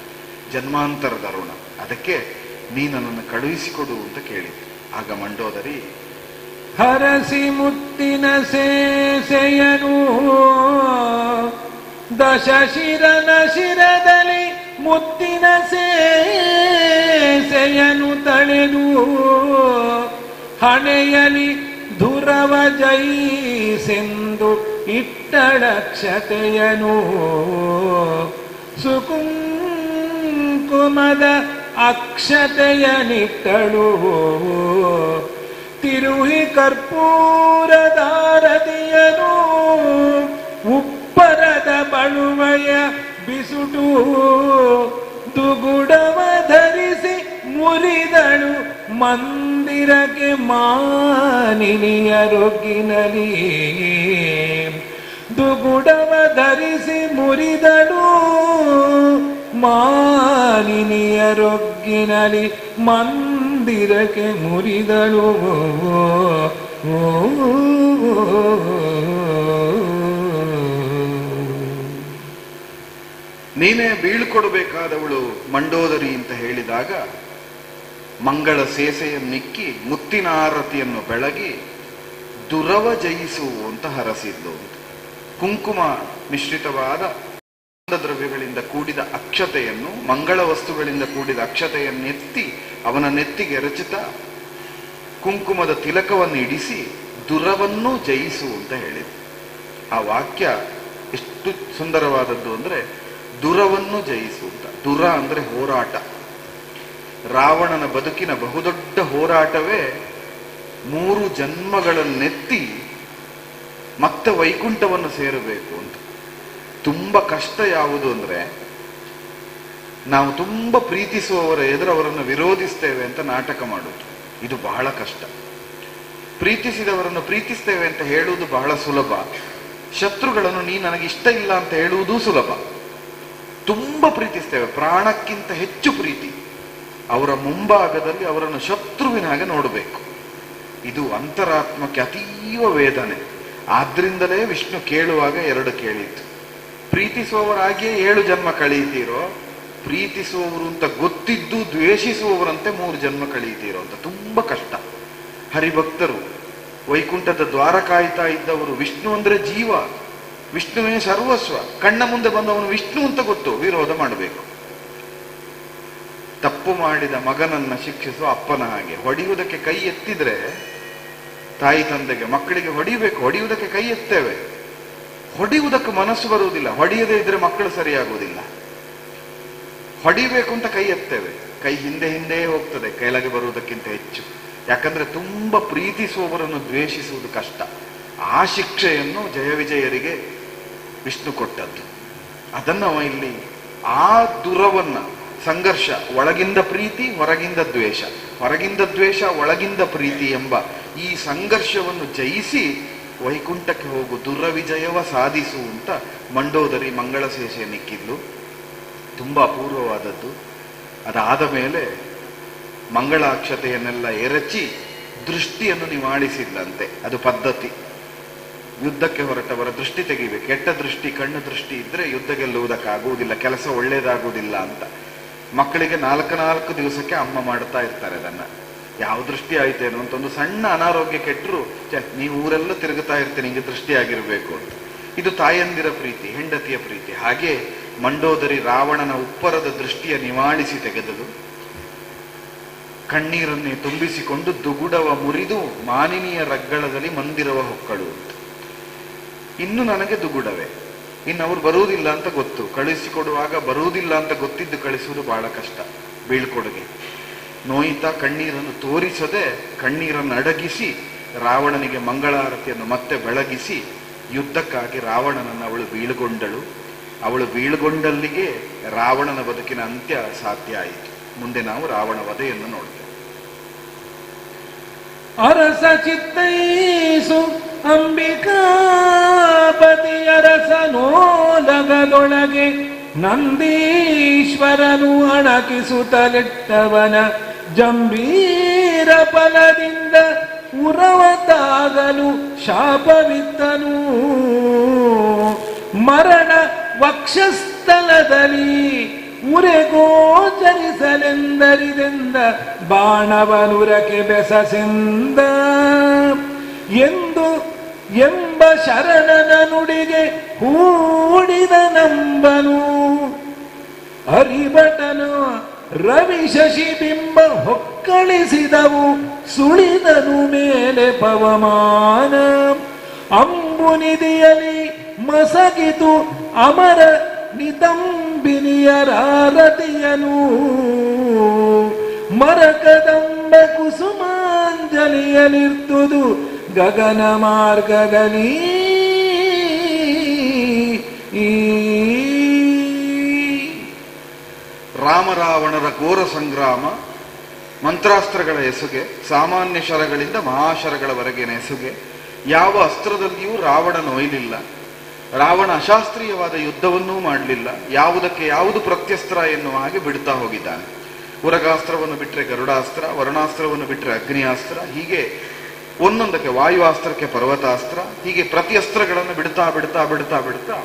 Speaker 2: ಜನ್ಮಾಂತರದ ಋಣ. ಅದಕ್ಕೆ ನೀನು ನನ್ನನ್ನು ಕಳುಹಿಸಿಕೊಡು ಅಂತ ಕೇಳಿದೆ. ಆಗ ಮಂಡೋದರಿ,
Speaker 1: ಹರಸಿ ಮುತ್ತಿನ ಸೇಸೆಯನು ದಶಶಿರನ ಶಿರದಲ್ಲಿ ಮುತ್ತಿನ ಸೇಸೆಯನು ತಳೆದು ಹಣೆಯಲಿ ಧುರವ ಜೈಸೆಂದು ಇಟ್ಟಳಕ್ಷತೆಯನು ಸುಕುಂಕುಮದ ಅಕ್ಷತೆಯನಿಟ್ಟಳು ತಿರುಹಿ ಕರ್ಪೂರದಾರತಿಯನು ಉಪ್ಪರದ ಬಳುವಯ ಬಿಸುಟು ದುಗುಡವ ಧರಿಸಿ ಮುರಿದಳು ಮಂದಿರಕ್ಕೆ ಮಾನಿನಿಯರೊಗ್ಗಿನಲಿ ದುಗುಡವ ಧರಿಸಿ ಮುರಿದಳು ಮಾನಿನಿಯರೊಗ್ಗಿನಲಿ ಮಂದಿರಕ್ಕೆ ಮುರಿದಳು.
Speaker 2: ನೀನೇ ಬೀಳ್ಕೊಡಬೇಕಾದವಳು ಮಂಡೋದರಿ ಅಂತ ಹೇಳಿದಾಗ ಮಂಗಳ ಸೇಸೆಯನ್ನಿಕ್ಕಿ ಮುತ್ತಿನ ಆರತಿಯನ್ನು ಬೆಳಗಿ ದುರವ ಜಯಿಸು ಅಂತ ಹರಸಿದ್ಲು. ಕುಂಕುಮ ಮಿಶ್ರಿತವಾದ ದ್ರವ್ಯಗಳಿಂದ ಕೂಡಿದ ಅಕ್ಷತೆಯನ್ನು, ಮಂಗಳ ವಸ್ತುಗಳಿಂದ ಕೂಡಿದ ಅಕ್ಷತೆಯನ್ನೆತ್ತಿ ಅವನ ನೆತ್ತಿಗೆ ಎರಚುತ್ತಾ ಕುಂಕುಮದ ತಿಲಕವನ್ನು ಇಡಿಸಿ ದುರವನ್ನು ಜಯಿಸು ಅಂತ ಹೇಳಿದೆ. ಆ ವಾಕ್ಯ ಎಷ್ಟು ಸುಂದರವಾದದ್ದು ಅಂದ್ರೆ ದುರವನ್ನು ಜಯಿಸು ಅಂತ. ದುರ ಅಂದ್ರೆ ಹೋರಾಟ. ರಾವಣನ ಬದುಕಿನ ಬಹುದೊಡ್ಡ ಹೋರಾಟವೇ 3 ಜನ್ಮಗಳನ್ನೆತ್ತಿ ಮತ್ತೆ ವೈಕುಂಠವನ್ನು ಸೇರಬೇಕು ಅಂತ. ತುಂಬ ಕಷ್ಟ ಯಾವುದು ಅಂದ್ರೆ ನಾವು ತುಂಬ ಪ್ರೀತಿಸುವವರ ಎದುರವರನ್ನು ವಿರೋಧಿಸ್ತೇವೆ ಅಂತ ನಾಟಕ ಮಾಡುವುದು, ಇದು ಬಹಳ ಕಷ್ಟ. ಪ್ರೀತಿಸಿದವರನ್ನು ಪ್ರೀತಿಸ್ತೇವೆ ಅಂತ ಹೇಳುವುದು ಬಹಳ ಸುಲಭ. ಶತ್ರುಗಳನ್ನು ನೀ ನನಗೆ ಇಷ್ಟ ಇಲ್ಲ ಅಂತ ಹೇಳುವುದೂ ಸುಲಭ. ತುಂಬ ಪ್ರೀತಿಸ್ತೇವೆ, ಪ್ರಾಣಕ್ಕಿಂತ ಹೆಚ್ಚು ಪ್ರೀತಿ. ಅವರ ಮುಂಭಾಗದಲ್ಲಿ ಅವರನ್ನು ಶತ್ರುವಿನ ಹಾಗೆ ನೋಡಬೇಕು. ಇದು ಅಂತರಾತ್ಮಕ್ಕೆ ಅತೀವ ವೇದನೆ. ಆದ್ರಿಂದಲೇ ವಿಷ್ಣು ಕೇಳುವಾಗ 2 ಕೇಳಿತ್ತು. ಪ್ರೀತಿಸುವವರಾಗಿಯೇ 7 ಜನ್ಮ ಕಳೀತೀರೋ, ಪ್ರೀತಿಸುವವರು ಅಂತ ಗೊತ್ತಿದ್ದು ದ್ವೇಷಿಸುವವರಂತೆ 3 ಜನ್ಮ ಕಳೀತೀರೋ ಅಂತ. ತುಂಬಾ ಕಷ್ಟ. ಹರಿಭಕ್ತರು, ವೈಕುಂಠದ ದ್ವಾರ ಕಾಯ್ತಾ ಇದ್ದವರು, ವಿಷ್ಣು ಅಂದ್ರೆ ಜೀವ, ವಿಷ್ಣುವೇ ಸರ್ವಸ್ವ, ಕಣ್ಣ ಮುಂದೆ ಬಂದವನು ವಿಷ್ಣು ಅಂತ ಗೊತ್ತು, ವಿರೋಧ ಮಾಡಬೇಕು. ತಪ್ಪು ಮಾಡಿದ ಮಗನನ್ನ ಶಿಕ್ಷಿಸುವ ಅಪ್ಪನ ಹಾಗೆ. ಹೊಡೆಯುವುದಕ್ಕೆ ಕೈ ಎತ್ತಿದ್ರೆ ತಾಯಿ ತಂದೆಗೆ, ಮಕ್ಕಳಿಗೆ ಹೊಡಿಬೇಕು, ಹೊಡೆಯುವುದಕ್ಕೆ ಕೈ ಎತ್ತೇವೆ, ಹೊಡೆಯುವುದಕ್ಕೆ ಮನಸ್ಸು ಬರುವುದಿಲ್ಲ. ಹೊಡೆಯದೇ ಇದ್ರೆ ಮಕ್ಕಳು ಸರಿಯಾಗುವುದಿಲ್ಲ. ಹೊಡಿಬೇಕು ಅಂತ ಕೈ ಎತ್ತೇವೆ, ಕೈ ಹಿಂದೆ ಹಿಂದೆ ಹೋಗ್ತದೆ ಕೆಳಗೆ ಬರುವುದಕ್ಕಿಂತ ಹೆಚ್ಚು. ಯಾಕಂದ್ರೆ ತುಂಬಾ ಪ್ರೀತಿಸುವವರನ್ನು ದ್ವೇಷಿಸುವುದು ಕಷ್ಟ. ಆ ಶಿಕ್ಷೆಯನ್ನು ಜಯವಿಜಯರಿಗೆ ವಿಷ್ಣು ಕೊಟ್ಟದ್ದು. ಅದನ್ನು ಅವ ಇಲ್ಲಿ ಆ ದುರವನ್ನ, ಸಂಘರ್ಷ, ಒಳಗಿಂದ ಪ್ರೀತಿ ಹೊರಗಿಂದ ದ್ವೇಷ, ಹೊರಗಿಂದ ದ್ವೇಷ ಒಳಗಿಂದ ಪ್ರೀತಿ ಎಂಬ ಈ ಸಂಘರ್ಷವನ್ನು ಜಯಿಸಿ ವೈಕುಂಠಕ್ಕೆ ಹೋಗು, ದುರವಿಜಯವ ಸಾಧಿಸು ಅಂತ ಮಂಡೋದರಿ ಮಂಗಳಶೇಷನಿಕ್ಕಿದ್ಲು. ತುಂಬಾ ಅಪೂರ್ವವಾದದ್ದು. ಅದಾದ ಮೇಲೆ ಮಂಗಳಾಕ್ಷತೆಯನ್ನೆಲ್ಲ ಎರಚಿ ದೃಷ್ಟಿಯನ್ನು ನಿವಾಳಿಸಿದ್ಲಂತೆ. ಅದು ಪದ್ಧತಿ. ಯುದ್ಧಕ್ಕೆ ಹೊರಟವರ ದೃಷ್ಟಿ ತೆಗಿಬೇಕು. ಕೆಟ್ಟ ದೃಷ್ಟಿ, ಕಣ್ಣು ದೃಷ್ಟಿ ಇದ್ರೆ ಯುದ್ಧ ಗೆಲ್ಲುವುದಕ್ಕಾಗುವುದಿಲ್ಲ, ಕೆಲಸ ಒಳ್ಳೇದಾಗುವುದಿಲ್ಲ ಅಂತ. ಮಕ್ಕಳಿಗೆ 4 ದಿವಸಕ್ಕೆ ಅಮ್ಮ ಮಾಡ್ತಾ ಇರ್ತಾರೆ ಅದನ್ನ. ಯಾವ ದೃಷ್ಟಿ ಆಯ್ತೇನೋ ಅಂತ. ಒಂದು ಸಣ್ಣ ಅನಾರೋಗ್ಯ ಕೆಟ್ಟರು, ನೀವು ಊರೆಲ್ಲ ತಿರುಗುತ್ತಾ ಇರ್ತೀನಿ, ಹಿಂಗೆ ದೃಷ್ಟಿ ಆಗಿರ್ಬೇಕು ಅಂತ. ಇದು ತಾಯಂದಿರ ಪ್ರೀತಿ, ಹೆಂಡತಿಯ ಪ್ರೀತಿ. ಹಾಗೆ ಮಂಡೋದರಿ ರಾವಣನ ಉಪ್ಪರದ ದೃಷ್ಟಿಯ ನಿವಾಳಿಸಿ ತೆಗೆದಳು. ಕಣ್ಣೀರನ್ನೇ ತುಂಬಿಸಿಕೊಂಡು ದುಗುಡವ ಮುರಿದು ಮಾನಿನಿಯ ರಗ್ಗಳದಲ್ಲಿ ಮಂದಿರವ ಹೊಕ್ಕಳು ಅಂತ. ಇನ್ನು ನನಗೆ ದುಗುಡವೇ, ಇನ್ನು ಅವ್ರು ಬರುವುದಿಲ್ಲ ಅಂತ ಗೊತ್ತು. ಕಳಿಸಿಕೊಡುವಾಗ ಬರುವುದಿಲ್ಲ ಅಂತ ಗೊತ್ತಿದ್ದು ಕಳಿಸುವುದು ಬಹಳ ಕಷ್ಟ. ಬೀಳ್ಕೊಡುಗೆ ನೋಯಿತಾ ಕಣ್ಣೀರನ್ನು ತೋರಿಸದೆ ಕಣ್ಣೀರನ್ನು ಅಡಗಿಸಿ ರಾವಣನಿಗೆ ಮಂಗಳಾರತಿಯನ್ನು ಮತ್ತೆ ಬೆಳಗಿಸಿ ಯುದ್ಧಕ್ಕಾಗಿ ರಾವಣನನ್ನು ಅವಳು ಬೀಳುಗೊಂಡಳು. ಅವಳು ಬೀಳುಗೊಂಡಲ್ಲಿಗೆ ರಾವಣನ ಬದುಕಿನ ಅಂತ್ಯ ಸಾಧ್ಯ ಆಯಿತು. ಮುಂದೆ ನಾವು ರಾವಣ ವಧೆಯನ್ನು ನೋಡ್ತೇವೆ.
Speaker 1: ಅರಸ ಚಿತ್ತೈಸು ಅಂಬಿಕಾಪತಿ ಅರಸನೋಲಗದೊಳಗೆ ನಂದೀಶ್ವರನು ಅಣಕಿಸುತ್ತಲಿಟ್ಟವನ ಜಂಬೀರ ಫಲದಿಂದ ಉರವತಾಗಲು ಶಾಪವಿತ್ತನು. ಮರಣ ವಕ್ಷಸ್ಥಲದಲ್ಲಿ ಉರೆಗೋಚರಿಸಲೆಂದರಿದೆಂದ ಬಾಣವನುರಕೆ ಬೆಸಸೆಂದ ಎಂದು ಎಂಬ ಶರಣನ ನುಡಿಗೆ ಹೂಡಿದ ನಂಬನು. ಹರಿಭಟನ ರವಿ ಶಶಿ ಬಿಂಬ ಹೊಕ್ಕಳಿಸಿದವು ಸುಳಿದನು ಮೇಲೆ ಪವಮಾನ. ಅಂಬುನಿಧಿಯಲಿ ಮಸಗಿತು ಅಮರ ನಿತಂಬಿನಿಯರಾರತಿಯನು. ಮರಕದಂಬ ಕುಸುಮಾಂಜಲಿಯಲಿರ್ತುದು ಗಗನ ಮಾರ್ಗದಲ್ಲಿ.
Speaker 2: ರಾಮರಾವಣರ ಘೋರ ಸಂಗ್ರಾಮ, ಮಂತ್ರಾಸ್ತ್ರಗಳ ಎಸುಗೆ, ಸಾಮಾನ್ಯ ಶರಗಳಿಂದ ಮಹಾಶರಗಳವರೆಗಿನ ಎಸುಗೆ. ಯಾವ ಅಸ್ತ್ರದಲ್ಲಿಯೂ ರಾವಣ ನೋಯಲಿಲ್ಲ. ರಾವಣ ಅಶಾಸ್ತ್ರೀಯವಾದ ಯುದ್ಧವನ್ನೂ ಮಾಡಲಿಲ್ಲ. ಯಾವುದಕ್ಕೆ ಯಾವುದು ಪ್ರತ್ಯಸ್ತ್ರ ಎನ್ನುವ ಹಾಗೆ ಬಿಡ್ತಾ ಹೋಗಿದ್ದಾನೆ. ಉರಗಾಸ್ತ್ರವನ್ನು ಬಿಟ್ಟರೆ ಗರುಡಾಸ್ತ್ರ, ವರುಣಾಸ್ತ್ರವನ್ನು ಬಿಟ್ಟರೆ ಅಗ್ನಿಯಾಸ್ತ್ರ, ಹೀಗೆ ಒಂದೊಂದಕ್ಕೆ, ವಾಯುವಾಸ್ತ್ರಕ್ಕೆ ಪರ್ವತಾಸ್ತ್ರ, ಹೀಗೆ ಪ್ರತಿ ಅಸ್ತ್ರಗಳನ್ನು ಬಿಡ್ತಾ ಬಿಡ್ತಾ ಬಿಡ್ತಾ ಬಿಡ್ತಾ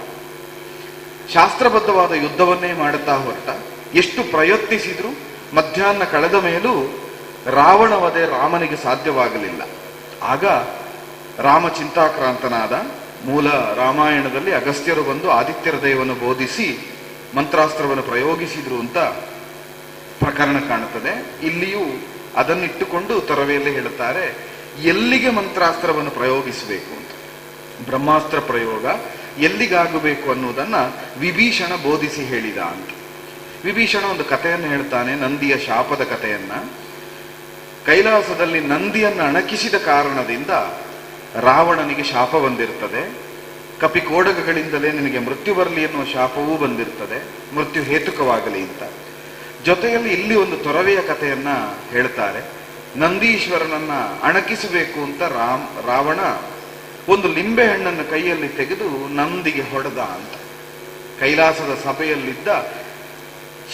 Speaker 2: ಶಾಸ್ತ್ರಬದ್ಧವಾದ ಯುದ್ಧವನ್ನೇ ಮಾಡುತ್ತಾ ಹೊರಟ. ಎಷ್ಟು ಪ್ರಯತ್ನಿಸಿದ್ರು ಮಧ್ಯಾಹ್ನ ಕಳೆದ ಮೇಲೂ ರಾವಣ ವಧೆ ರಾಮನಿಗೆ ಸಾಧ್ಯವಾಗಲಿಲ್ಲ. ಆಗ ರಾಮ ಚಿಂತಾಕ್ರಾಂತನಾದ. ಮೂಲ ರಾಮಾಯಣದಲ್ಲಿ ಅಗಸ್ತ್ಯರು ಬಂದು ಆದಿತ್ಯರ ದೇವನು ಬೋಧಿಸಿ ಮಂತ್ರಾಸ್ತ್ರವನ್ನು ಪ್ರಯೋಗಿಸಿದ್ರು ಅಂತ ಪ್ರಕರಣ ಕಾಣುತ್ತದೆ. ಇಲ್ಲಿಯೂ ಅದನ್ನಿಟ್ಟುಕೊಂಡು ತೊರವೆಯಲ್ಲಿ ಹೇಳುತ್ತಾರೆ ಎಲ್ಲಿಗೆ ಮಂತ್ರಾಸ್ತ್ರವನ್ನು ಪ್ರಯೋಗಿಸಬೇಕು ಅಂತ. ಬ್ರಹ್ಮಾಸ್ತ್ರ ಪ್ರಯೋಗ ಎಲ್ಲಿಗಾಗಬೇಕು ಅನ್ನುವುದನ್ನ ವಿಭೀಷಣ ಬೋಧಿಸಿ ಹೇಳಿದ ಅಂತ. ವಿಭೀಷಣ ಒಂದು ಕಥೆಯನ್ನು ಹೇಳ್ತಾನೆ, ನಂದಿಯ ಶಾಪದ ಕಥೆಯನ್ನ. ಕೈಲಾಸದಲ್ಲಿ ನಂದಿಯನ್ನು ಅಣಕಿಸಿದ ಕಾರಣದಿಂದ ರಾವಣನಿಗೆ ಶಾಪ ಬಂದಿರ್ತದೆ. ಕಪಿಕೋಡಗಗಳಿಂದಲೇ ನಿನಗೆ ಮೃತ್ಯು ಬರಲಿ ಎನ್ನುವ ಶಾಪವೂ ಬಂದಿರ್ತದೆ, ಮೃತ್ಯು ಹೇತುಕವಾಗಲಿ ಅಂತ. ಜೊತೆಯಲ್ಲಿ ಇಲ್ಲಿ ಒಂದು ತೊರವೆಯ ಕಥೆಯನ್ನ ಹೇಳ್ತಾರೆ. ನಂದೀಶ್ವರನನ್ನ ಅಣಕಿಸಬೇಕು ಅಂತ ರಾವಣ ಒಂದು ಲಿಂಬೆ ಹಣ್ಣನ್ನು ಕೈಯಲ್ಲಿ ತೆಗೆದು ನಂದಿಗೆ ಹೊಡೆದ ಅಂತ. ಕೈಲಾಸದ ಸಭೆಯಲ್ಲಿದ್ದ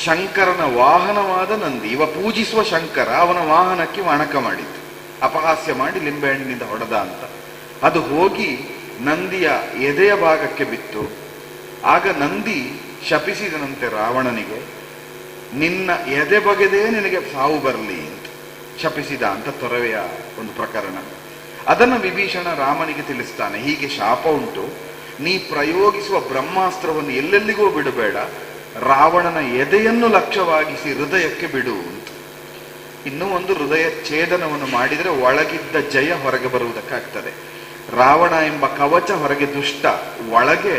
Speaker 2: ಶಂಕರನ ವಾಹನವಾದ ನಂದಿ. ಇವ ಪೂಜಿಸುವ ಶಂಕರ ಅವನ ವಾಹನಕ್ಕೆ ವಣಕ ಮಾಡಿದ್ದು, ಅಪಹಾಸ್ಯ ಮಾಡಿ ಲಿಂಬೆಹಣ್ಣಿನಿಂದ ಹೊಡೆದ ಅಂತ. ಅದು ಹೋಗಿ ನಂದಿಯ ಎದೆಯ ಭಾಗಕ್ಕೆ ಬಿತ್ತು. ಆಗ ನಂದಿ ಶಪಿಸಿದನಂತೆ ರಾವಣನಿಗೆ, ನಿನ್ನ ಎದೆ ಬಗೆದೇ ನಿನಗೆ ಸಾವು ಬರಲಿ ಅಂತ ಶಪಿಸಿದ ಅಂತ ತೊರವೆಯ ಒಂದು ಪ್ರಕರಣ. ಅದನ್ನು ವಿಭೀಷಣ ರಾಮನಿಗೆ ತಿಳಿಸ್ತಾನೆ, ಹೀಗೆ ಶಾಪ ಉಂಟು, ನೀ ಪ್ರಯೋಗಿಸುವ ಬ್ರಹ್ಮಾಸ್ತ್ರವನ್ನು ಎಲ್ಲೆಲ್ಲಿಗೂ ಬಿಡಬೇಡ, ರಾವಣನ ಎದೆಯನ್ನು ಲಕ್ಷ್ಯವಾಗಿಸಿ ಹೃದಯಕ್ಕೆ ಬಿಡು ಅಂತ. ಇನ್ನೂ ಒಂದು ಹೃದಯ ಛೇದನವನ್ನು ಮಾಡಿದರೆ ಒಳಗಿದ್ದ ಜಯ ಹೊರಗೆ ಬರುವುದಕ್ಕಾಗ್ತದೆ. ರಾವಣ ಎಂಬ ಕವಚ ಹೊರಗೆ ದುಷ್ಟ, ಒಳಗೆ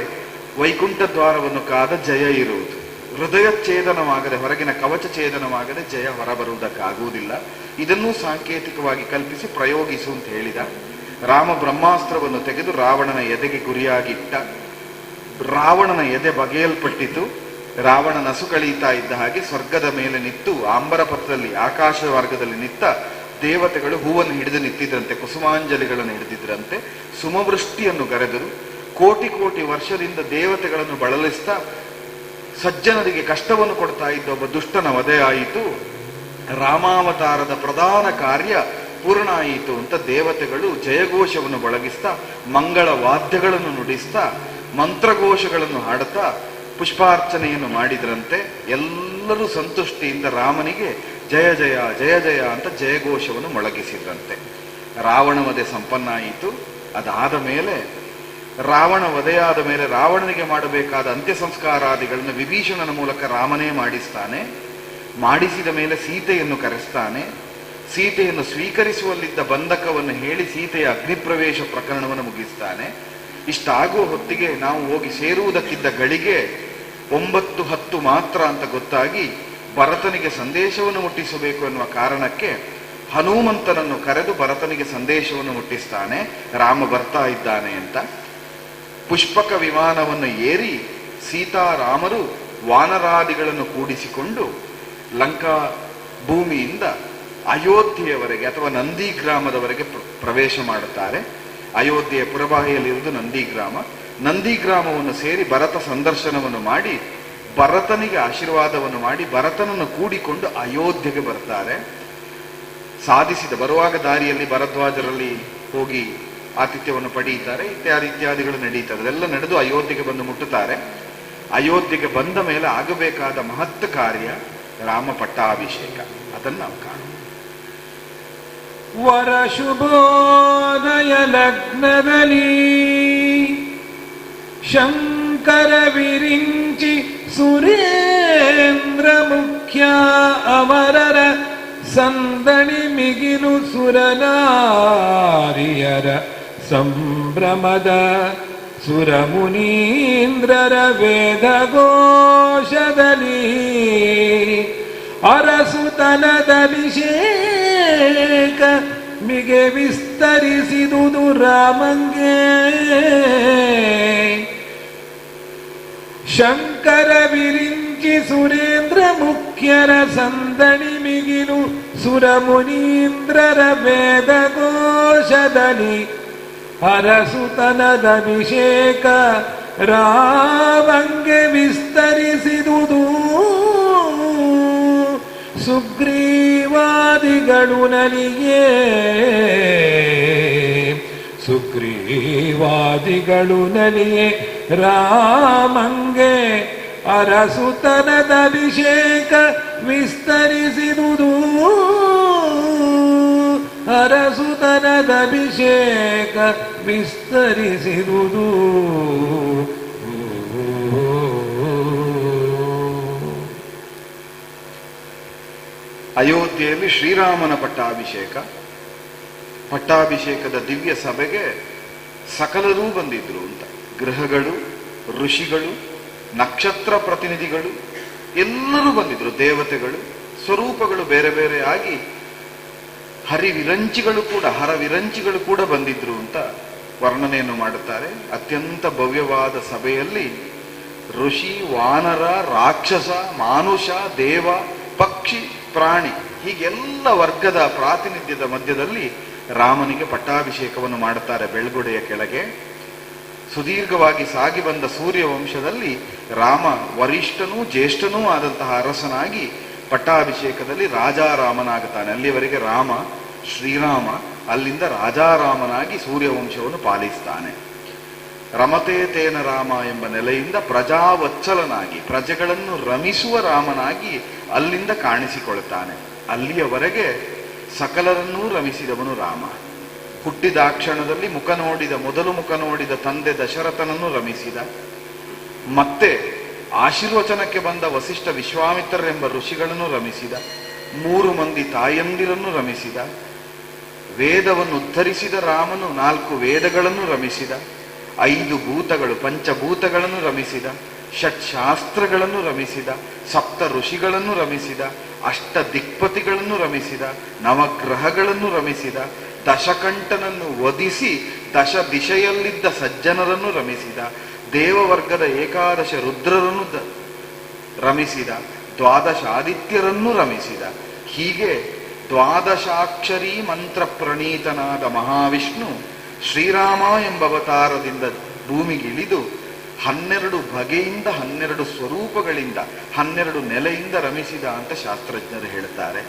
Speaker 2: ವೈಕುಂಠ ದ್ವಾರವನ್ನು ಕಾದ ಜಯ ಇರುವುದು. ಹೃದಯ ಛೇದನವಾಗದೆ, ಹೊರಗಿನ ಕವಚ ಛೇದನವಾಗದೆ ಜಯ ಹೊರಬರುವುದಕ್ಕಾಗುವುದಿಲ್ಲ. ಇದನ್ನೂ ಸಾಂಕೇತಿಕವಾಗಿ ಕಲ್ಪಿಸಿ ಪ್ರಯೋಗಿಸು ಅಂತ ಹೇಳಿದ. ರಾಮ ಬ್ರಹ್ಮಾಸ್ತ್ರವನ್ನು ತೆಗೆದು ರಾವಣನ ಎದೆಗೆ ಗುರಿಯಾಗಿಟ್ಟ. ರಾವಣನ ಎದೆ ಬಗೆಯಲ್ಪಟ್ಟಿತು. ರಾವಣ ನಸು ಕಳೀತಾ ಇದ್ದ ಹಾಗೆ ಸ್ವರ್ಗದ ಮೇಲೆ ನಿಂತು ಆಂಬರ ಪಥದಲ್ಲಿ ಆಕಾಶ ಮಾರ್ಗದಲ್ಲಿ ನಿಂತ ದೇವತೆಗಳು ಹೂವನ್ನು ಹಿಡಿದು ನಿಂತಿದ್ರಂತೆ, ಕುಸುಮಾಂಜಲಿಗಳನ್ನು ಹಿಡಿದಿದ್ರಂತೆ, ಸುಮವೃಷ್ಟಿಯನ್ನು ಗರೆದರು. ಕೋಟಿ ಕೋಟಿ ವರ್ಷದಿಂದ ದೇವತೆಗಳನ್ನು ಬಳಲಿಸ್ತಾ ಸಜ್ಜನರಿಗೆ ಕಷ್ಟವನ್ನು ಕೊಡ್ತಾ ಇದ್ದ ಒಬ್ಬ ದುಷ್ಟನ ವಧೆ ಆಯಿತು. ರಾಮಾವತಾರದ ಪ್ರಧಾನ ಕಾರ್ಯ ಪೂರ್ಣ ಆಯಿತು ಅಂತ ದೇವತೆಗಳು ಜಯಘೋಷವನ್ನು ಬಳಗಿಸ್ತಾ, ಮಂಗಳ ವಾದ್ಯಗಳನ್ನು ನುಡಿಸ್ತಾ, ಮಂತ್ರಘೋಷಗಳನ್ನು ಹಾಡುತ್ತಾ ಪುಷ್ಪಾರ್ಚನೆಯನ್ನು ಮಾಡಿದ್ರಂತೆ. ಎಲ್ಲರೂ ಸಂತುಷ್ಟಿಯಿಂದ ರಾಮನಿಗೆ ಜಯ ಜಯ ಜಯ ಜಯ ಅಂತ ಜಯಘೋಷವನ್ನು ಮೊಳಗಿಸಿದ್ರಂತೆ. ರಾವಣ ವಧೆ ಸಂಪನ್ನ ಆಯಿತು. ಅದಾದ ಮೇಲೆ ರಾವಣ ವಧೆಯಾದ ಮೇಲೆ ರಾವಣನಿಗೆ ಮಾಡಬೇಕಾದ ಅಂತ್ಯ ಸಂಸ್ಕಾರಾದಿಗಳನ್ನು ವಿಭೀಷಣನ ಮೂಲಕ ರಾಮನೇ ಮಾಡಿಸ್ತಾನೆ. ಮಾಡಿಸಿದ ಮೇಲೆ ಸೀತೆಯನ್ನು ಕರೆಸ್ತಾನೆ. ಸೀತೆಯನ್ನು ಸ್ವೀಕರಿಸುವಲ್ಲಿದ್ದ ಬಂಧಕವನ್ನು ಹೇಳಿ ಸೀತೆಯ ಅಗ್ನಿಪ್ರವೇಶ ಪ್ರಕರಣವನ್ನು ಮುಗಿಸ್ತಾನೆ. ಇಷ್ಟಾಗುವ ಹೊತ್ತಿಗೆ ನಾವು ಹೋಗಿ ಸೇರುವುದಕ್ಕಿದ್ದ ಗಳಿಗೆ 9-10 ಮಾತ್ರ ಅಂತ ಗೊತ್ತಾಗಿ ಭರತನಿಗೆ ಸಂದೇಶವನ್ನು ಮುಟ್ಟಿಸಬೇಕು ಎನ್ನುವ ಕಾರಣಕ್ಕೆ ಹನುಮಂತನನ್ನು ಕರೆದು ಭರತನಿಗೆ ಸಂದೇಶವನ್ನು ಮುಟ್ಟಿಸ್ತಾನೆ, ರಾಮ ಬರ್ತಾ ಇದ್ದಾನೆ ಅಂತ. ಪುಷ್ಪಕ ವಿಮಾನವನ್ನು ಏರಿ ಸೀತಾರಾಮರು ವಾನರಾದಿಗಳನ್ನು ಕೂಡಿಸಿಕೊಂಡು ಲಂಕಾ ಭೂಮಿಯಿಂದ ಅಯೋಧ್ಯೆಯವರೆಗೆ ಅಥವಾ ನಂದಿ ಗ್ರಾಮದವರೆಗೆ ಪ್ರವೇಶ ಮಾಡುತ್ತಾರೆ. ಅಯೋಧ್ಯೆಯ ಪುರಬಾಯಿಯಲ್ಲಿರುವುದು ನಂದಿ ಗ್ರಾಮ. ನಂದಿ ಗ್ರಾಮವನ್ನು ಸೇರಿ ಭರತ ಸಂದರ್ಶನವನ್ನು ಮಾಡಿ ಭರತನಿಗೆ ಆಶೀರ್ವಾದವನ್ನು ಮಾಡಿ ಭರತನನ್ನು ಕೂಡಿಕೊಂಡು ಅಯೋಧ್ಯೆಗೆ ಬರ್ತಾರೆ. ಸಾಧಿಸಿದ ಬರುವಾಗ ದಾರಿಯಲ್ಲಿ ಭರದ್ವಾಜರಲ್ಲಿ ಹೋಗಿ ಆತಿಥ್ಯವನ್ನು ಪಡೆಯುತ್ತಾರೆ. ಇತ್ಯಾದಿಗಳು ನಡೀತದೆ. ಅದೆಲ್ಲ ನಡೆದು ಅಯೋಧ್ಯೆಗೆ ಬಂದು ಮುಟ್ಟುತ್ತಾರೆ. ಅಯೋಧ್ಯೆಗೆ ಬಂದ ಮೇಲೆ ಆಗಬೇಕಾದ ಮಹತ್ ಕಾರ್ಯ ರಾಮ ಪಟ್ಟಾಭಿಷೇಕ. ಅದನ್ನು ನಾವು ಕಾಣೋಣ.
Speaker 1: ವರ ಶುಭೋದಯ ಲಗ್ನದಲ್ಲಿ ಶಂಕರ ವಿರಿಂಚಿ ಸುರೇಂದ್ರ ಮುಖ್ಯ ಅಮರರ ಸಂದಣಿ ಮಿಗಿಲು ಸುರನಾರಿಯರ ಸಂಭ್ರಮದ ಸುರಮುನೀಂದ್ರರ ವೇದಘೋಷದಲ್ಲಿ ಅರಸುತನದ ಅಭಿಷೇಕ ಮಿಗೆ ವಿಸ್ತರಿಸಿದುದು ರಾಮಂಗೆ. ಶಂಕರ ವಿರಿಂಚಿ ಸುರೇಂದ್ರ ಮುಖ್ಯರ ಸಂದಣಿ ಮಿಗಿಲು ಸುರಮುನೀಂದ್ರರ ವೇದಘೋಷದಲ್ಲಿ ಅರಸುತನದ ಅಭಿಷೇಕ ರಾಮಂಗೆ ವಿಸ್ತರಿಸಿದುದು ಸುಗ್ರೀವಾದಿಗಳು ನಲಿಯೇ. ಸುಗ್ರೀವಾದಿಗಳು ನಲಿಯೇ ರಾಮಂಗೆ ಅರಸುತನದ ಅಭಿಷೇಕ ವಿಸ್ತರಿಸಿದುದು ಅರಸುತನದ ಅಭಿಷೇಕ ವಿಸ್ತರಿಸಿದುದು.
Speaker 2: ಅಯೋಧ್ಯೆಯಲ್ಲಿ ಶ್ರೀರಾಮನ ಪಟ್ಟಾಭಿಷೇಕ. ಪಟ್ಟಾಭಿಷೇಕದ ದಿವ್ಯ ಸಭೆಗೆ ಸಕಲರೂ ಬಂದಿದ್ರು ಅಂತ. ಗೃಹಗಳು, ಋಷಿಗಳು, ನಕ್ಷತ್ರ ಪ್ರತಿನಿಧಿಗಳು ಎಲ್ಲರೂ ಬಂದಿದ್ರು. ದೇವತೆಗಳು ಸ್ವರೂಪಗಳು ಬೇರೆ ಬೇರೆ ಆಗಿ ಹರವಿರಂಚಿಗಳು ಕೂಡ ಬಂದಿದ್ರು ಅಂತ ವರ್ಣನೆಯನ್ನು ಮಾಡುತ್ತಾರೆ. ಅತ್ಯಂತ ಭವ್ಯವಾದ ಸಭೆಯಲ್ಲಿ ಋಷಿ, ವಾನರ, ರಾಕ್ಷಸ, ಮಾನುಷ, ದೇವ, ಪಕ್ಷಿ, ಪ್ರಾಣಿ ಹೀಗೆಲ್ಲ ವರ್ಗದ ಪ್ರಾತಿನಿಧ್ಯದ ಮಧ್ಯದಲ್ಲಿ ರಾಮನಿಗೆ ಪಟ್ಟಾಭಿಷೇಕವನ್ನು ಮಾಡುತ್ತಾರೆ ಬೆಳ್ಗೊಡೆಯ ಕೆಳಗೆ. ಸುದೀರ್ಘವಾಗಿ ಸಾಗಿ ಬಂದ ಸೂರ್ಯ ವಂಶದಲ್ಲಿ ರಾಮ ವರಿಷ್ಠನೂ ಜ್ಯೇಷ್ಠನೂ ಆದಂತಹ ಅರಸನಾಗಿ ಪಟ್ಟಾಭಿಷೇಕದಲ್ಲಿ ರಾಜಾರಾಮನಾಗುತ್ತಾನೆ. ಅಲ್ಲಿವರೆಗೆ ರಾಮ ಶ್ರೀರಾಮ, ಅಲ್ಲಿಂದ ರಾಜಾರಾಮನಾಗಿ ಸೂರ್ಯವಂಶವನ್ನು ಪಾಲಿಸ್ತಾನೆ. ರಮತೆ ತೇನ ರಾಮ ಎಂಬ ನೆಲೆಯಿಂದ ಪ್ರಜಾವತ್ಸಲನಾಗಿ ಪ್ರಜೆಗಳನ್ನು ರಮಿಸುವ ರಾಮನಾಗಿ ಅಲ್ಲಿಂದ ಕಾಣಿಸಿಕೊಳ್ತಾನೆ. ಅಲ್ಲಿಯವರೆಗೆ ಸಕಲರನ್ನೂ ರಮಿಸಿದವನು ರಾಮ. ಹುಟ್ಟಿದಾಕ್ಷಣದಲ್ಲಿ ಮೊದಲು ಮುಖ ನೋಡಿದ ತಂದೆ ದಶರಥನನ್ನು ರಮಿಸಿದ. ಮತ್ತೆ ಆಶೀರ್ವಚನಕ್ಕೆ ಬಂದ ವಸಿಷ್ಠ ವಿಶ್ವಾಮಿತ್ರರೆಂಬ ಋಷಿಗಳನ್ನು ರಮಿಸಿದ. 3 ಮಂದಿ ತಾಯಂದಿರನ್ನು ರಮಿಸಿದ. ವೇದವನ್ನು ಉದ್ಧರಿಸಿದ ರಾಮನು 4 ವೇದಗಳನ್ನು ರಮಿಸಿದ. 5 ಭೂತಗಳು ಪಂಚಭೂತಗಳನ್ನು ರಮಿಸಿದ. ಷಟ್ಶಾಸ್ತ್ರಗಳನ್ನು ರಮಿಸಿದ. 7 ಋಷಿಗಳನ್ನು ರಮಿಸಿದ. 8 ದಿಕ್ಪತಿಗಳನ್ನು ರಮಿಸಿದ. 9 ಗ್ರಹಗಳನ್ನು ರಮಿಸಿದ. ದಶಕಂಠನನ್ನು ವಧಿಸಿ ದಶ ದಿಶೆಯಲ್ಲಿದ್ದ ಸಜ್ಜನರನ್ನು ರಮಿಸಿದ. ದೇವವರ್ಗದ 11 ರುದ್ರರನ್ನು ರಮಿಸಿದ. 12 ಆದಿತ್ಯರನ್ನು ರಮಿಸಿದ. ಹೀಗೆ 12 ಮಂತ್ರ ಪ್ರಣೀತನಾದ ಮಹಾವಿಷ್ಣು ಶ್ರೀರಾಮ ಎಂಬ ಅವತಾರದಿಂದ ಭೂಮಿಗಿಳಿದು 12 ಬಗೆಯಿಂದ 12 ಸ್ವರೂಪಗಳಿಂದ 12 ನೆಲೆಯಿಂದ ರಮಿಸಿದ ಅಂತ ಶಾಸ್ತ್ರಜ್ಞರು ಹೇಳ್ತಾರೆ.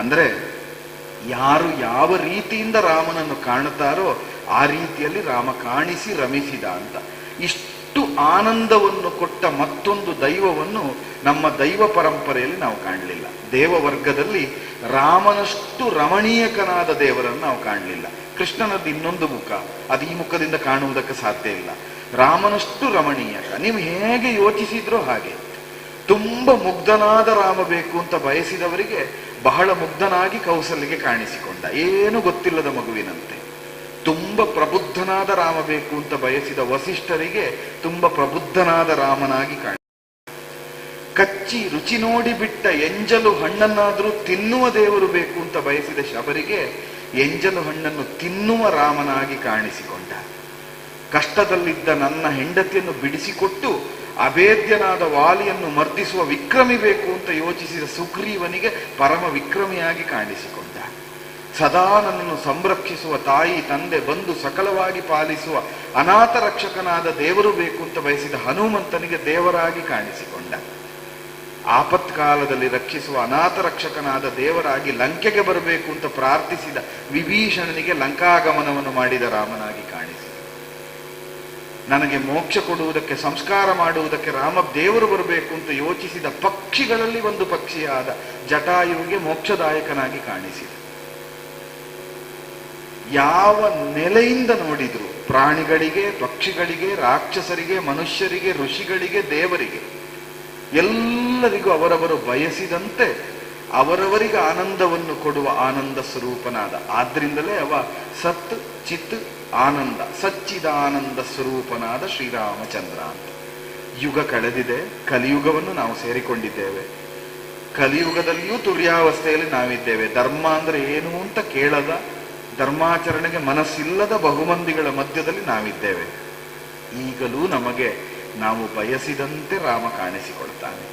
Speaker 2: ಅಂದರೆ ಯಾರು ಯಾವ ರೀತಿಯಿಂದ ರಾಮನನ್ನು ಕಾಣುತ್ತಾರೋ ಆ ರೀತಿಯಲ್ಲಿ ರಾಮ ಕಾಣಿಸಿ ರಮಿಸಿದ ಅಂತ. ಇಷ್ಟು ಆನಂದವನ್ನು ಕೊಟ್ಟ ಮತ್ತೊಂದು ದೈವವನ್ನು ನಮ್ಮ ದೈವ ಪರಂಪರೆಯಲ್ಲಿ ನಾವು ಕಾಣಲಿಲ್ಲ. ದೇವವರ್ಗದಲ್ಲಿ ರಾಮನಷ್ಟು ರಮಣೀಯಕನಾದ ದೇವರನ್ನು ನಾವು ಕಾಣಲಿಲ್ಲ. ಕೃಷ್ಣನದ್ದು ಇನ್ನೊಂದು ಮುಖ, ಅದು ಈ ಮುಖದಿಂದ ಕಾಣುವುದಕ್ಕೆ ಸಾಧ್ಯ ಇಲ್ಲ. ರಾಮನಷ್ಟು ರಮಣೀಯಕ. ನೀವು ಹೇಗೆ ಯೋಚಿಸಿದ್ರೋ ಹಾಗೆ. ತುಂಬ ಮುಗ್ಧನಾದ ರಾಮ ಬೇಕು ಅಂತ ಬಯಸಿದವರಿಗೆ ಬಹಳ ಮುಗ್ಧನಾಗಿ ಕೌಸಲ್ಯಗೆ ಕಾಣಿಸಿಕೊಂಡ, ಏನು ಗೊತ್ತಿಲ್ಲದ ಮಗುವಿನಂತೆ. ತುಂಬ ಪ್ರಬುದ್ಧನಾದ ರಾಮ ಬೇಕು ಅಂತ ಬಯಸಿದ ವಸಿಷ್ಠರಿಗೆ ತುಂಬ ಪ್ರಬುದ್ಧನಾದ ರಾಮನಾಗಿ ಕಚ್ಚಿ ರುಚಿ ನೋಡಿ ಬಿಟ್ಟ ಎಂಜಲು ಹಣ್ಣನ್ನಾದರೂ ತಿನ್ನುವ ದೇವರು ಬೇಕು ಅಂತ ಬಯಸಿದ ಶಬರಿಗೆ ಎಂಜಲು ಹಣ್ಣನ್ನು ತಿನ್ನುವ ರಾಮನಾಗಿ ಕಾಣಿಸಿಕೊಂಡ. ಕಷ್ಟದಲ್ಲಿದ್ದ ನನ್ನ ಹೆಂಡತಿಯನ್ನು ಬಿಡಿಸಿಕೊಟ್ಟು ಅಭೇದ್ಯನಾದ ವಾಲಿಯನ್ನು ಮರ್ದಿಸುವ ವಿಕ್ರಮಿ ಬೇಕು ಅಂತ ಯೋಚಿಸಿದ ಸುಗ್ರೀವನಿಗೆ ಪರಮ ವಿಕ್ರಮಿಯಾಗಿ ಕಾಣಿಸಿಕೊಂಡ. ಸದಾ ನನ್ನನ್ನು ಸಂರಕ್ಷಿಸುವ ತಾಯಿ ತಂದೆ ಬಂದು ಸಕಲವಾಗಿ ಪಾಲಿಸುವ ಅನಾಥ ರಕ್ಷಕನಾದ ದೇವರು ಬೇಕು ಅಂತ ಬಯಸಿದ ಹನುಮಂತನಿಗೆ ದೇವರಾಗಿ ಕಾಣಿಸಿಕೊಂಡ. ಆಪತ್ಕಾಲದಲ್ಲಿ ರಕ್ಷಿಸುವ ಅನಾಥ ರಕ್ಷಕನಾದ ದೇವರಾಗಿ ಲಂಕೆಗೆ ಬರಬೇಕು ಅಂತ ಪ್ರಾರ್ಥಿಸಿದ ವಿಭೀಷಣನಿಗೆ ಲಂಕಾಗಮನವನ್ನು ಮಾಡಿದ ರಾಮನಾಗಿ ಕಾಣಿಸಿದ. ನನಗೆ ಮೋಕ್ಷ ಕೊಡುವುದಕ್ಕೆ ಸಂಸ್ಕಾರ ಮಾಡುವುದಕ್ಕೆ ರಾಮ ದೇವರು ಬರಬೇಕು ಅಂತ ಯೋಚಿಸಿದ ಪಕ್ಷಿಗಳಲ್ಲಿ ಒಂದು ಪಕ್ಷಿಯಾದ ಜಟಾಯುವಿಗೆ ಮೋಕ್ಷದಾಯಕನಾಗಿ ಕಾಣಿಸಿದ. ಯಾವ ನೆಲೆಯಿಂದ ನೋಡಿದ್ರು ಪ್ರಾಣಿಗಳಿಗೆ, ಪಕ್ಷಿಗಳಿಗೆ, ರಾಕ್ಷಸರಿಗೆ, ಮನುಷ್ಯರಿಗೆ, ಋಷಿಗಳಿಗೆ, ದೇವರಿಗೆ ಎಲ್ಲರಿಗೂ ಅವರವರು ಬಯಸಿದಂತೆ ಅವರವರಿಗೆ ಆನಂದವನ್ನು ಕೊಡುವ ಆನಂದ ಸ್ವರೂಪನಾದ. ಆದ್ರಿಂದಲೇ ಅವ ಸತ್ ಚಿತ್ ಆನಂದ, ಸಚ್ಚಿದಾನಂದ ಸ್ವರೂಪನಾದ ಶ್ರೀರಾಮಚಂದ್ರ ಅಂತ. ಯುಗ ಕಳೆದಿದೆ, ಕಲಿಯುಗವನ್ನು ನಾವು ಸೇರಿಕೊಂಡಿದ್ದೇವೆ. ಕಲಿಯುಗದಲ್ಲಿಯೂ ತುರ್ಯಾವಸ್ಥೆಯಲ್ಲಿ ನಾವಿದ್ದೇವೆ. ಧರ್ಮ ಅಂದ್ರೆ ಏನು ಅಂತ ಕೇಳದ, ಧರ್ಮಾಚರಣೆಗೆ ಮನಸ್ಸಿಲ್ಲದ ಬಹುಮಂದಿಗಳ ಮಧ್ಯದಲ್ಲಿ ನಾವಿದ್ದೇವೆ. ಈಗಲೂ ನಮಗೆ ನಾವು ಬಯಸಿದಂತೆ ರಾಮ ಕಾಣಿಸಿಕೊಳ್ತಾನೆ.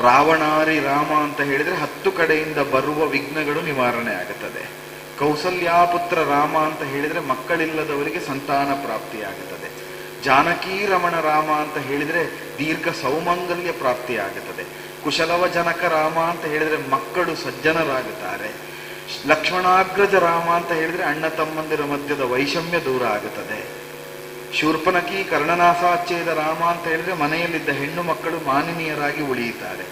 Speaker 2: ರಾವಣಾರಿ ರಾಮ ಅಂತ ಹೇಳಿದ್ರೆ 10 ಕಡೆಯಿಂದ ಬರುವ ವಿಘ್ನಗಳು ನಿವಾರಣೆ ಆಗುತ್ತದೆ. ಕೌಸಲ್ಯಾಪುತ್ರ ರಾಮ ಅಂತ ಹೇಳಿದ್ರೆ ಮಕ್ಕಳಿಲ್ಲದವರಿಗೆ ಸಂತಾನ ಪ್ರಾಪ್ತಿಯಾಗುತ್ತದೆ. ಜಾನಕಿ ರಮಣ ರಾಮ ಅಂತ ಹೇಳಿದ್ರೆ ದೀರ್ಘ ಸೌಮಂಗಲ್ಯ ಪ್ರಾಪ್ತಿಯಾಗುತ್ತದೆ. ಕುಶಲವ ಜನಕ ರಾಮ ಅಂತ ಹೇಳಿದ್ರೆ ಮಕ್ಕಳು ಸಜ್ಜನರಾಗುತ್ತಾರೆ. ಲಕ್ಷ್ಮಣಾಗ್ರಜ ರಾಮ ಅಂತ ಹೇಳಿದ್ರೆ ಅಣ್ಣ ತಮ್ಮಂದಿರ ಮಧ್ಯದ ವೈಷಮ್ಯ ದೂರ ಆಗುತ್ತದೆ. ಶೂರ್ಪನಕಿ ಕರ್ಣನಾಸಾಚ್ಛೇದ ರಾಮ ಅಂತ ಹೇಳಿದ್ರೆ ಮನೆಯಲ್ಲಿದ್ದ ಹೆಣ್ಣು ಮಕ್ಕಳು ಮಾನಿನೀಯರಾಗಿ ಉಳಿಯುತ್ತಾರೆ.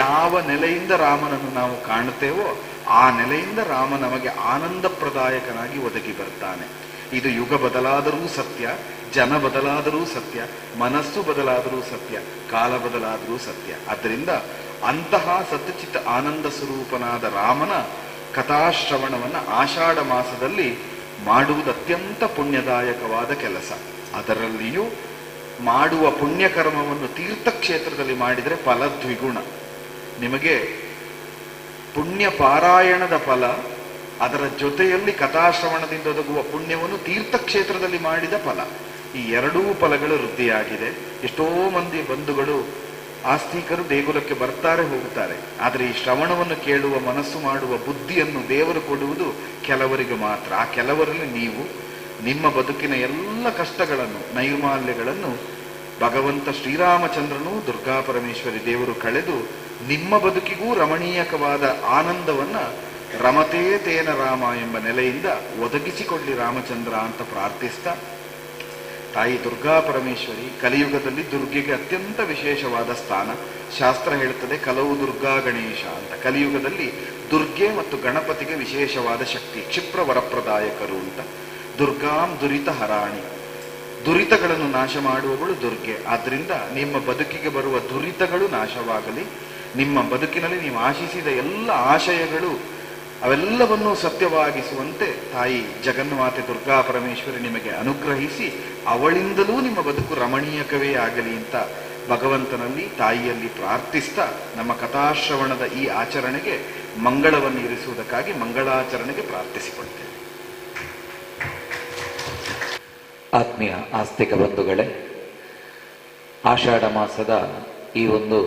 Speaker 2: ಯಾವ ನೆಲೆಯಿಂದ ರಾಮನನ್ನು ನಾವು ಕಾಣುತ್ತೇವೋ ಆ ನೆಲೆಯಿಂದ ರಾಮ ನಮಗೆ ಆನಂದಪ್ರದಾಯಕನಾಗಿ ಒದಗಿ ಬರ್ತಾನೆ. ಇದು ಯುಗ ಬದಲಾದರೂ ಸತ್ಯ, ಜನ ಬದಲಾದರೂ ಸತ್ಯ, ಮನಸ್ಸು ಬದಲಾದರೂ ಸತ್ಯ, ಕಾಲ ಬದಲಾದರೂ ಸತ್ಯ. ಆದ್ದರಿಂದ ಅಂತಹ ಸತ್ಚಿತ್ ಆನಂದ ಸ್ವರೂಪನಾದ ರಾಮನ ಕಥಾಶ್ರವಣವನ್ನು ಆಷಾಢ ಮಾಸದಲ್ಲಿ ಮಾಡುವುದು ಅತ್ಯಂತ ಪುಣ್ಯದಾಯಕವಾದ ಕೆಲಸ. ಅದರಲ್ಲಿಯೂ ಮಾಡುವ ಪುಣ್ಯಕರ್ಮವನ್ನು ತೀರ್ಥಕ್ಷೇತ್ರದಲ್ಲಿ ಮಾಡಿದರೆ ಫಲ ದ್ವಿಗುಣ. ನಿಮಗೆ ಪುಣ್ಯ ಪಾರಾಯಣದ ಫಲ, ಅದರ ಜೊತೆಯಲ್ಲಿ ಕಥಾಶ್ರವಣದಿಂದ ಒದಗುವ ಪುಣ್ಯವನ್ನು ತೀರ್ಥಕ್ಷೇತ್ರದಲ್ಲಿ ಮಾಡಿದ ಫಲ, ಈ ಎರಡೂ ಫಲಗಳು ವೃದ್ಧಿಯಾಗಿದೆ. ಎಷ್ಟೋ ಮಂದಿ ಬಂಧುಗಳು ಆಸ್ತಿಕರು ದೇಗುಲಕ್ಕೆ ಬರ್ತಾರೆ ಹೋಗುತ್ತಾರೆ. ಆದರೆ ಈ ಶ್ರವಣವನ್ನು ಕೇಳುವ ಮನಸ್ಸು ಮಾಡುವ ಬುದ್ಧಿಯನ್ನು ದೇವರು ಕೊಡುವುದು ಕೆಲವರಿಗೆ ಮಾತ್ರ. ಆ ಕೆಲವರಲ್ಲಿ ನೀವು ನಿಮ್ಮ ಬದುಕಿನ ಎಲ್ಲ ಕಷ್ಟಗಳನ್ನು, ನೈರ್ಮಾಲ್ಯಗಳನ್ನು ಭಗವಂತ ಶ್ರೀರಾಮಚಂದ್ರನು, ದುರ್ಗಾ ಪರಮೇಶ್ವರಿ ದೇವರು ಕಳೆದು ನಿಮ್ಮ ಬದುಕಿಗೂ ರಮಣೀಯಕವಾದ ಆನಂದವನ್ನ ರಮತೇ ತೇನ ರಾಮ ಎಂಬ ನೆಲೆಯಿಂದ ಒದಗಿಸಿಕೊಳ್ಳಿ ರಾಮಚಂದ್ರ ಅಂತ ಪ್ರಾರ್ಥಿಸ್ತಾ, ತಾಯಿ ದುರ್ಗಾ ಪರಮೇಶ್ವರಿ ಕಲಿಯುಗದಲ್ಲಿ ದುರ್ಗೆಗೆ ಅತ್ಯಂತ ವಿಶೇಷವಾದ ಸ್ಥಾನ. ಶಾಸ್ತ್ರ ಹೇಳುತ್ತದೆ ಕಲವು ದುರ್ಗಾ ಗಣೇಶ ಅಂತ. ಕಲಿಯುಗದಲ್ಲಿ ದುರ್ಗೆ ಮತ್ತು ಗಣಪತಿಗೆ ವಿಶೇಷವಾದ ಶಕ್ತಿ, ಕ್ಷಿಪ್ರ ವರಪ್ರದಾಯಕರು ಅಂತ. ದುರ್ಗಾಂ ದುರಿತ ಹರಾಣಿ, ದುರಿತಗಳನ್ನು ನಾಶ ಮಾಡುವವಳು ದುರ್ಗೆ. ಆದ್ರಿಂದ ನಿಮ್ಮ ಬದುಕಿಗೆ ಬರುವ ದುರಿತಗಳು ನಾಶವಾಗಲಿ, ನಿಮ್ಮ ಬದುಕಿನಲ್ಲಿ ನೀವು ಆಶಿಸಿದ ಎಲ್ಲ ಆಶಯಗಳು ಅವೆಲ್ಲವನ್ನೂ ಸತ್ಯವಾಗಿಸುವಂತೆ ತಾಯಿ ಜಗನ್ಮಾತೆ ದುರ್ಗಾ ಪರಮೇಶ್ವರಿ ನಿಮಗೆ ಅನುಗ್ರಹಿಸಿ ಅವಳಿಂದಲೂ ನಿಮ್ಮ ಬದುಕು ರಮಣೀಯಕವೇ ಆಗಲಿ ಅಂತ ಭಗವಂತನಲ್ಲಿ, ತಾಯಿಯಲ್ಲಿ ಪ್ರಾರ್ಥಿಸ್ತಾ ನಮ್ಮ ಕಥಾಶ್ರವಣದ ಈ ಆಚರಣೆಗೆ ಮಂಗಳವನ್ನು ಇರಿಸುವುದಕ್ಕಾಗಿ ಮಂಗಳಾಚರಣೆಗೆ ಪ್ರಾರ್ಥಿಸಿಕೊಳ್ತೇವೆ.
Speaker 3: ಆತ್ಮೀಯ ಆಸ್ತಿಕ ಬಂಧುಗಳೇ, ಆಷಾಢ ಮಾಸದ ಈ ಒಂದು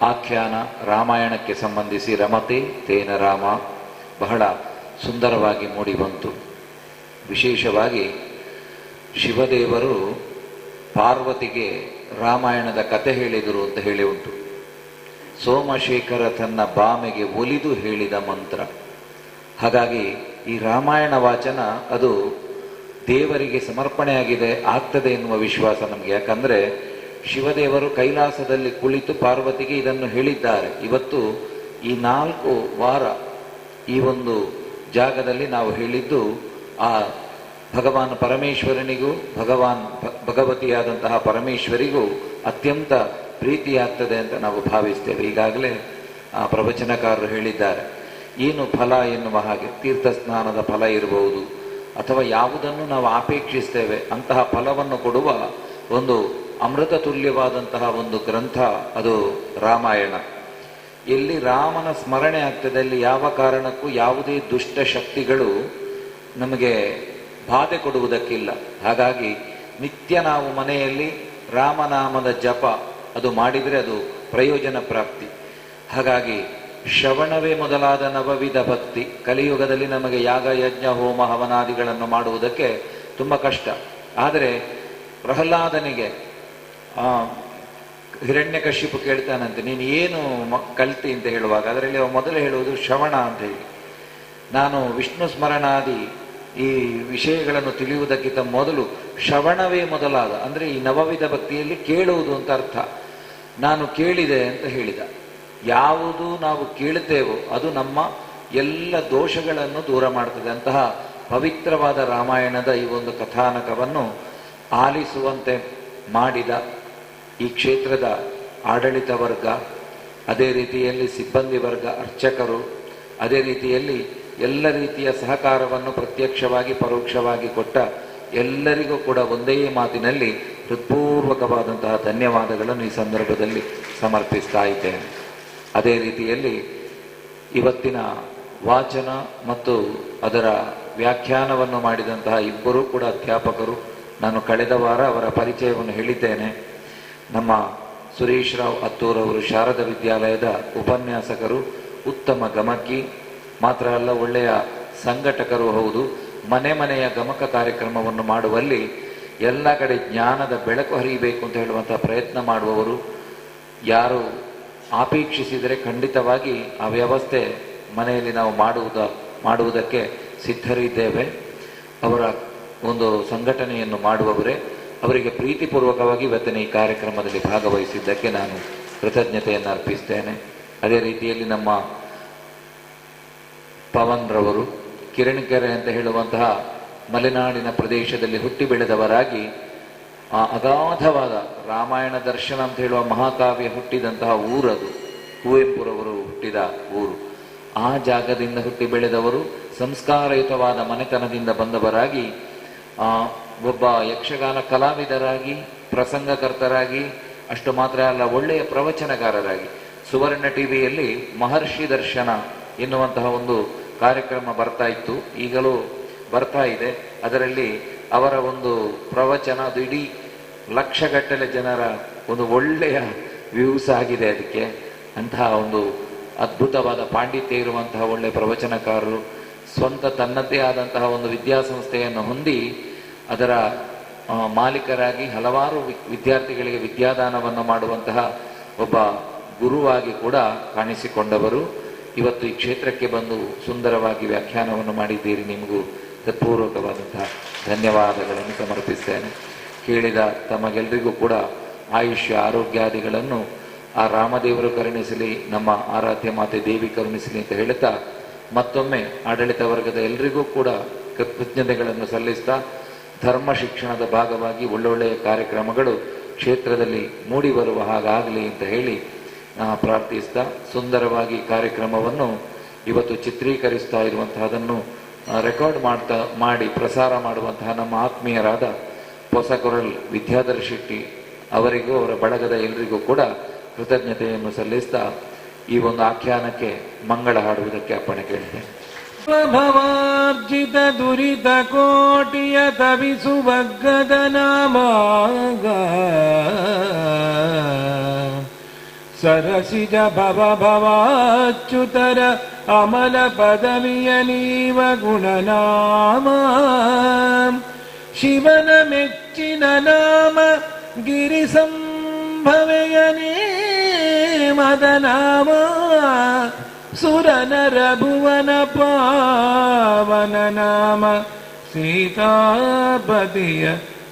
Speaker 3: ಆಖ್ಯಾನ ರಾಮಾಯಣಕ್ಕೆ ಸಂಬಂಧಿಸಿ ರಮತೆ ತೇನ ರಾಮ ಬಹಳ ಸುಂದರವಾಗಿ ಮೂಡಿಬಂತು. ವಿಶೇಷವಾಗಿ ಶಿವದೇವರು ಪಾರ್ವತಿಗೆ ರಾಮಾಯಣದ ಕತೆ ಹೇಳಿದರು ಅಂತ ಹೇಳಿ ಉಂಟು. ಸೋಮಶೇಖರ ತನ್ನ ಬಾಮೆಗೆ ಒಲಿದು ಹೇಳಿದ ಮಂತ್ರ. ಹಾಗಾಗಿ ಈ ರಾಮಾಯಣ ವಾಚನ ಅದು ದೇವರಿಗೆ ಸಮರ್ಪಣೆಯಾಗಿದೆ, ಆಗ್ತದೆ ಎನ್ನುವ ವಿಶ್ವಾಸ ನಮಗೆ. ಯಾಕಂದರೆ ಶಿವದೇವರು ಕೈಲಾಸದಲ್ಲಿ ಕುಳಿತು ಪಾರ್ವತಿಗೆ ಇದನ್ನು ಹೇಳಿದ್ದಾರೆ. ಇವತ್ತು ಈ 4 ವಾರ ಈ ಒಂದು ಜಾಗದಲ್ಲಿ ನಾವು ಹೇಳಿದ್ದು ಆ ಭಗವಾನ್ ಪರಮೇಶ್ವರನಿಗೂ ಭಗವತಿಯಾದಂತಹ ಪರಮೇಶ್ವರಿಗೂ ಅತ್ಯಂತ ಪ್ರೀತಿಯಾಗ್ತದೆ ಅಂತ ನಾವು ಭಾವಿಸ್ತೇವೆ. ಈಗಾಗಲೇ ಆ ಪ್ರವಚನಕಾರರು ಹೇಳಿದ್ದಾರೆ. ಏನು ಫಲ ಎನ್ನುವ ಹಾಗೆ ತೀರ್ಥ ಸ್ನಾನದ ಫಲ ಇರಬಹುದು, ಅಥವಾ ಯಾವುದನ್ನು ನಾವು ಅಪೇಕ್ಷಿಸ್ತೇವೆ ಅಂತಹ ಫಲವನ್ನು ಕೊಡುವ ಒಂದು ಅಮೃತ ತುಲ್ಯವಾದಂತಹ ಒಂದು ಗ್ರಂಥ ಅದು ರಾಮಾಯಣ. ಎಲ್ಲಿ ರಾಮನ ಸ್ಮರಣೆ ಆಗ್ತದೆ ಅಲ್ಲಿ ಯಾವ ಕಾರಣಕ್ಕೂ ಯಾವುದೇ ದುಷ್ಟ ಶಕ್ತಿಗಳು ನಮಗೆ ಬಾಧೆ ಕೊಡುವುದಕ್ಕಿಲ್ಲ. ಹಾಗಾಗಿ ನಿತ್ಯ ನಾವು ಮನೆಯಲ್ಲಿ ರಾಮನಾಮದ ಜಪ ಅದು ಮಾಡಿದರೆ ಅದು ಪ್ರಯೋಜನ ಪ್ರಾಪ್ತಿ. ಹಾಗಾಗಿ ಶ್ರವಣವೇ ಮೊದಲಾದ ನವವಿಧ ಭಕ್ತಿ. ಕಲಿಯುಗದಲ್ಲಿ ನಮಗೆ ಯಾಗ ಯಜ್ಞ ಹೋಮ ಹವನಾದಿಗಳನ್ನು ಮಾಡುವುದಕ್ಕೆ ತುಂಬ ಕಷ್ಟ. ಆದರೆ ಪ್ರಹ್ಲಾದನಿಗೆ ಹಿರಣ್ಯಕಶಿಪು ಕೇಳ್ತಾನಂತೆ, ನೀನು ಏನು ಕಲ್ತಿ ಅಂತ ಹೇಳುವಾಗ ಅದರಲ್ಲಿ ಮೊದಲು ಹೇಳುವುದು ಶ್ರವಣ ಅಂತ ಹೇಳಿ. ನಾನು ವಿಷ್ಣು ಸ್ಮರಣಾದಿ ಈ ವಿಷಯಗಳನ್ನು ತಿಳಿಯುವುದಕ್ಕಿಂತ ಮೊದಲು ಶ್ರವಣವೇ ಮೊದಲಾದ, ಅಂದರೆ ಈ ನವವಿಧ ಭಕ್ತಿಯಲ್ಲಿ ಕೇಳುವುದು ಅಂತ ಅರ್ಥ. ನಾನು ಕೇಳಿದೆ ಅಂತ ಹೇಳಿದ. ಯಾವುದು ನಾವು ಕೇಳುತ್ತೇವೋ ಅದು ನಮ್ಮ ಎಲ್ಲ ದೋಷಗಳನ್ನು ದೂರ ಮಾಡ್ತದೆ. ಅಂತಹ ಪವಿತ್ರವಾದ ರಾಮಾಯಣದ ಈ ಒಂದು ಕಥಾನಕವನ್ನು ಆಲಿಸುವಂತೆ ಮಾಡಿದ ಈ ಕ್ಷೇತ್ರದ ಆಡಳಿತ ವರ್ಗ, ಅದೇ ರೀತಿಯಲ್ಲಿ ಸಿಬ್ಬಂದಿ ವರ್ಗ, ಅರ್ಚಕರು, ಅದೇ ರೀತಿಯಲ್ಲಿ ಎಲ್ಲ ರೀತಿಯ ಸಹಕಾರವನ್ನು ಪ್ರತ್ಯಕ್ಷವಾಗಿ ಪರೋಕ್ಷವಾಗಿ ಕೊಟ್ಟ ಎಲ್ಲರಿಗೂ ಕೂಡ ಒಂದೇ ಮಾತಿನಲ್ಲಿ ಹೃತ್ಪೂರ್ವಕವಾದಂತಹ ಧನ್ಯವಾದಗಳನ್ನು ಈ ಸಂದರ್ಭದಲ್ಲಿ ಸಮರ್ಪಿಸ್ತಾ ಇದ್ದೇನೆ. ಅದೇ ರೀತಿಯಲ್ಲಿ ಇವತ್ತಿನ ವಾಚನ ಮತ್ತು ಅದರ ವ್ಯಾಖ್ಯಾನವನ್ನು ಮಾಡಿದಂತಹ ಇಬ್ಬರೂ ಕೂಡ ಅಧ್ಯಾಪಕರು. ನಾನು ಕಳೆದ ವಾರ ಅವರ ಪರಿಚಯವನ್ನು ಹೇಳಿದ್ದೇನೆ. ನಮ್ಮ ಸುರೇಶ್ ರಾವ್ ಅತ್ತೂರವರು ಶಾರದಾ ವಿದ್ಯಾಲಯದ ಉಪನ್ಯಾಸಕರು, ಉತ್ತಮ ಗಮಕಿ, ಮಾತ್ರ ಅಲ್ಲ ಒಳ್ಳೆಯ ಸಂಘಟಕರು ಹೌದು. ಮನೆ ಮನೆಯ ಗಮಕ ಕಾರ್ಯಕ್ರಮವನ್ನು ಮಾಡುವಲ್ಲಿ ಎಲ್ಲ ಕಡೆ ಜ್ಞಾನದ ಬೆಳಕು ಹರಿಯಬೇಕು ಅಂತ ಹೇಳುವಂತಹ ಪ್ರಯತ್ನ ಮಾಡುವವರು. ಯಾರು ಅಪೇಕ್ಷಿಸಿದರೆ ಖಂಡಿತವಾಗಿ ಆ ವ್ಯವಸ್ಥೆ ಮನೆಯಲ್ಲಿ ನಾವು ಮಾಡುವುದಕ್ಕೆ ಸಿದ್ಧರಿದ್ದೇವೆ. ಅವರ ಒಂದು ಸಂಘಟನೆಯನ್ನು ಮಾಡುವವರೇ. ಅವರಿಗೆ ಪ್ರೀತಿಪೂರ್ವಕವಾಗಿ ಇವತ್ತಿನ ಈ ಕಾರ್ಯಕ್ರಮದಲ್ಲಿ ಭಾಗವಹಿಸಿದ್ದಕ್ಕೆ ನಾನು ಕೃತಜ್ಞತೆಯನ್ನು ಅರ್ಪಿಸ್ತೇನೆ. ಅದೇ ರೀತಿಯಲ್ಲಿ ನಮ್ಮ ಪವನ್ ರವರು ಕಿರಣಿಕೆರೆ ಅಂತ ಹೇಳುವಂತಹ ಮಲೆನಾಡಿನ ಪ್ರದೇಶದಲ್ಲಿ ಹುಟ್ಟಿ ಬೆಳೆದವರಾಗಿ ಅಗಾಧವಾದ ರಾಮಾಯಣ ದರ್ಶನ ಅಂತ ಹೇಳುವ ಮಹಾಕಾವ್ಯ ಹುಟ್ಟಿದಂತಹ ಊರದು. ಕುವೆಂಪುರವರು ಹುಟ್ಟಿದ ಊರು. ಆ ಜಾಗದಿಂದ ಹುಟ್ಟಿ ಬೆಳೆದವರು, ಸಂಸ್ಕಾರಯುತವಾದ ಮನೆತನದಿಂದ ಬಂದವರಾಗಿ ಒಬ್ಬ ಯಕ್ಷಗಾನ ಕಲಾವಿದರಾಗಿ, ಪ್ರಸಂಗಕರ್ತರಾಗಿ, ಅಷ್ಟು ಮಾತ್ರ ಅಲ್ಲ ಒಳ್ಳೆಯ ಪ್ರವಚನಕಾರರಾಗಿ ಸುವರ್ಣ ಟಿವಿಯಲ್ಲಿ ಮಹರ್ಷಿ ದರ್ಶನ ಎನ್ನುವಂತಹ ಒಂದು ಕಾರ್ಯಕ್ರಮ ಬರ್ತಾ ಇತ್ತು, ಈಗಲೂ ಬರ್ತಾ ಇದೆ. ಅದರಲ್ಲಿ ಅವರ ಒಂದು ಪ್ರವಚನ ಅದು ಇಡೀ ಲಕ್ಷಗಟ್ಟಲೆ ಜನರ ಒಂದು ಒಳ್ಳೆಯ ವ್ಯೂಸ್ ಆಗಿದೆ. ಅದಕ್ಕೆ ಅಂತಹ ಒಂದು ಅದ್ಭುತವಾದ ಪಾಂಡಿತ್ಯ ಇರುವಂತಹ ಒಳ್ಳೆಯ ಪ್ರವಚನಕಾರರು. ಸ್ವಂತ ತನ್ನದೇ ಆದಂತಹ ಒಂದು ವಿದ್ಯಾಸಂಸ್ಥೆಯನ್ನು ಹೊಂದಿ ಅದರ ಮಾಲೀಕರಾಗಿ ಹಲವಾರು ವಿದ್ಯಾರ್ಥಿಗಳಿಗೆ ವಿದ್ಯಾದಾನವನ್ನು ಮಾಡುವಂತಹ ಒಬ್ಬ ಗುರುವಾಗಿ ಕೂಡ ಕಾಣಿಸಿಕೊಂಡವರು. ಇವತ್ತು ಈ ಕ್ಷೇತ್ರಕ್ಕೆ ಬಂದು ಸುಂದರವಾಗಿ ವ್ಯಾಖ್ಯಾನವನ್ನು ಮಾಡಿದ್ದೀರಿ. ನಿಮಗೂ ಹೃತ್ಪೂರ್ವಕವಾದಂತಹ ಧನ್ಯವಾದಗಳನ್ನು ಸಮರ್ಪಿಸ್ತೇನೆ. ಕೇಳಿದ ತಮಗೆಲ್ಲರಿಗೂ ಕೂಡ ಆಯುಷ್ಯ ಆರೋಗ್ಯಾದಿಗಳನ್ನು ಆ ರಾಮದೇವರು ಕರುಣಿಸಲಿ, ನಮ್ಮ ಆರಾಧ್ಯ ಮಾತೆ ದೇವಿ ಕರುಣಿಸಲಿ ಅಂತ ಹೇಳುತ್ತಾ ಮತ್ತೊಮ್ಮೆ ಆಡಳಿತ ವರ್ಗದ ಎಲ್ಲರಿಗೂ ಕೂಡ ಕೃತಜ್ಞತೆಗಳನ್ನು ಸಲ್ಲಿಸ್ತಾ ಧರ್ಮ ಶಿಕ್ಷಣದ ಭಾಗವಾಗಿ ಒಳ್ಳೊಳ್ಳೆಯ ಕಾರ್ಯಕ್ರಮಗಳು ಕ್ಷೇತ್ರದಲ್ಲಿ ಮೂಡಿ ಬರುವ ಹಾಗಾಗಲಿ ಅಂತ ಹೇಳಿ ಪ್ರಾರ್ಥಿಸ್ತಾ, ಸುಂದರವಾಗಿ ಕಾರ್ಯಕ್ರಮವನ್ನು ಇವತ್ತು ಚಿತ್ರೀಕರಿಸ್ತಾ ಇರುವಂತಹದನ್ನು ರೆಕಾರ್ಡ್ ಮಾಡಿ ಪ್ರಸಾರ ಮಾಡುವಂತಹ ನಮ್ಮ ಆತ್ಮೀಯರಾದ ಹೊಸಕೊರಲ್ ವಿದ್ಯಾಧರ ಶೆಟ್ಟಿ ಅವರಿಗೂ ಅವರ ಬಳಗದ ಎಲ್ಲರಿಗೂ ಕೂಡ ಕೃತಜ್ಞತೆಯನ್ನು ಸಲ್ಲಿಸ್ತಾ ಈ ಒಂದು ಆಖ್ಯಾನಕ್ಕೆ ಮಂಗಳ ಹಾಡುವುದಕ್ಕೆ ಅಪ್ಪಣೆ ಕೇಳ್ತೇನೆ.
Speaker 1: ಭವಾರ್ಜಿತ ದುರಿತ ಕೋಟಿಯ ತವಿಸುವಗ್ಗದ ನಾಮಾಗ ಸರಸಿಜ ಭವ ಭವಾಚ್ಯುತರ ಅಮಲ ಪದವಿಯ ನೀವ ಗುಣನಾಮ ಶಿವನ ಮೆಚ್ಚಿನ ನಾಮ ಗಿರಿ ಸಂಭವೆಯನೇ ಮದನಾಮ ಸುರನರ ಭುವನ ಪಾವನ ನಾಮ ಸೀತಾಪತಿಯ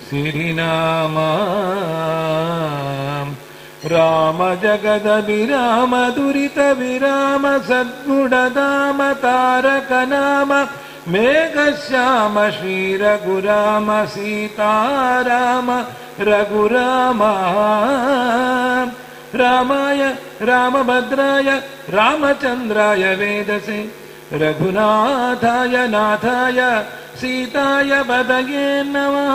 Speaker 1: ಸಿರಿನಾಮ ರಾಮ ಜಗದ ವಿರಾಮ ದುರಿತ ವಿರಾಮ ಸದ್ಗುಣಧಾಮ ತಾರಕ ನಾಮ ಮೇಘಶ್ಯಾಮ ಶ್ರೀ ರಘುರಾಮ ಸೀತಾರಾಮ ರಘುರಾಮ ರಾಮಾಯ ರಾಮಭದ್ರಾಯ ರಾಮಚಂದ್ರಾಯ ವೇದಸೆ ರಘುನಾಥಾಯ ನಾಥಾಯ ಸೀತಾಯ ಪದಯೇ ನಮಃ.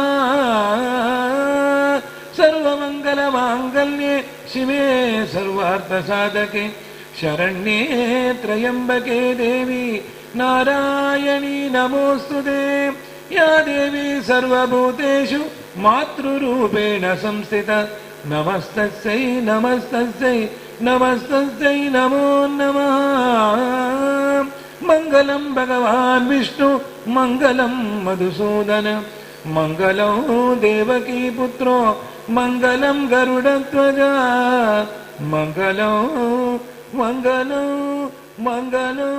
Speaker 1: ಸರ್ವಮಂಗಲ ಮಾಂಗಲ್ಯೆ ಶಿವೆ ಸರ್ವಾರ್ಥ ಸಾಧಕೆ ಶರಣ್ಯೇ ತ್ರಯಂಬಕೆ ದೇವಿ ನಾರಾಯಣಿ ನಮೋಸ್ತುತೆ. ಯಾ ದೇವಿ ಸರ್ವಭೂತೇಷು ಮಾತೃರೂಪೇಣ ಸಂಸ್ಥಿತ ನಮಸ್ತಸ್ಯೈ ನಮಸ್ತಸ್ಯೈ ನಮಸ್ತಸ್ಯೈ ನಮೋ ನಮಃ. ಮಂಗಲಂ ಭಗವಾನ್ ವಿಷ್ಣು ಮಂಗಲಂ ಮಧುಸೂದನ ಮಂಗಲಂ ದೇವಕೀ ಪುತ್ರೋ ಮಂಗಲಂ ಗರುಡಧ್ವಜ ಮಂಗಲಂ ಮಂಗಲಂ ಮಂಗಲಂ